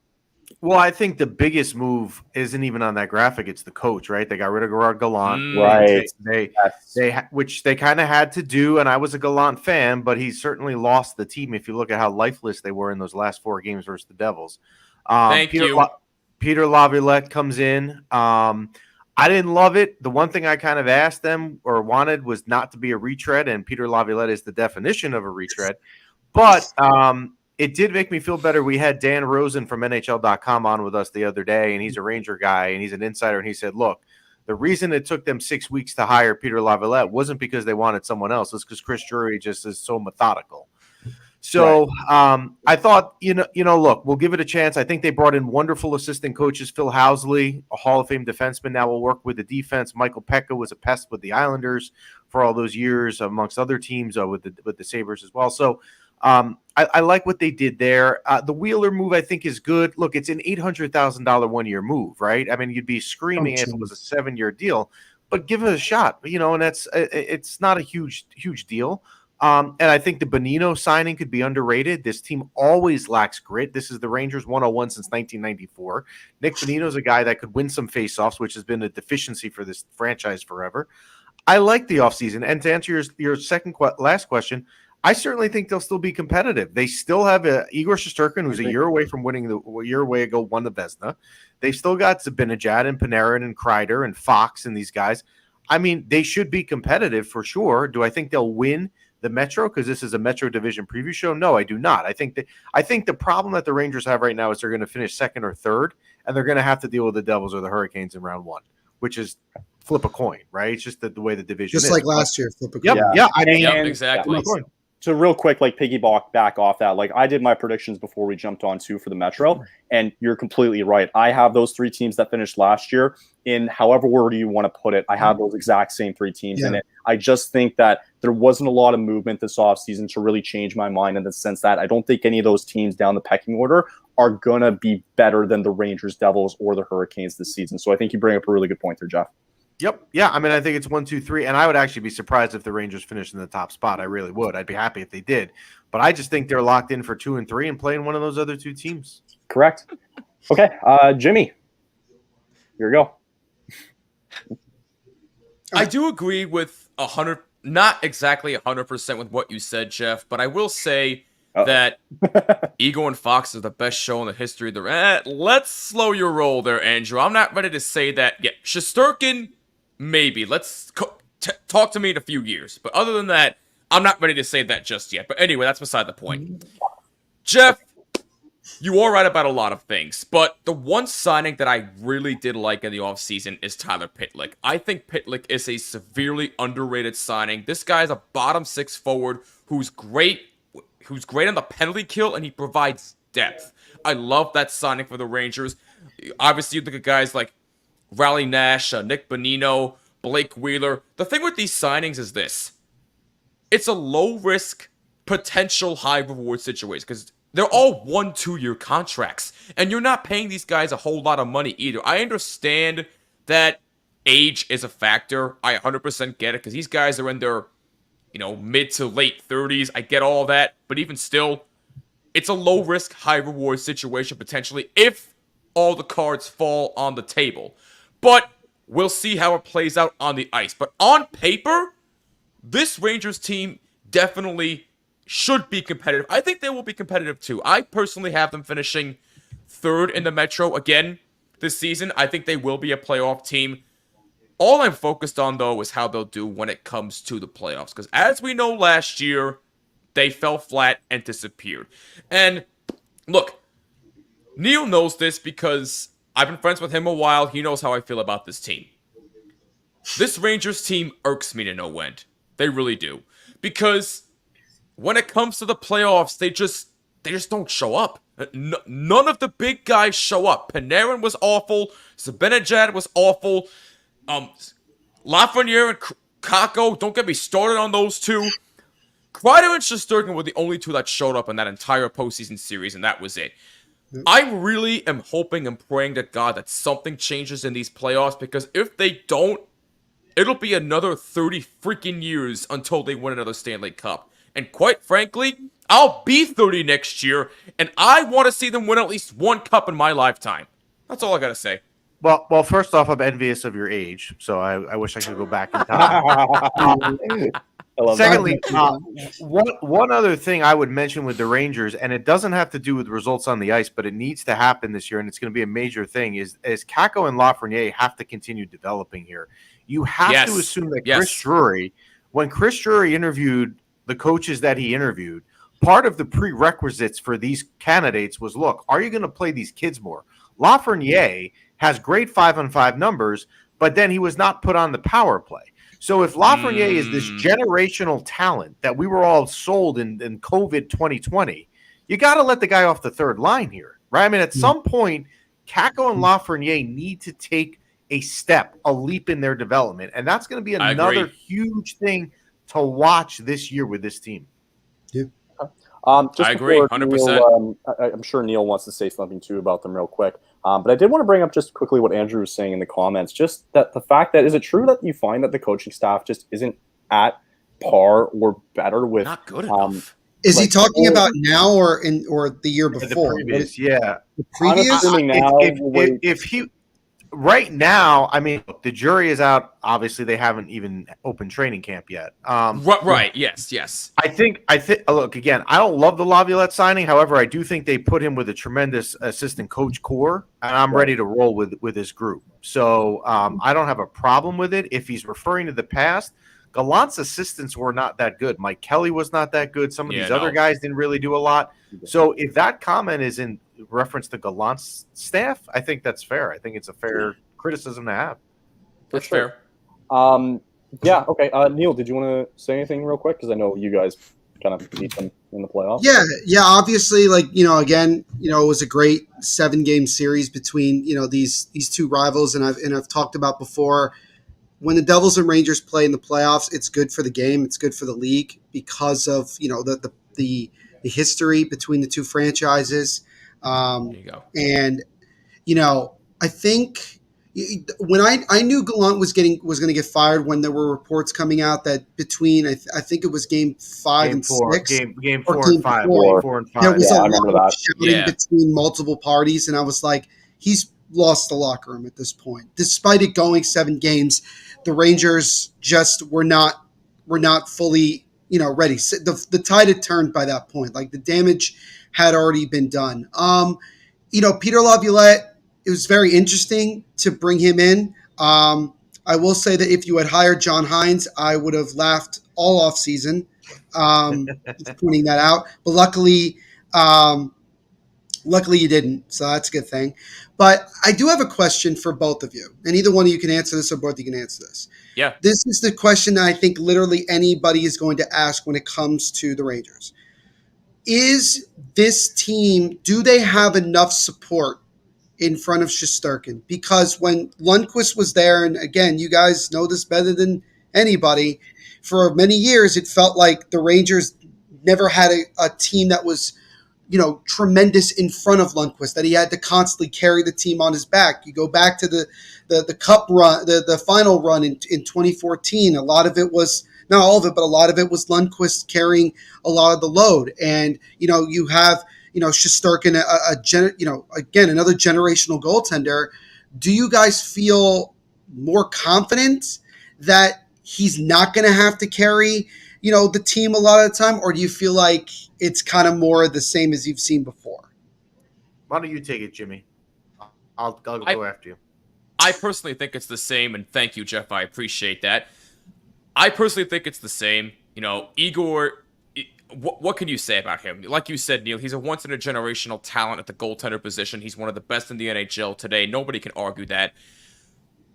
Well, I think the biggest move isn't even on that graphic. It's the coach, right? They got rid of Gerard Gallant. Right. Which they kind of had to do, and I was a Gallant fan, but he certainly lost the team if you look at how lifeless they were in those last 4 games versus the Devils. Peter Laviolette comes in. I didn't love it. The one thing I kind of asked them or wanted was not to be a retread, and Peter Laviolette is the definition of a retread. But it did make me feel better. We had Dan Rosen from NHL.com on with us the other day, and he's a Ranger guy, and he's an insider, and he said, look, the reason it took them 6 weeks to hire Peter Laviolette wasn't because they wanted someone else. It's because Chris Drury just is so methodical. So I thought, look, we'll give it a chance. I think they brought in wonderful assistant coaches. Phil Housley, a Hall of Fame defenseman, now will work with the defense. Michael Pekka was a pest with the Islanders for all those years, amongst other teams with the Sabres as well. So I like what they did there. The Wheeler move, I think, is good. Look, it's an $800,000 one-year move, right? I mean, you'd be screaming if it was a 7-year deal, but give it a shot, and it's not a huge deal. And I think the Bonino signing could be underrated. This team always lacks grit. This is the Rangers 101 since 1994. Nick Bonino is a guy that could win some faceoffs, which has been a deficiency for this franchise forever. I like the offseason. And to answer your last question, I certainly think they'll still be competitive. They still have Igor Shesterkin, who's a year away from winning a year away ago won the Vezina. They've still got Zibanejad and Panarin and Kreider and Fox and these guys. I mean, they should be competitive for sure. Do I think they'll win the Metro because this is a Metro Division preview show? No, I do not. I think the problem that the Rangers have right now is they're going to finish second or third, and they're going to have to deal with the Devils or the Hurricanes in round 1, which is flip a coin, right? It's just the way the division is. Just like last year, flip a coin. Yeah. Exactly. So real quick, piggyback back off that, I did my predictions before we jumped on for the Metro, and you're completely right. I have those 3 teams that finished last year in however order you want to put it. I have those exact same 3 teams in it. I just think that there wasn't a lot of movement this offseason to really change my mind in the sense that I don't think any of those teams down the pecking order are going to be better than the Rangers, Devils, or the Hurricanes this season. So I think you bring up a really good point there, Jeff. Yep. Yeah. I mean, I think it's 1, 2, 3, and I would actually be surprised if the Rangers finished in the top spot. I really would. I'd be happy if they did, but I just think they're locked in for 2 and 3 and playing one of those other 2 teams. Correct. Okay. Jimmy, here we go. I do agree with 100, not exactly 100% with what you said, Jeff, but I will say that Ego and Fox are the best show in the history of the. Let's slow your roll there, Andrew. I'm not ready to say that yet. Shesterkin, maybe. Let's talk to me in a few years. But other than that, I'm not ready to say that just yet. But anyway, that's beside the point. Jeff, you are right about a lot of things. But the one signing that I really did like in the offseason is Tyler Pitlick. I think Pitlick is a severely underrated signing. This guy's a bottom 6 forward who's great on the penalty kill, and he provides depth. I love that signing for the Rangers. Obviously, you look at guys like Riley Nash, Nick Bonino, Blake Wheeler. The thing with these signings is this. It's a low-risk, potential high-reward situation because they're all 1-2 year contracts, and you're not paying these guys a whole lot of money either. I understand that age is a factor. I 100% get it because these guys are in their mid to late 30s. I get all that. But even still, it's a low-risk, high-reward situation, potentially, if all the cards fall on the table. But we'll see how it plays out on the ice. But on paper, this Rangers team definitely should be competitive. I think they will be competitive, too. I personally have them finishing 3rd in the Metro again this season. I think they will be a playoff team. All I'm focused on, though, is how they'll do when it comes to the playoffs. Because as we know last year, they fell flat and disappeared. And look, Neil knows this because I've been friends with him a while. He knows how I feel about this team. This Rangers team irks me to no end. They really do. Because when it comes to the playoffs, they just don't show up. None of the big guys show up. Panarin was awful. Zibanejad was awful. Lafreniere and Kakko, don't get me started on those two. Kreider and Shesterkin were the only two that showed up in that entire postseason series, and that was it. I really am hoping and praying to God that something changes in these playoffs, because if they don't, it'll be another 30 freaking years until they win another Stanley Cup. And quite frankly, I'll be 30 next year, and I want to see them win at least one cup in my lifetime. That's all I gotta say. Well, first off, I'm envious of your age, so I wish I could go back in time. Secondly, one other thing I would mention with the Rangers, and it doesn't have to do with results on the ice, but it needs to happen this year, and it's going to be a major thing, is Kakko and Lafreniere have to continue developing here. You have to assume that Chris Drury, when Chris Drury interviewed the coaches that he interviewed, part of the prerequisites for these candidates was, look, are you going to play these kids more? Lafreniere has great 5-on-5 numbers, but then he was not put on the power play. So if Lafreniere is this generational talent that we were all sold in COVID 2020, you got to let the guy off the third line here, right? I mean, at some point, Kakko and Lafreniere need to take a step, a leap in their development, and that's going to be another huge thing to watch this year with this team. Yeah. I agree, 100%. I'm sure Neil wants to say something too about them real quick. But I did want to bring up just quickly what Andrew was saying in the comments. Just that the fact that, is it true that you find that the coaching staff just isn't at par or better with? Not good enough. Is he talking about now or the year before? The previous, yeah. The previous? If he right now, I mean, the jury is out. Obviously, they haven't even opened training camp yet. Right. Yes. I think. Look, again, I don't love the Laviolette signing. However, I do think they put him with a tremendous assistant coach core, and I'm ready to roll with his group. So I don't have a problem with it. If he's referring to the past, Gallant's assistants were not that good. Mike Kelly was not that good. Some of these other guys didn't really do a lot. So if that comment is in reference to Gallant's staff, I think that's fair. I think it's a fair criticism to have. That's fair. Yeah. Okay. Neil, did you want to say anything real quick? Because I know you guys kind of beat them in the playoffs. Yeah. Obviously, again, it was a great 7-game series between these two rivals, and I've talked about before. When the Devils and Rangers play in the playoffs, it's good for the game. It's good for the league because of the history between the two franchises. There you go. And I think when I knew Gallant was going to get fired, when there were reports coming out that between I think it was game 5 and 6, game 4 and 5, there was a lot of shouting Yeah. between multiple parties, and I was like, he's lost the locker room at this point. Despite it going 7 games, the Rangers just were not fully ready. The tide had turned by that point. Like, the damage had already been done. Peter Laviolette, it was very interesting to bring him in. I will say that if you had hired John Hines, I would have laughed all off season, just pointing that out. But luckily you didn't, so that's a good thing. But I do have a question for both of you, and either one of you can answer this or both of you can answer this. Yeah. This is the question that I think literally anybody is going to ask when it comes to the Rangers. Is this team, do they have enough support in front of Shesterkin? Because when Lundqvist was there, and again, you guys know this better than anybody, for many years it felt like the Rangers never had a team that was tremendous in front of Lundqvist, that he had to constantly carry the team on his back. You go back to the cup run, the final run in 2014. A lot of it was, not all of it, but a lot of it was Lundqvist carrying a lot of the load. And, you have, Shesterkin, again, another generational goaltender. Do you guys feel more confident that he's not going to have to carry, the team a lot of the time? Or do you feel like it's kind of more the same as you've seen before? Why don't you take it, Jimmy? I'll go after you. I personally think it's the same, and thank you, Jeff. I appreciate that. I personally think it's the same. Igor, what can you say about him? Like you said, Neil, he's a once-in-a-generational talent at the goaltender position. He's one of the best in the NHL today. Nobody can argue that.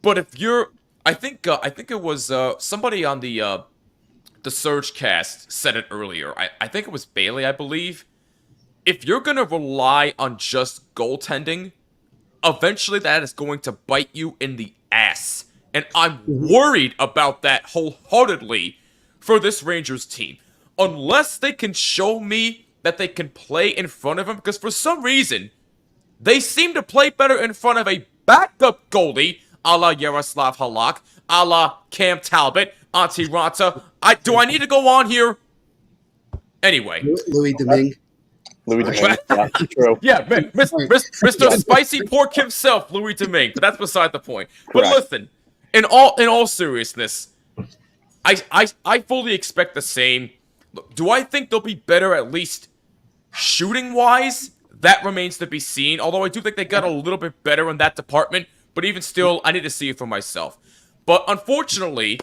But if you're, I think it was somebody on the Surge cast said it earlier. I think it was Bailey, I believe. If you're gonna rely on just goaltending, eventually that is going to bite you in the ass. And I'm worried about that wholeheartedly for this Rangers team. Unless they can show me that they can play in front of him, because for some reason, they seem to play better in front of a backup goalie, a la Yaroslav Halak, a la Cam Talbot, Antti Ranta. Do I need to go on here? Anyway. Louis Domingue. Yeah, true. Yeah, man, Mr. Spicy Pork himself, Louis Domingue. But that's beside the point. But listen, in all seriousness, I fully expect the same. Look, do I think they'll be better at least shooting-wise? That remains to be seen. Although I do think they got a little bit better in that department. But even still, I need to see it for myself. But unfortunately,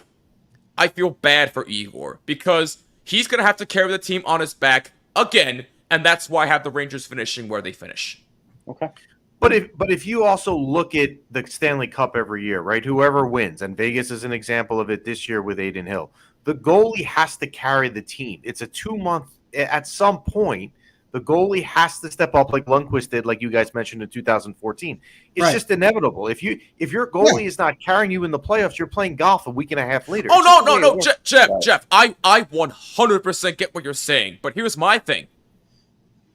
I feel bad for Igor because he's going to have to carry the team on his back again. And that's why I have the Rangers finishing where they finish. Okay. But if you also look at the Stanley Cup every year, right? Whoever wins, and Vegas is an example of it this year with Adin Hill, the goalie has to carry the team. It's a 2-month. At some point, the goalie has to step up like Lundqvist did, like you guys mentioned in 2014. It's just inevitable. If your goalie is not carrying you in the playoffs, you're playing golf a week and a half later. Oh no, Jeff. I 100% get what you're saying, but here's my thing.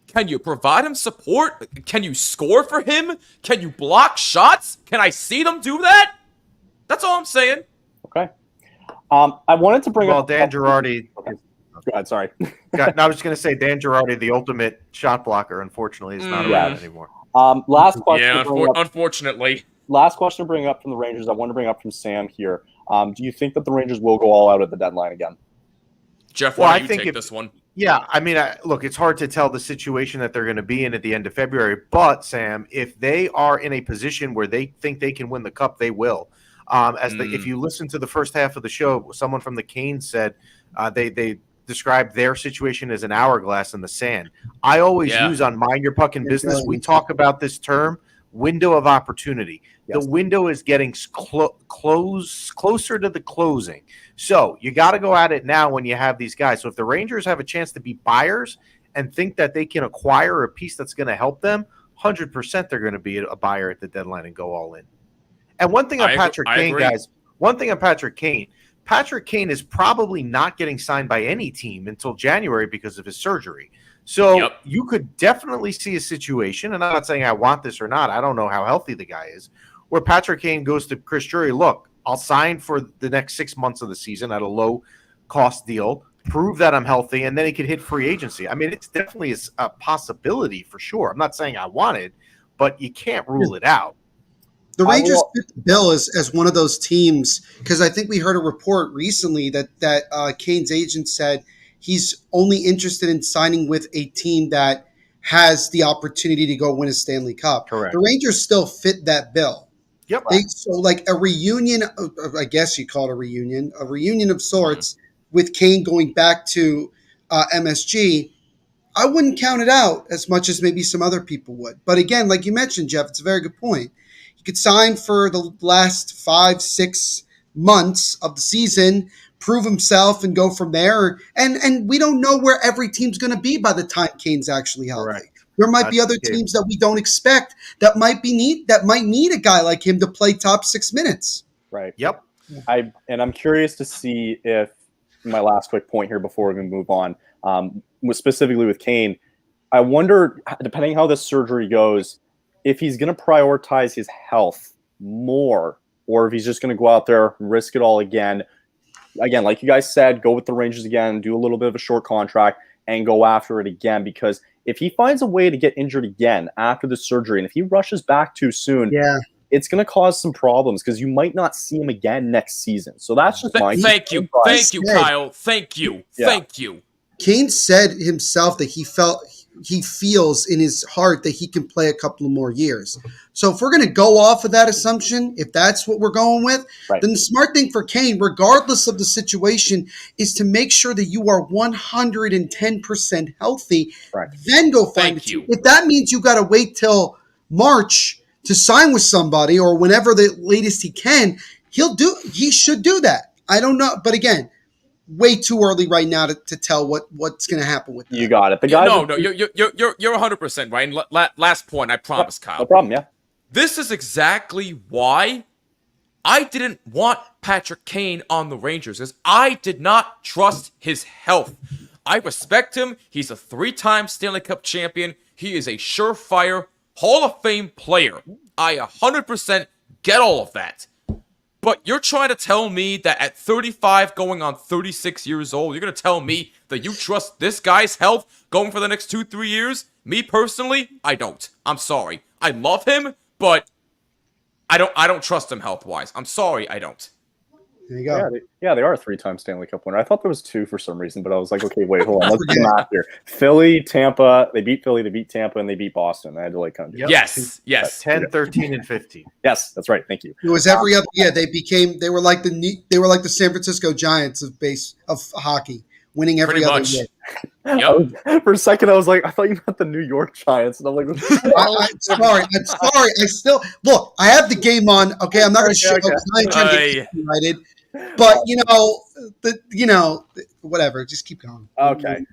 Can you provide him support? Can you score for him? Can you block shots? Can I see them do that? That's all I'm saying. Okay. I wanted to bring up Dan Girardi. Okay. Go ahead, sorry. I was going to say Dan Girardi, the ultimate shot blocker, unfortunately, is not around anymore. Last question. Yeah, unfortunately. Last question to bring up from the Rangers. I want to bring up from Sam here. Do you think that the Rangers will go all out at the deadline again? Jeff, why don't you take this one? Yeah, I mean, look, it's hard to tell the situation that they're going to be in at the end of February. But, Sam, if they are in a position where they think they can win the Cup, they will. If you listen to the first half of the show, someone from the Canes said they described their situation as an hourglass in the sand. I always use on Mind Your Puckin' Business, we talk about this term, window of opportunity. Yes. The window is getting closer to the closing. So you got to go at it now when you have these guys. So if the Rangers have a chance to be buyers and think that they can acquire a piece that's going to help them, 100% they're going to be a buyer at the deadline and go all in. And one thing on Patrick Kane, guys, Patrick Kane is probably not getting signed by any team until January because of his surgery. So you could definitely see a situation, and I'm not saying I want this or not. I don't know how healthy the guy is, where Patrick Kane goes to Chris Drury, look, I'll sign for the next 6 months of the season at a low-cost deal, prove that I'm healthy, and then he could hit free agency. I mean, it's definitely a possibility for sure. I'm not saying I want it, but you can't rule it out. The Rangers fit the bill as one of those teams because I think we heard a report recently that Kane's agent said he's only interested in signing with a team that has the opportunity to go win a Stanley Cup. Correct. The Rangers still fit that bill. Yep. So like a reunion, I guess you call it a reunion of sorts with Kane going back to MSG. I wouldn't count it out as much as maybe some other people would. But again, like you mentioned, Jeff, it's a very good point. He could sign for the last 5-6 months of the season, prove himself, and go from there. And we don't know where every team's going to be by the time Kane's actually healthy. Correct. There might be other teams that we don't expect that might need a guy like him to play top 6 minutes. Right. Yep. I'm curious to see if my last quick point here before we move on, specifically with Kane, I wonder, depending how this surgery goes, if he's going to prioritize his health more, or if he's just going to go out there, risk it all again. Again, like you guys said, go with the Rangers again, do a little bit of a short contract, and go after it again. Because if he finds a way to get injured again after the surgery, and if he rushes back too soon, it's going to cause some problems because you might not see him again next season. So that's just my Thank you, Kyle. Thank you. Kane said himself that he felt he feels in his heart that he can play a couple of more years. So if we're going to go off of that assumption, if that's what we're going with, then the smart thing for Kane, regardless of the situation, is to make sure that you are 110% healthy. Then go find a team. If that means you got to wait till March to sign with somebody or whenever the latest he can, he should do that. I don't know. But again, way too early right now to tell what's going to happen with that. You got it. The guys you're 100% right. And last point, I promise, Kyle. No problem, yeah. This is exactly why I didn't want Patrick Kane on the Rangers, because I did not trust his health. I respect him. He's a 3-time Stanley Cup champion. He is a surefire Hall of Fame player. I 100% get all of that. But you're trying to tell me that at 35 going on 36 years old, you're going to tell me that you trust this guy's health going for the next 2-3 years? Me personally, I don't. I'm sorry. I love him, but I don't trust him health-wise. I'm sorry, I don't. There you go. Yeah, they are a 3-time Stanley Cup winner. I thought there was 2 for some reason, but I was like, okay, wait, hold on. Let's do the math here. Philly, Tampa, they beat Philly, they beat Tampa, and they San Francisco. Yes. 10, 13, and 15. Yes, that's right. Thank you. It was every other year. They were like the San Francisco Giants of hockey, winning every other year. Yep. For a second, I was like, I thought you meant the New York Giants, and I'm like, I'm sorry. I still look. I have the game on. Okay, I'm not going to show United, but whatever. Just keep going. Okay,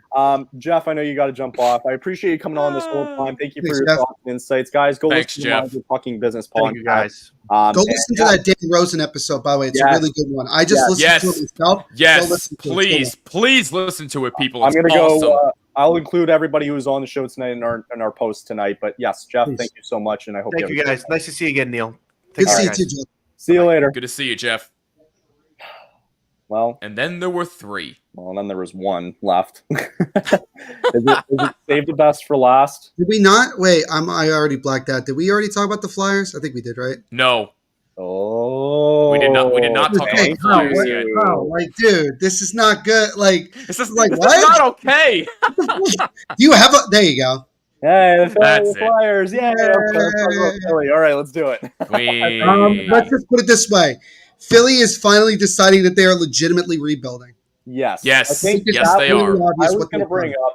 Jeff, I know you got to jump off. I appreciate you coming on this whole time. Thank you for your thoughts and insights, guys. Go listen to the Fucking Business podcast. Thank you, guys. Go listen to that Dan Rosen episode, by the way. It's a really good one. I just listened to it myself. Yes, please listen to it, people. I'm going to go. I'll include everybody who was on the show tonight in our post tonight. But yes, Jeff, thank you so much, and I hope thank you guys. Nice to see you again, Neil. Good to see you too, Jeff. See you later. Good to see you, Jeff. Well, and then there were 3. Well, and then there was 1 left. Is it save the best for last? Did we not? Wait, I already blacked out. Did we already talk about the Flyers? I think we did, right? No. Oh, we did not talk about the Flyers yet. Like, dude, this is not good. Like, this is not okay. You have there you go. Hey, the Flyers. Yeah. Okay, all right, let's do it. Let's just put it this way. Philly is finally deciding that they are legitimately rebuilding. Yes. They are.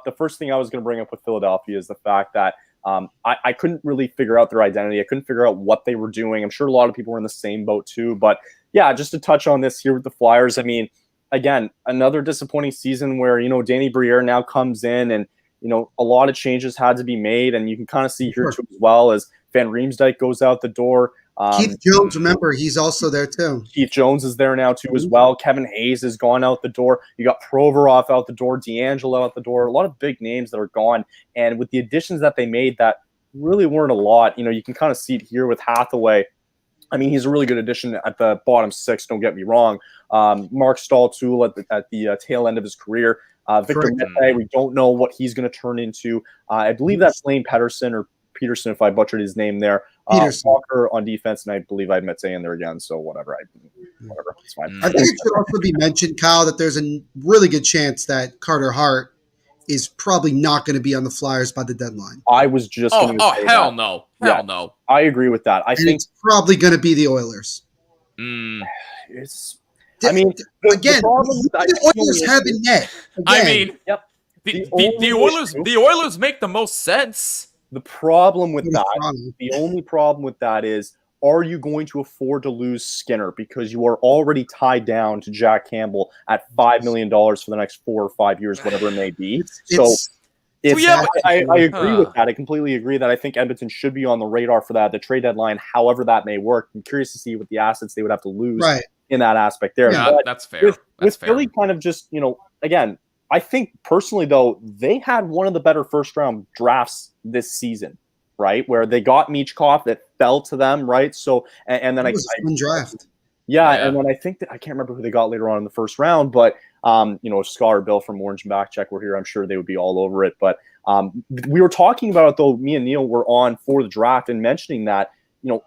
The first thing I was going to bring up with Philadelphia is the fact that I couldn't really figure out their identity. I couldn't figure out what they were doing. I'm sure a lot of people were in the same boat too. But yeah, just to touch on this here with the Flyers, I mean, again, another disappointing season where, Danny Briere now comes in and, a lot of changes had to be made. And you can kind of see here too as well as Van Riemsdyk goes out the door. Keith Jones, remember, he's also there too. Keith Jones is there now too as well. Kevin Hayes has gone out the door. You got Provorov out the door, D'Angelo out the door. A lot of big names that are gone. And with the additions that they made that really weren't a lot, you can kind of see it here with Hathaway. I mean, he's a really good addition at the bottom 6, don't get me wrong. Mark Stahl-Tool at the tail end of his career. Victor Mete, we don't know what he's going to turn into. I believe that's Lane Peterson, if I butchered his name there. Walker on defense, and I believe I had Mete in there again, so whatever. It's fine. I think it should also be mentioned, Kyle, that there's a really good chance that Carter Hart is probably not going to be on the Flyers by the deadline. I was just going to say hell that. No. Hell no. I agree with that. I think it's probably going to be the Oilers. It's again, the Oilers have a net. I mean, the Oilers make the most sense. The problem with that, the only problem with that is, are you going to afford to lose Skinner because you are already tied down to Jack Campbell at $5 million for the next 4 or 5 years, whatever it may be? I agree with that. I completely agree that I think Edmonton should be on the radar for that. The trade deadline, however that may work. I'm curious to see what the assets they would have to lose in that aspect there. Yeah, that's fair. With Philly kind of just, again, I think personally, though, they had one of the better first-round drafts this season, right? Where they got Michkov that fell to them, right? So, and then it was a fun draft. Yeah, and then I think that I can't remember who they got later on in the first round, but if Scholar Bill from Orange and Backcheck were here, I'm sure they would be all over it. But we were talking about it, though. Me and Neil were on for the draft and mentioning that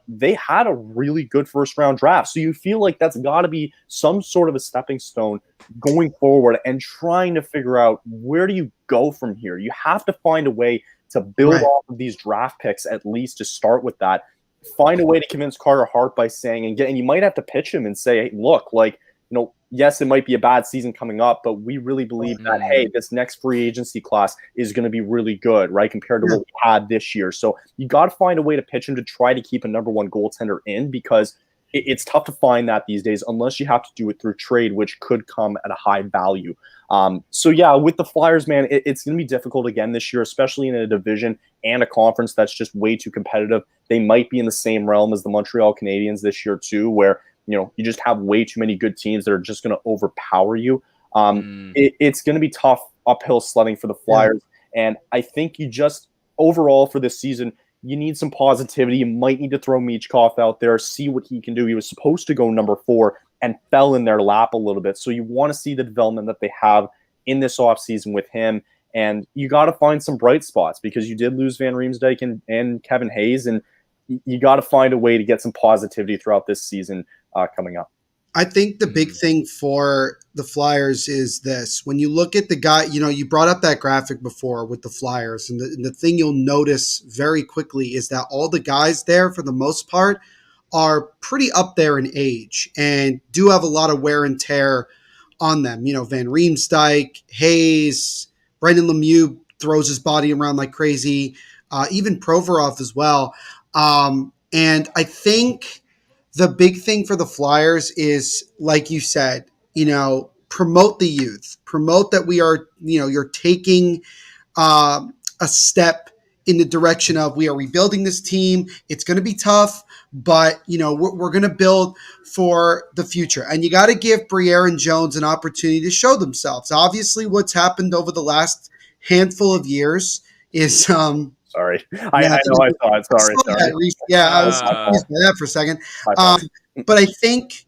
they had a really good first round draft. So you feel like that's got to be some sort of a stepping stone going forward and trying to figure out where do you go from here. You have to find a way to build Right. off of these draft picks, at least to start with that. Find a way to convince Carter Hart by saying, and you might have to pitch him and say, hey, look, like, yes, it might be a bad season coming up, but we really believe that, hey, this next free agency class is going to be really good, right, compared to what we had this year. So you got to find a way to pitch him to try to keep a number one goaltender in, because it's tough to find that these days unless you have to do it through trade, which could come at a high value. So yeah, with the Flyers, man, it's going to be difficult again this year, especially in a division and a conference that's just way too competitive. They might be in the same realm as the Montreal Canadiens this year too, where you just have way too many good teams that are just going to overpower you. It's going to be tough uphill sledding for the Flyers, and I think you just overall for this season, you need some positivity. You might need to throw Michkov out there, see what he can do. He was supposed to go number 4 and fell in their lap a little bit. So you want to see the development that they have in this offseason with him. And you got to find some bright spots, because you did lose Van Riemsdyk and Kevin Hayes. And you got to find a way to get some positivity throughout this season coming up. I think the big thing for the Flyers is this. When you look at the guy, you brought up that graphic before with the Flyers, and the thing you'll notice very quickly is that all the guys there, for the most part, are pretty up there in age and do have a lot of wear and tear on them. Van Riemsdyk, Hayes, Brendan Lemieux throws his body around like crazy, even Provorov as well. And I think the big thing for the Flyers is, like you said, promote the youth, promote that we are, you're taking a step in the direction of, we are rebuilding this team. It's going to be tough, but we're going to build for the future. And you got to give Briere and Jones an opportunity to show themselves. Obviously, what's happened over the last handful of years is Sorry. I know I saw it. Sorry. I was confused by that for a second. But I think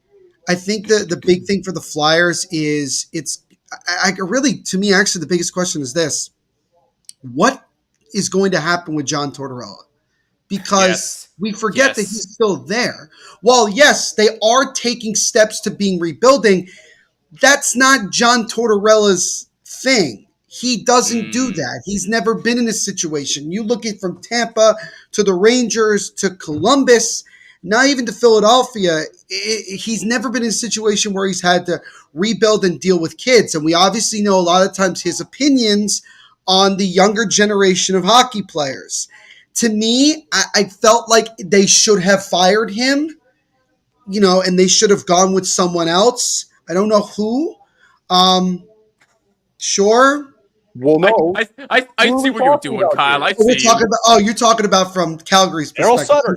the big thing for the Flyers is to me, actually, the biggest question is this: what is going to happen with John Tortorella? Because we forget that he's still there. While, yes, they are taking steps to being rebuilding, that's not John Tortorella's thing. He doesn't do that. He's never been in this situation. You look at from Tampa to the Rangers to Columbus, not even to Philadelphia, he's never been in a situation where he's had to rebuild and deal with kids. And we obviously know a lot of times his opinions on the younger generation of hockey players. To me, I felt like they should have fired him, and they should have gone with someone else. I don't know who. Sure. Well, no. I see what you're doing, Kyle. I see. You're talking about from Calgary's perspective. Daryl Sutter,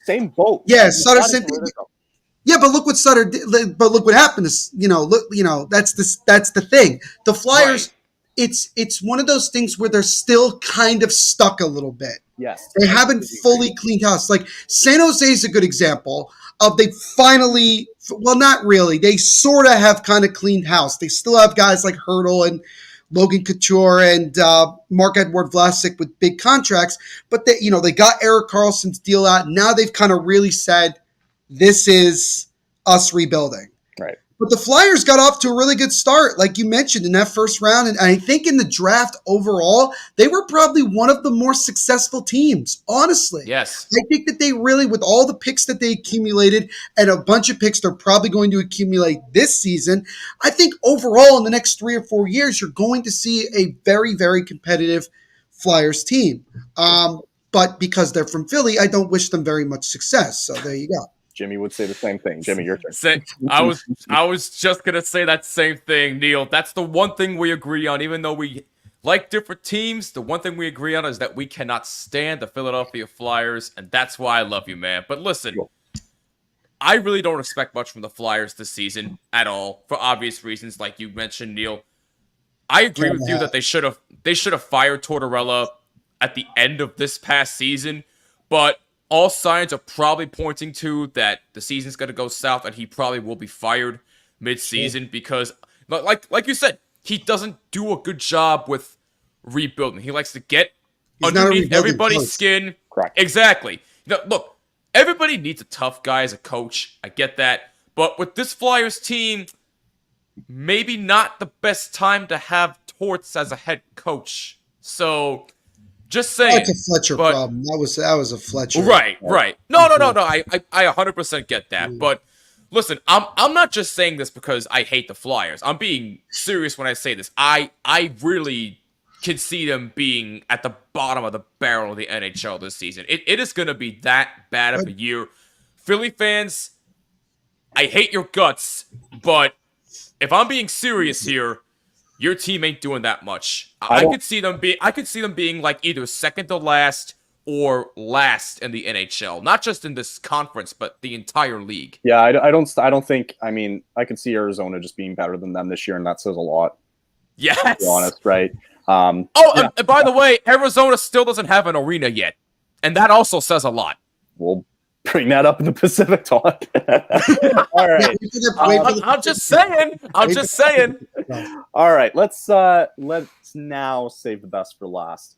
same boat. Yeah, Sutter, same thing. Yeah, but look what Sutter did. But look what happened. That's the thing. The Flyers, it's one of those things where they're still kind of stuck a little bit. Yes. They haven't fully cleaned house. Like San Jose is a good example of they finally, well, not really. They sort of have kind of cleaned house. They still have guys like Hurdle and Logan Couture and Marc-Edouard Vlasic with big contracts, but they got Erik Karlsson's deal out. Now they've kind of really said, this is us rebuilding. Right. But the Flyers got off to a really good start, like you mentioned, in that first round. And I think in the draft overall, they were probably one of the more successful teams, honestly. Yes. I think that they really, with all the picks that they accumulated and a bunch of picks they're probably going to accumulate this season, I think overall in the next 3 or 4 years, you're going to see a very, very competitive Flyers team. But because they're from Philly, I don't wish them very much success. So there you go. Jimmy would say the same thing. Jimmy, your turn. I was just gonna say that same thing, Neil. That's the one thing we agree on. Even though we like different teams, the one thing we agree on is that we cannot stand the Philadelphia Flyers, and that's why I love you, man. But listen, I really don't expect much from the Flyers this season at all, for obvious reasons, like you mentioned, Neil. I agree with you that they should have fired Tortorella at the end of this past season, but all signs are probably pointing to that the season's going to go south and he probably will be fired mid-season because, like you said, he doesn't do a good job with rebuilding. He likes to get underneath everybody's skin. Correct. Exactly. Look, everybody needs a tough guy as a coach. I get that. But with this Flyers team, maybe not the best time to have Torts as a head coach. So Just saying. That's a Fletcher problem. That was a Fletcher. Right. No. I 100% get that. But listen, I'm not just saying this because I hate the Flyers. I'm being serious when I say this. I really can see them being at the bottom of the barrel of the NHL this season. It is going to be that bad of a year. Philly fans, I hate your guts, but if I'm being serious here, your team ain't doing that much. I could see them being like either second to last or last in the NHL, not just in this conference, but the entire league. Yeah, I don't think. I mean, I could see Arizona just being better than them this year, and that says a lot. Yes, to be honest, right? And by the way, Arizona still doesn't have an arena yet, and that also says a lot. We'll bring that up in the Pacific talk. All right, I'm just saying. All right, let's now save the best for last.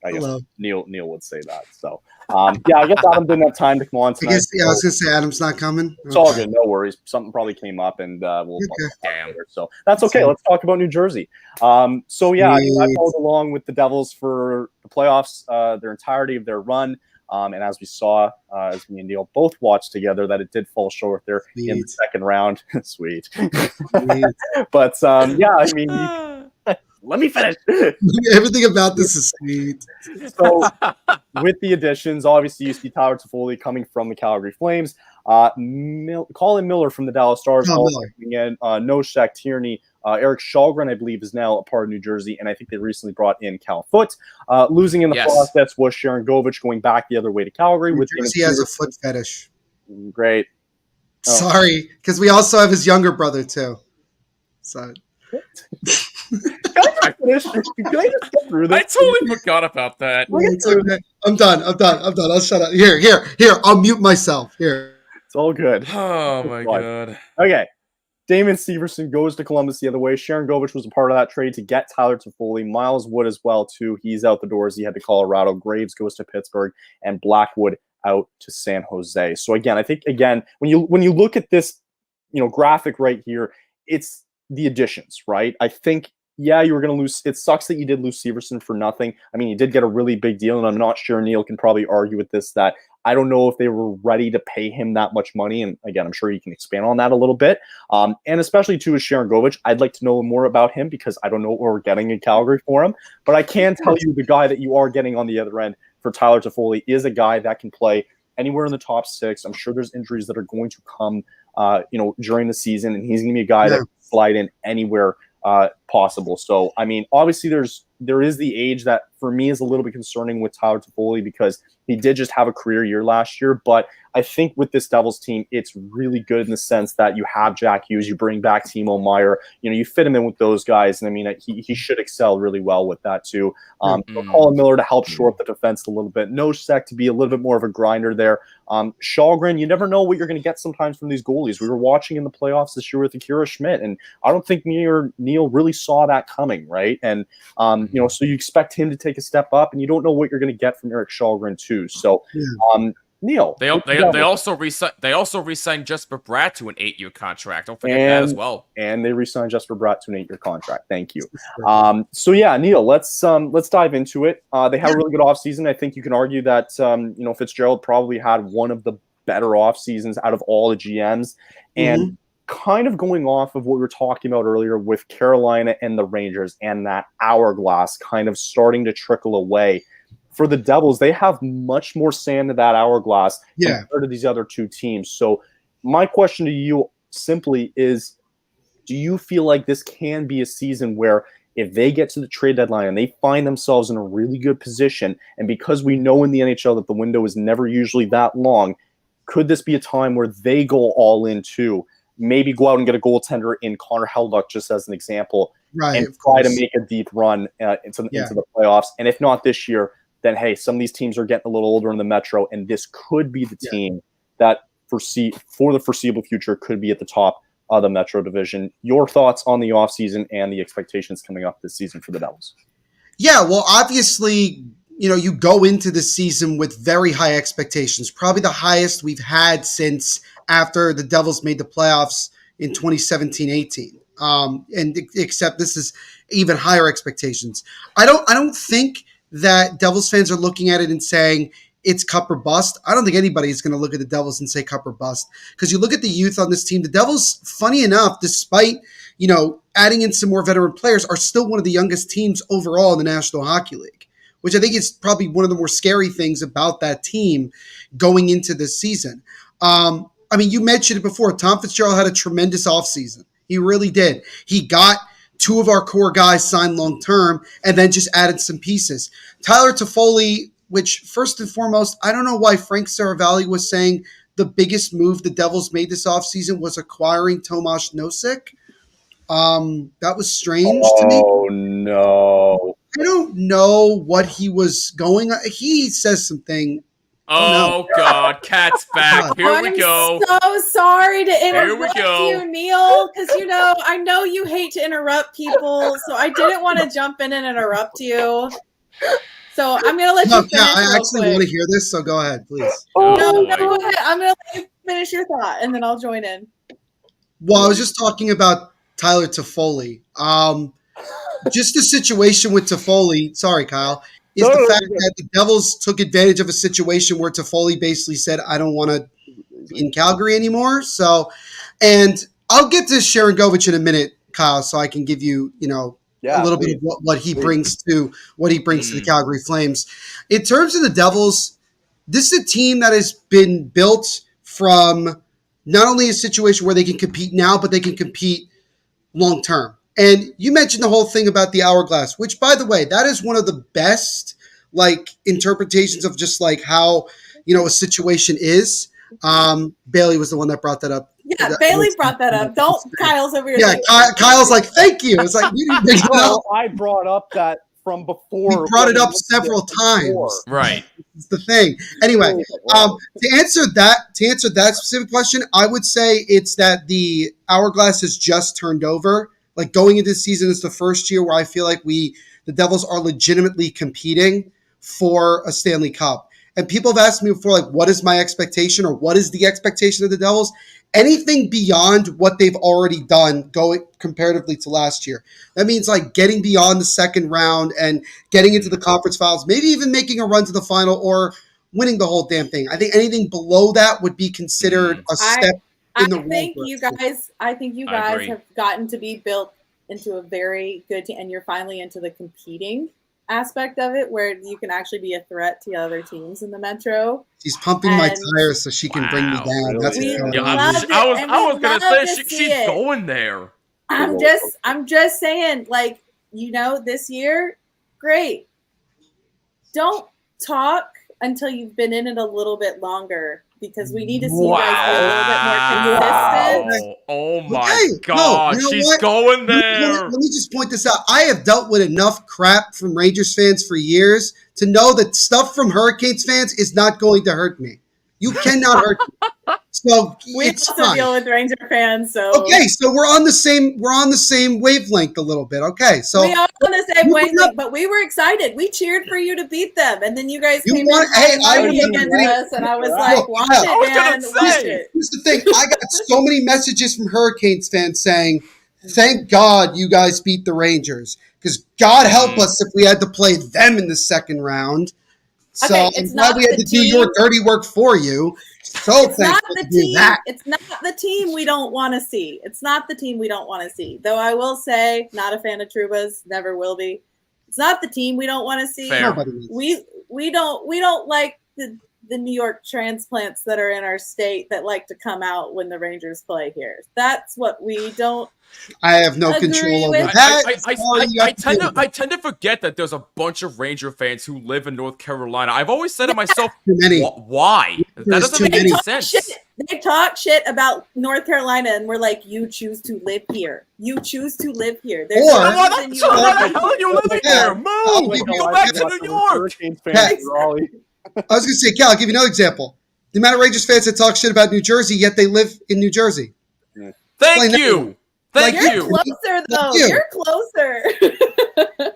I guess Neil would say that. So, I guess Adam didn't have time to come on tonight. I was going to say Adam's not coming. It's all good. No worries. Something probably came up, and we'll later. So that's okay. Let's talk about New Jersey. I followed along with the Devils for the playoffs, their entirety of their run. And as we saw, as me and Neil both watched together, that it did fall short there in the second round. Sweet. But, I mean... Let me finish. Everything about this is sweet. So, with the additions, obviously you see Tyler Toffoli coming from the Calgary Flames, Colin Miller from the Dallas Stars, Noshek, Tierney, Eric Shalgren, I believe, is now a part of New Jersey, and I think they recently brought in Cal Foote. Losing in the process was Sharon Govich going back the other way to Calgary. New Jersey has a foot fetish. Great. Oh. Sorry, because we also have his younger brother too. So. I totally forgot about that. Okay. I'm done. I'll shut up. Here. I'll mute myself. Here. It's all good. Oh my god. Okay. Damon Severson goes to Columbus the other way. Sharon Govich was a part of that trade to get Tyler Toffoli. Miles Wood as well too. He's out the doors. He had to Colorado. Graves goes to Pittsburgh, and Blackwood out to San Jose. So again, I think when you look at this, graphic right here, it's the additions, right? I think, you were going to lose. It sucks that you did lose Severson for nothing. I mean, you did get a really big deal, and I'm not sure Neil can probably argue with this that I don't know if they were ready to pay him that much money. And again, I'm sure you can expand on that a little bit. And especially too with Sharon Govich, I'd like to know more about him because I don't know what we're getting in Calgary for him. But I can tell you the guy that you are getting on the other end for Tyler Toffoli is a guy that can play anywhere in the top six. I'm sure there's injuries that are going to come, during the season, and he's going to be a guy that can slide in anywhere possible. So, I mean, obviously there is the age that for me is a little bit concerning with Tyler Toffoli because he did just have a career year last year. But I think with this Devils team, it's really good in the sense that you have Jack Hughes, you bring back Timo Meier, you fit him in with those guys. And I mean, he should excel really well with that too. Colin Miller to help shore up the defense a little bit. Noshek to be a little bit more of a grinder there. Shalgren, you never know what you're going to get sometimes from these goalies. We were watching in the playoffs this year with Akira Schmidt, and I don't think Neil really saw that coming, right? And, so you expect him to take a step up, and you don't know what you're going to get from Eric Shalgren too. So, Neil, they also re-signed Jesper Bratt to an 8-year contract. Don't forget that as well. And they re-signed Jesper Bratt to an 8-year contract. Thank you. Neil, let's dive into it. They had a really good offseason. I think you can argue that Fitzgerald probably had one of the better off seasons out of all the GMs, and kind of going off of what we were talking about earlier with Carolina and the Rangers and that hourglass kind of starting to trickle away. For the Devils, they have much more sand in that hourglass compared to these other two teams. So my question to you simply is, do you feel like this can be a season where if they get to the trade deadline and they find themselves in a really good position, and because we know in the NHL that the window is never usually that long, could this be a time where they go all in too? Maybe go out and get a goaltender in Connor Hellebuyck, just as an example, and try to make a deep run into the playoffs. And if not this year, then hey, some of these teams are getting a little older in the Metro, and this could be the team that for the foreseeable future could be at the top of the Metro division. Your thoughts on the offseason and the expectations coming up this season for the Devils? Yeah, well, obviously, you go into the season with very high expectations, probably the highest we've had since after the Devils made the playoffs in 2017-18. And except this is even higher expectations. I don't think that Devils fans are looking at it and saying it's cup or bust. I don't think anybody is going to look at the Devils and say cup or bust, because you look at the youth on this team. The Devils, funny enough, despite adding in some more veteran players, are still one of the youngest teams overall in the National Hockey League, which I think is probably one of the more scary things about that team going into this season. You mentioned it before. Tom Fitzgerald had a tremendous offseason. He really did. He got two of our core guys signed long-term and then just added some pieces. Tyler Toffoli, which first and foremost, I don't know why Frank Saravalli was saying the biggest move the Devils made this offseason was acquiring Tomáš Nosek. That was strange to me. Oh, no. I don't know what he was going on. He says something. Oh, God, Cat's back. Here we go. I'm so sorry to Here we interrupt go. you, Neil, because I know you hate to interrupt people, so I didn't want to jump in and interrupt you. So I'm gonna let you finish. I actually want to hear this, so go ahead, please. No, go ahead. I'm gonna let you finish your thought, and then I'll join in. Well, I was just talking about Tyler Toffoli. Just the situation with Toffoli. Sorry, Kyle. Is the fact that the Devils took advantage of a situation where Toffoli basically said, I don't want to be in Calgary anymore. So, and I'll get to Sharon Govich in a minute, Kyle, so I can give you, a little bit of what he brings to the Calgary Flames. In terms of the Devils, this is a team that has been built from not only a situation where they can compete now, but they can compete long term. And you mentioned the whole thing about the hourglass, which, by the way, that is one of the best interpretations of just how a situation is. Bailey was the one that brought that up. Yeah, Bailey brought that up. Kyle's over here. Yeah, Kyle's like, thank you. It's like, you didn't bring it up. I brought up that from before. We brought it up several times. Right. It's the thing. Anyway, to answer that specific question, I would say it's that the hourglass has just turned over. Going into the season is the first year where I feel like the Devils are legitimately competing for a Stanley Cup. And people have asked me before, what is my expectation or what is the expectation of the Devils? Anything beyond what they've already done going comparatively to last year. That means getting beyond the second round and getting into the conference finals, maybe even making a run to the final or winning the whole damn thing. I think anything below that would be considered a step. I think you guys have gotten to be built into a very good team, and you're finally into the competing aspect of it, where you can actually be a threat to other teams in the Metro. She's pumping my tires so she can bring me down. That's I was gonna say she's going there. I'm just saying, this year, great. Don't talk until you've been in it a little bit longer, because we need to see you guys be a little bit more consistent. Oh my God, she's going there. Let me just point this out. I have dealt with enough crap from Rangers fans for years to know that stuff from Hurricanes fans is not going to hurt me. You cannot hurt me. So we also deal with Ranger fans. So okay, so we're on the same wavelength a little bit. Okay, so we are on the same wavelength, but we were excited. We cheered for you to beat them, and then you guys came against us, and I was like, "Watch it, man! Watch it." Here's the thing: I got so many messages from Hurricanes fans saying, "Thank God you guys beat the Rangers, because God help us if we had to play them in the second round." So I'm glad we had to do your dirty work for you. So thankful to do that. It's not the team we don't want to see. It's not the team we don't want to see. Though I will say, not a fan of Trouba's, never will be. It's not the team we don't want to see. We don't like the New York transplants that are in our state that like to come out when the Rangers play here. That's what we don't. I have no control over that. I tend to forget that there's a bunch of Ranger fans who live in North Carolina. I've always said to myself, why? That doesn't make any sense. They talk shit about North Carolina, and we're like, you choose to live here. You choose to live here. Why the hell are you living here? Move! Go back to New York! I was going to say, Cal, I'll give you another example. The amount of Rangers fans that talk shit about New Jersey, yet they live in New Jersey. Thank you. Thank you. You're closer, though. You're closer.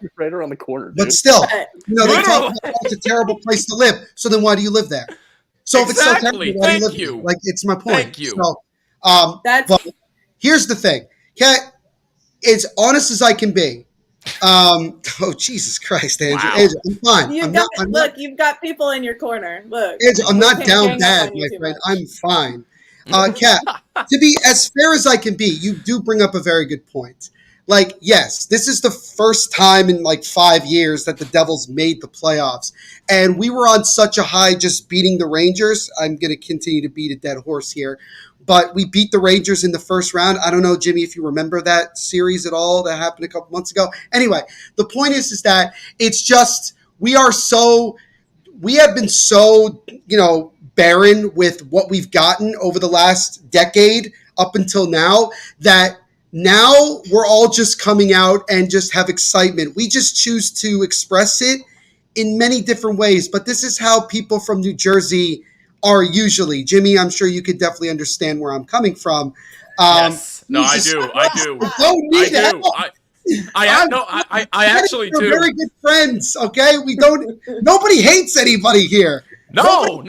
You're right around the corner, dude. But still, they talk about it's a terrible place to live. So then why do you live there? So if it's so terrible, why do you live there? It's my point. Thank you. So, but here's the thing. Okay, as honest as I can be, Oh, Jesus Christ, Andrew. Wow. Andrew, I'm fine. You've got people in your corner. Look, Andrew, I'm not can't down gang up bad, on you my too friend. much. I'm fine. Kat, to be as fair as I can be, you do bring up a very good point. Like, yes, this is the first time in like 5 years that the Devils made the playoffs. And we were on such a high just beating the Rangers. I'm going to continue to beat a dead horse here. But we beat the Rangers in the first round. I don't know, Jimmy, if you remember that series at all that happened a couple months ago. Anyway, the point is that it's just we have been so, barren with what we've gotten over the last decade up until now that now we're all just coming out and just have excitement. We just choose to express it in many different ways. But this is how people from New Jersey are usually. Jimmy, I'm sure you could definitely understand where I'm coming from. Yes. No, Jesus I do. Christ, don't need help. I actually do. We're very good friends, okay? Nobody hates anybody here. No.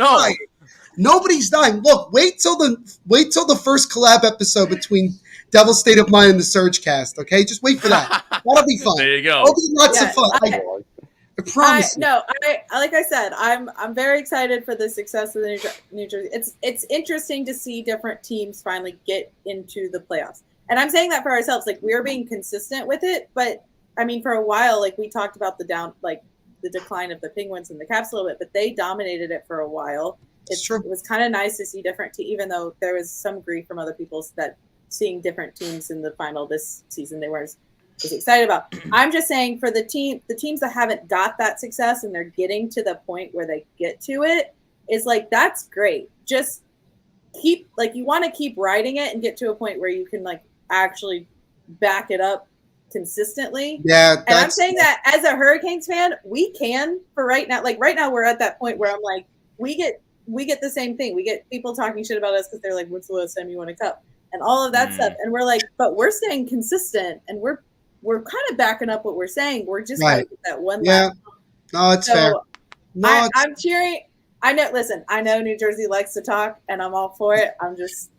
Nobody's dying. Look, wait till the first collab episode between Devil's State of Mind and the Surge Cast, okay? Just wait for that. That'll be fun. There you go. It'll be lots of fun. I promise. Like I said, I'm very excited for the success of the New Jersey. It's interesting to see different teams finally get into the playoffs. And I'm saying that for ourselves, like we're being consistent with it. But I mean, for a while, like we talked about the decline of the Penguins and the Caps a little bit, but they dominated it for a while. It was kind of nice to see different teams, even though there was some grief from other people that seeing different teams in the final this season they weren't as excited about. I'm just saying for the teams that haven't got that success and they're getting to the point where they get to it, is like that's great. Just you want to keep riding it and get to a point where you can like actually back it up consistently. Yeah. And I'm saying that as a Hurricanes fan, we can for right now. Like right now we're at that point where I'm like, we get the same thing. We get people talking shit about us because they're like, when's the last time you won a cup? And all of that stuff. And we're like, but we're staying consistent and we're kind of backing up what we're saying. We're just going to get that one. Yeah. No, it's fair. No, I'm cheering. I know New Jersey likes to talk and I'm all for it. I'm just.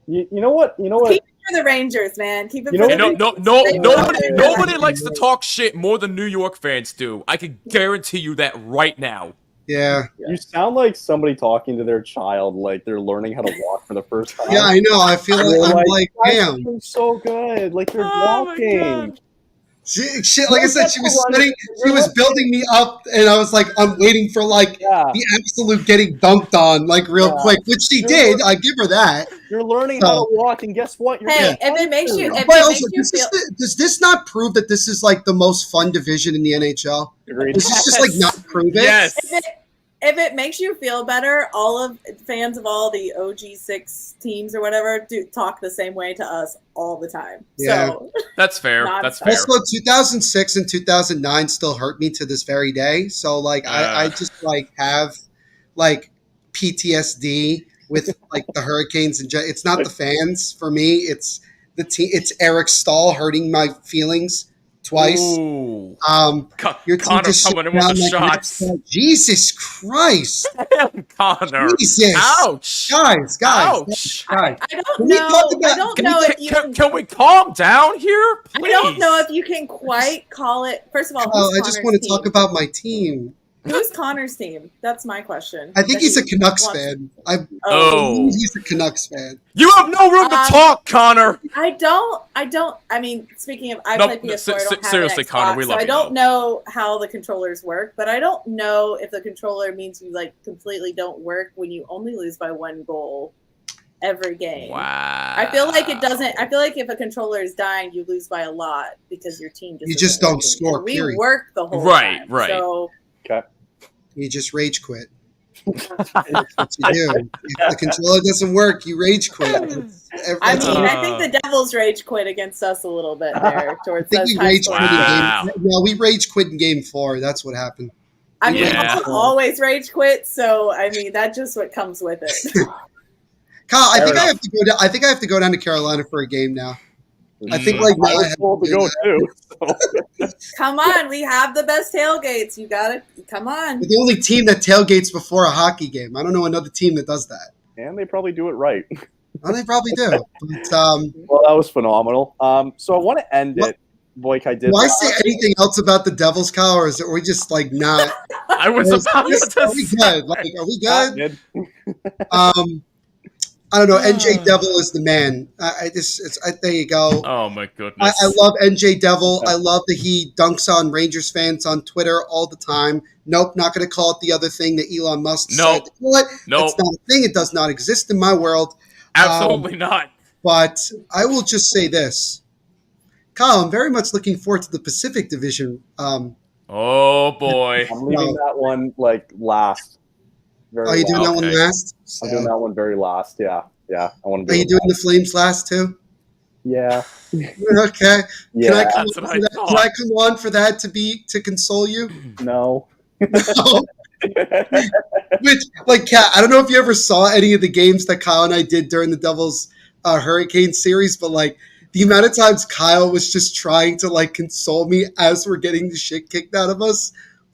You know what? Keep it for the Rangers, man. Keep it for the Rangers. Nobody likes to talk shit more than New York fans do. I can guarantee you that right now. Yeah. You sound like somebody talking to their child, like they're learning how to walk for the first time. Yeah, I know. I feel like damn. You're so good. Like they're walking. Shit, like I said, she was building me up, and I was like, I'm waiting for the absolute getting dunked on, like real quick, which she did. I give her that. You're learning how to walk, and guess what? If it makes you, does this not prove that this is like the most fun division in the NHL? Agreed. Does this just like not prove it? Yes. If it makes you feel better, all of fans of all the OG6 teams or whatever do talk the same way to us all the time. Yeah. So that's fair. That's fair. Also, 2006 and 2009 still hurt me to this very day. So like I just like have like PTSD with like the Hurricanes and it's not the fans for me. It's the team. It's Eric Stahl hurting my feelings twice. Ooh. Your team Connor coming in with the shots. Jesus Christ. Damn, Connor. Jesus. Ouch. Guys. Ouch. I don't know if you can we calm down here? Please. I don't know if you can quite call it. First of all, I just want to talk about my team. Who's Connor's team? That's my question. I think he's a Canucks fan. He's a Canucks fan. You have no room to talk, Connor. I don't. I mean, speaking of, I play PS4. I don't have seriously, an Xbox, Connor, we love so you. I don't know how the controllers work, but I don't know if the controller means you like completely don't work when you only lose by one goal every game. Wow. I feel like it doesn't. I feel like if a controller is dying, you lose by a lot because your team just. You just don't score. We period. work the whole time. Right. So. Okay. You just rage quit. That's what you do. If the controller doesn't work, you rage quit. I think the Devils rage quit against us a little bit there. Towards I think we rage quit in game. No, we rage quit in game 4. That's what happened. I mean, I don't always rage quit, so I mean that's just what comes with it. Kyle, I think I have to go down to Carolina for a game now. I think now I have to go too. So. Come on, we have the best tailgates. You gotta come on. We're the only team that tailgates before a hockey game. I don't know another team that does that. And they probably do it right. Oh, they probably do. But, well, that was phenomenal. So I want to end it Boyk, I did. Do I say anything else about the Devils, Kyle, or are we just like not? I was about to Are we say. good? Like, are we good? Good. I don't know. NJ Devil is the man. There you go. Oh my goodness. I love NJ Devil. I love that he dunks on Rangers fans on Twitter all the time. Nope, not going to call it the other thing that Elon Musk said. What? Nope. It's not a thing. It does not exist in my world. Absolutely not. But I will just say this. Kyle, I'm very much looking forward to the Pacific Division. Oh boy. I'm leaving that one like last. Are you doing that one last? I'm doing that one very last. Yeah. I want to. Are you doing the Flames last too? Yeah. Okay. Yeah. Can I come on for that to console you? No. Which, like, Kat, I don't know if you ever saw any of the games that Kyle and I did during the Devils Hurricane series, but like the amount of times Kyle was just trying to like console me as we're getting the shit kicked out of us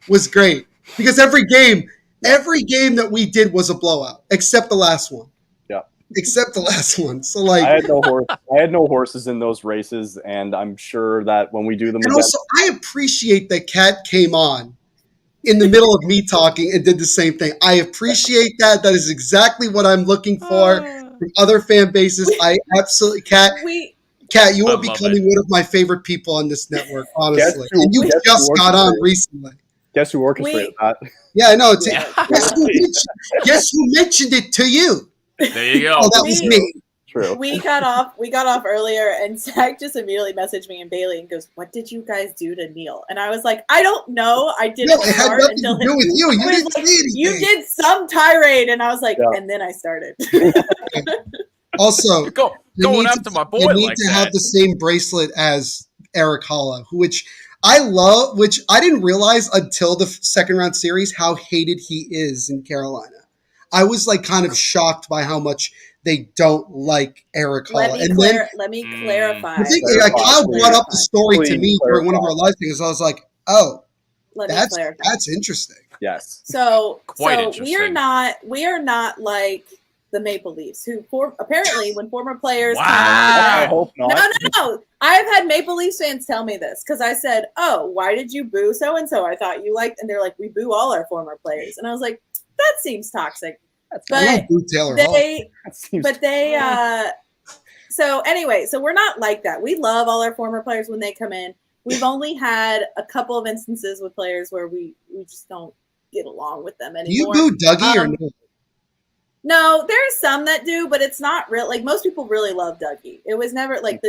was great, because every game that we did was a blowout except the last one. Yeah. Except the last one. So like I had no horses in those races, and I'm sure that when we do them and again, also I appreciate that Kat came on in the middle of me talking and did the same thing. I appreciate that. That is exactly what I'm looking for from other fan bases. I absolutely, Kat, you are becoming one of my favorite people on this network, honestly. And you just got on recently. Guess who orchestrated that? Yeah, I know. Guess who mentioned it to you? There you go. Oh, that was me. True. We got off earlier, and Zach just immediately messaged me and Bailey and goes, "What did you guys do to Neil?" And I was like, "I don't know. I didn't start until do with you. You didn't say anything. You did some tirade," and I was like, and then I started. Also, going after my boy you need like to that. have the same bracelet as Eric Holla, which I love, which I didn't realize until the second round series how hated he is in Carolina. I was like kind of shocked by how much they don't like Eric Holla. Let me clarify. I think Kyle brought up the story to me during one of our live things. I was like, "Oh, that's interesting." Yes. So Quite we are not like the Maple Leafs, who apparently when former players. Wow. I hope not. No. I've had Maple Leafs fans tell me this because I said, "Oh, why did you boo so and so? I thought you liked," and they're like, "We boo all our former players," and I was like, "That seems toxic." So anyway, so we're not like that. We love all our former players when they come in. We've only had a couple of instances with players where we just don't get along with them anymore. Do you boo Dougie or no? No, there's some that do, but it's not real. Like most people really love Dougie. It was never like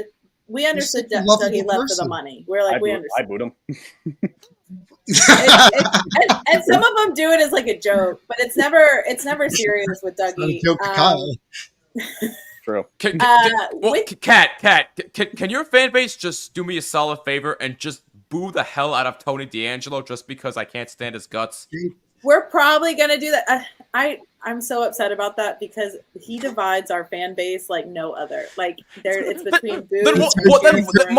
we understood Dougie left for the money. We're like, we understand. I booed him. and some of them do it as like a joke, but it's never serious with Dougie. True. Kat, can your fan base just do me a solid favor and just boo the hell out of Tony DeAngelo just because I can't stand his guts? We're probably gonna do that. I'm so upset about that because he divides our fan base like no other. Like it's between boo.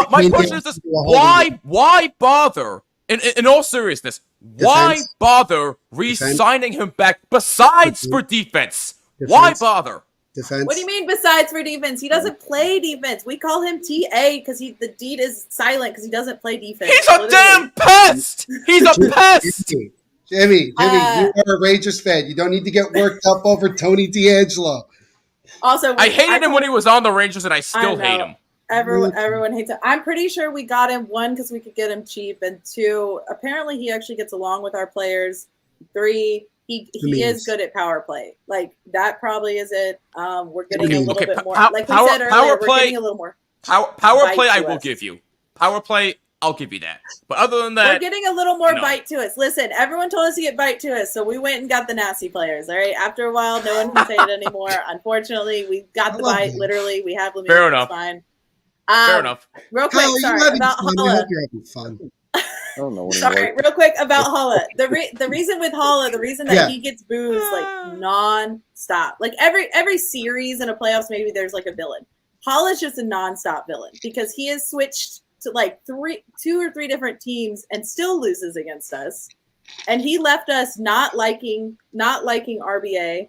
My question is this: why bother? In all seriousness, why bother re-signing him back besides for defense? Why bother? Defense. What do you mean besides for defense? He doesn't play defense. We call him TA because the D is silent because he doesn't play defense. He's a damn pest! He's a pest! Jimmy, you are a Rangers fan. You don't need to get worked up over Tony DeAngelo. Also, I hated him when he was on the Rangers, and I still hate him. Everyone hates him. I'm pretty sure we got him, 1, because we could get him cheap, and 2, apparently he actually gets along with our players. 3, he is good at power play. Like that probably is it. We're getting a little bit more. Like we said earlier, we're getting a little more. Power play, I will give you. Power play, I'll give you that. But other than that, we're getting a little more bite to us. Listen, everyone told us to get bite to us, so we went and got the nasty players. All right. After a while, no one can say it anymore. Unfortunately, we got the bite. Literally, we have Lemieux. Fair enough. Fine. Fair enough. Real quick, sorry about Holla. I don't know. Sorry, real quick about Holla. The reason with Holla, the reason that he gets boos like non-stop, like every series in a playoffs, maybe there's like a villain. Holla's just a non-stop villain because he has switched to like 2 or 3 different teams and still loses against us. And he left us not liking RBA.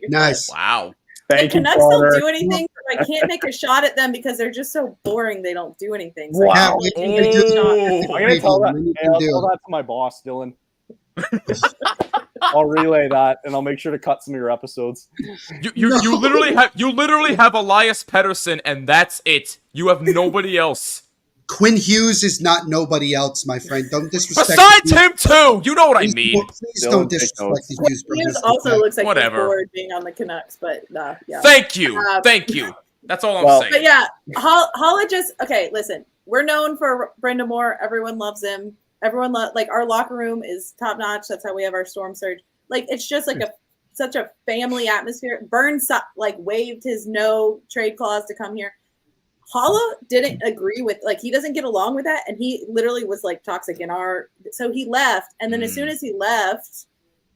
Nice. Wow. Did Canucks still do anything I can't make a shot at them because they're just so boring. They don't do anything. So Wow. I can't make a shot. I'm gonna tell that. I'll tell that to my boss, Dylan. I'll relay that, and I'll make sure to cut some of your episodes. You literally have Elias Pettersson, and that's it. You have nobody else. Quinn Hughes is not nobody else, my friend. Don't disrespect. Besides him too, you know what I mean. Please don't disrespect the Hughes brothers. Hughes also looks like Whatever. he's bored being on the Canucks, but yeah. Thank you. That's all I'm saying. But yeah, Holla just okay. Listen, we're known for Brenda Moore. Everyone loves him. Everyone like our locker room is top notch. That's how we have our storm surge. Like it's just like such a family atmosphere. Burns like waived his no trade clause to come here. Holla didn't agree with he doesn't get along with that, and he literally was like toxic in so he left, and then as soon as he left,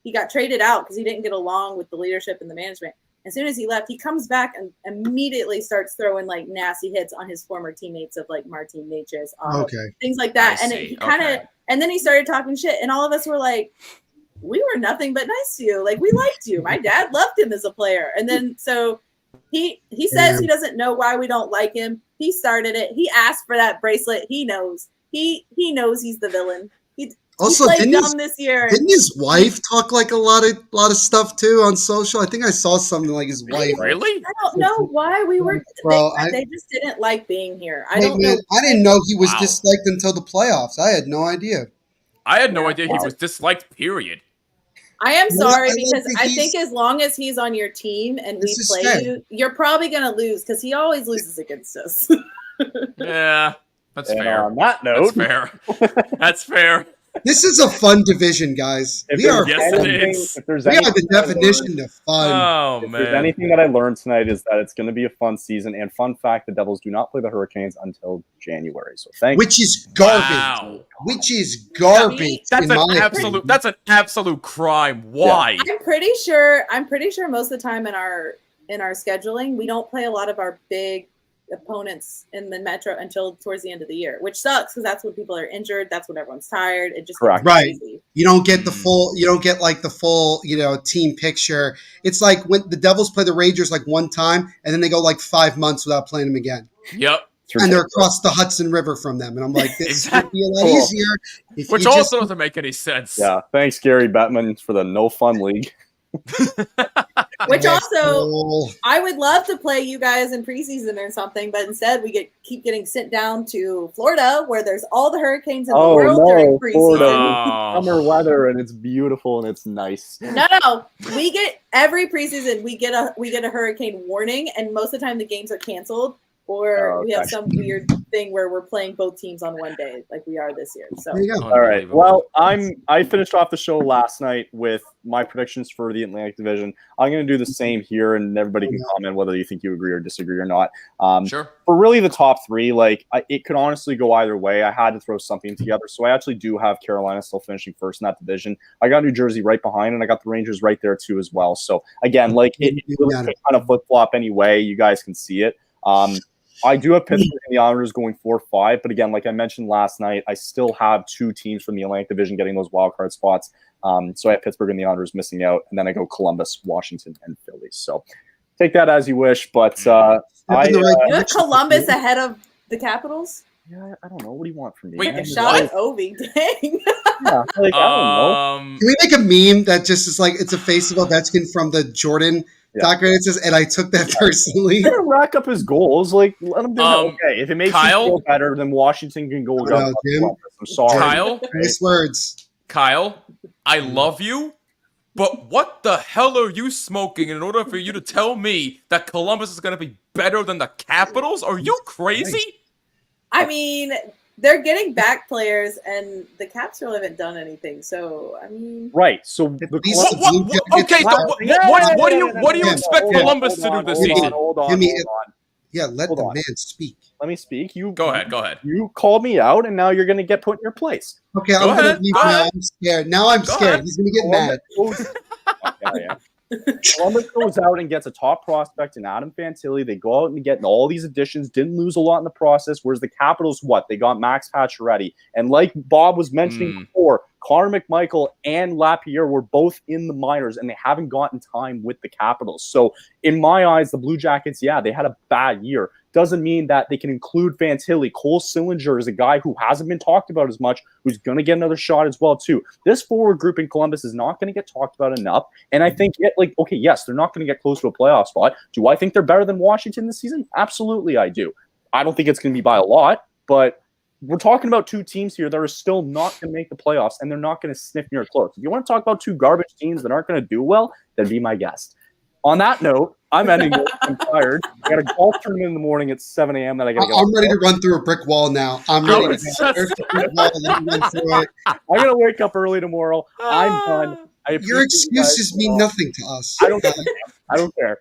he got traded out because he didn't get along with the leadership and the management. As soon as he left, he comes back and immediately starts throwing like nasty hits on his former teammates of like Martin Necas, things like that. He kind of and then he started talking shit, and all of us were like, we were nothing but nice to you. Like we liked you. My dad loved him as a player, and then so. He says he doesn't know why we don't like him. He started it. He asked for that bracelet. He knows. He knows he's the villain. He played dumb this year. Didn't his wife talk like a lot of stuff too on social? I think I saw something like his wife. Really? I don't know why we were. They just didn't like being here. I don't know. I didn't know he was disliked until the playoffs. I had no idea. I had no idea he was disliked. Period. I am sorry because I think as long as he's on your team and we play you, you're probably going to lose because he always loses against us. Yeah, that's fair. On that note, That's fair. This is a fun division, guys. We are the definition of fun. Oh, man. If there's anything that I learned tonight is that it's going to be a fun season. And fun fact, the Devils do not play the Hurricanes until January. So Which is garbage. Wow. Which is garbage. That's an absolute crime. Why? Yeah. I'm pretty sure most of the time in our scheduling, we don't play a lot of our big opponents in the Metro until towards the end of the year, which sucks because that's when people are injured. That's when everyone's tired. It just correct. Right. You don't get the full. You don't get like the full. Team picture. It's like when the Devils play the Rangers like one time, and then they go like 5 months without playing them again. Yep. And they're across the Hudson River from them, and I'm like, this would be a lot easier. Which also doesn't make any sense. Yeah. Thanks, Gary Bettman, for the no fun league. Which also, I would love to play you guys in preseason or something, but instead we keep getting sent down to Florida, where there's all the hurricanes in the world during preseason. Summer weather, and it's beautiful and it's nice. No, we get every preseason we get a hurricane warning, and most of the time the games are canceled. Or we have some weird thing where we're playing both teams on one day, like we are this year. So, there you go. All right. Well, I finished off the show last night with my predictions for the Atlantic Division. I'm going to do the same here, and everybody can comment whether you think you agree or disagree or not. Sure. For really the top three, it could honestly go either way. I had to throw something together, so I actually do have Carolina still finishing first in that division. I got New Jersey right behind, and I got the Rangers right there too as well. So again, it really could kind of flip flop anyway. You guys can see it. I do have Pittsburgh and the Islanders going 4-5, but again, like I mentioned last night, I still have two teams from the Atlantic Division getting those wild card spots. So I have Pittsburgh and the Islanders missing out, and then I go Columbus, Washington, and Philly. So take that as you wish, but you have Columbus ahead of the Capitals? Yeah, I don't know. What do you want from me? Wait, a shot at Ovi, dang. Yeah, I don't know. Can we make a meme that just is like it's a face of Ovechkin from the Jordan documentary? It says, and I took that personally. Let him rack up his goals. Let him do that. Okay, if it makes you feel better, then Washington can go. I'm sorry. Kyle, nice words. Kyle, I love you, but what the hell are you smoking in order for you to tell me that Columbus is going to be better than the Capitals? Are you crazy? I mean, they're getting back players, and the Caps really haven't done anything. So, I mean, right. So, what do you expect Columbus to do this season? Hold on. Yeah, let the man speak. Let me speak. You go ahead. You called me out, and now you're going to get put in your place. Okay, I'm going to leave now. I'm scared. Now I'm scared. He's going to get mad. Columbus goes out and gets a top prospect in Adam Fantilli. They go out and get all these additions, didn't lose a lot in the process, whereas the Capitals, they got Max Pacioretty. And like Bob was mentioning before, Connor McMichael and Lapierre were both in the minors, and they haven't gotten time with the Capitals. So in my eyes, the Blue Jackets, yeah, they had a bad year. Doesn't mean that they can include Fantilli. Cole Sillinger is a guy who hasn't been talked about as much, who's going to get another shot as well, too. This forward group in Columbus is not going to get talked about enough. And I think, okay, yes, they're not going to get close to a playoff spot. Do I think they're better than Washington this season? Absolutely, I do. I don't think it's going to be by a lot, but we're talking about two teams here that are still not going to make the playoffs, and they're not going to sniff near close. If you want to talk about two garbage teams that aren't going to do well, then be my guest. On that note, I'm ending it. I'm tired. I got a golf tournament in the morning at 7 a.m. that I got to go. I'm ready to run through a brick wall now. I'm ready to run through it. I got to wake up early tomorrow. I'm done. Your excuses mean nothing to us. I don't care.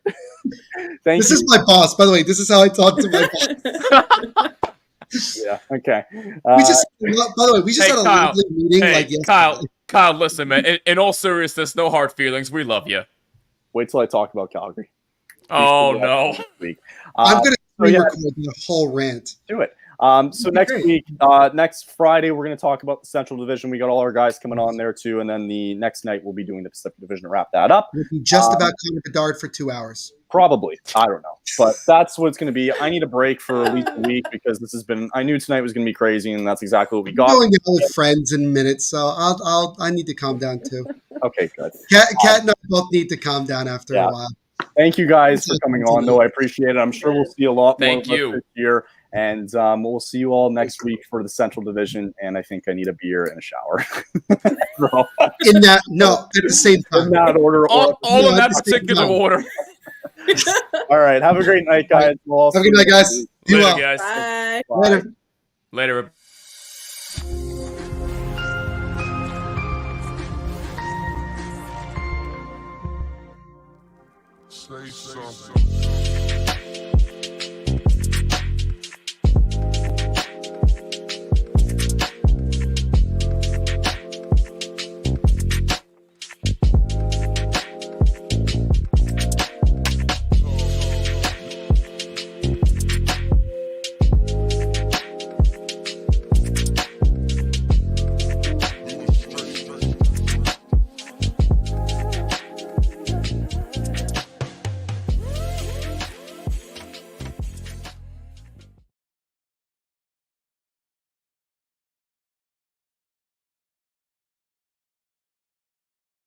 Thank this you. is my boss, by the way. This is how I talk to my boss. Yeah. Okay. By the way, we just had a lovely meeting. Kyle, listen, man. In all seriousness, no hard feelings. We love you. Wait till I talk about Calgary. Oh no! I'm gonna record the whole rant. Do it. So next week, next Friday, we're going to talk about the Central Division. We got all our guys coming on there too, and then the next night we'll be doing the Pacific Division to wrap that up. We'll be just about Connor Bedard for 2 hours. Probably, I don't know, but that's what it's going to be. I need a break for at least a week because this has been. I knew tonight was going to be crazy, and that's exactly what we got. I'm going out with friends in minutes, so I need to calm down too. Okay, good. Kat and I both need to calm down after a while. Thank you guys for coming on, though. I appreciate it. I'm sure we'll see a lot more Thank you. this year. And we'll see you all next week for the Central Division. And I think I need a beer and a shower. At the same time. In that order. All in that particular order. All right. Have a great night, guys. Have a good night, guys. Later, guys. Bye. Later. Later. Say something.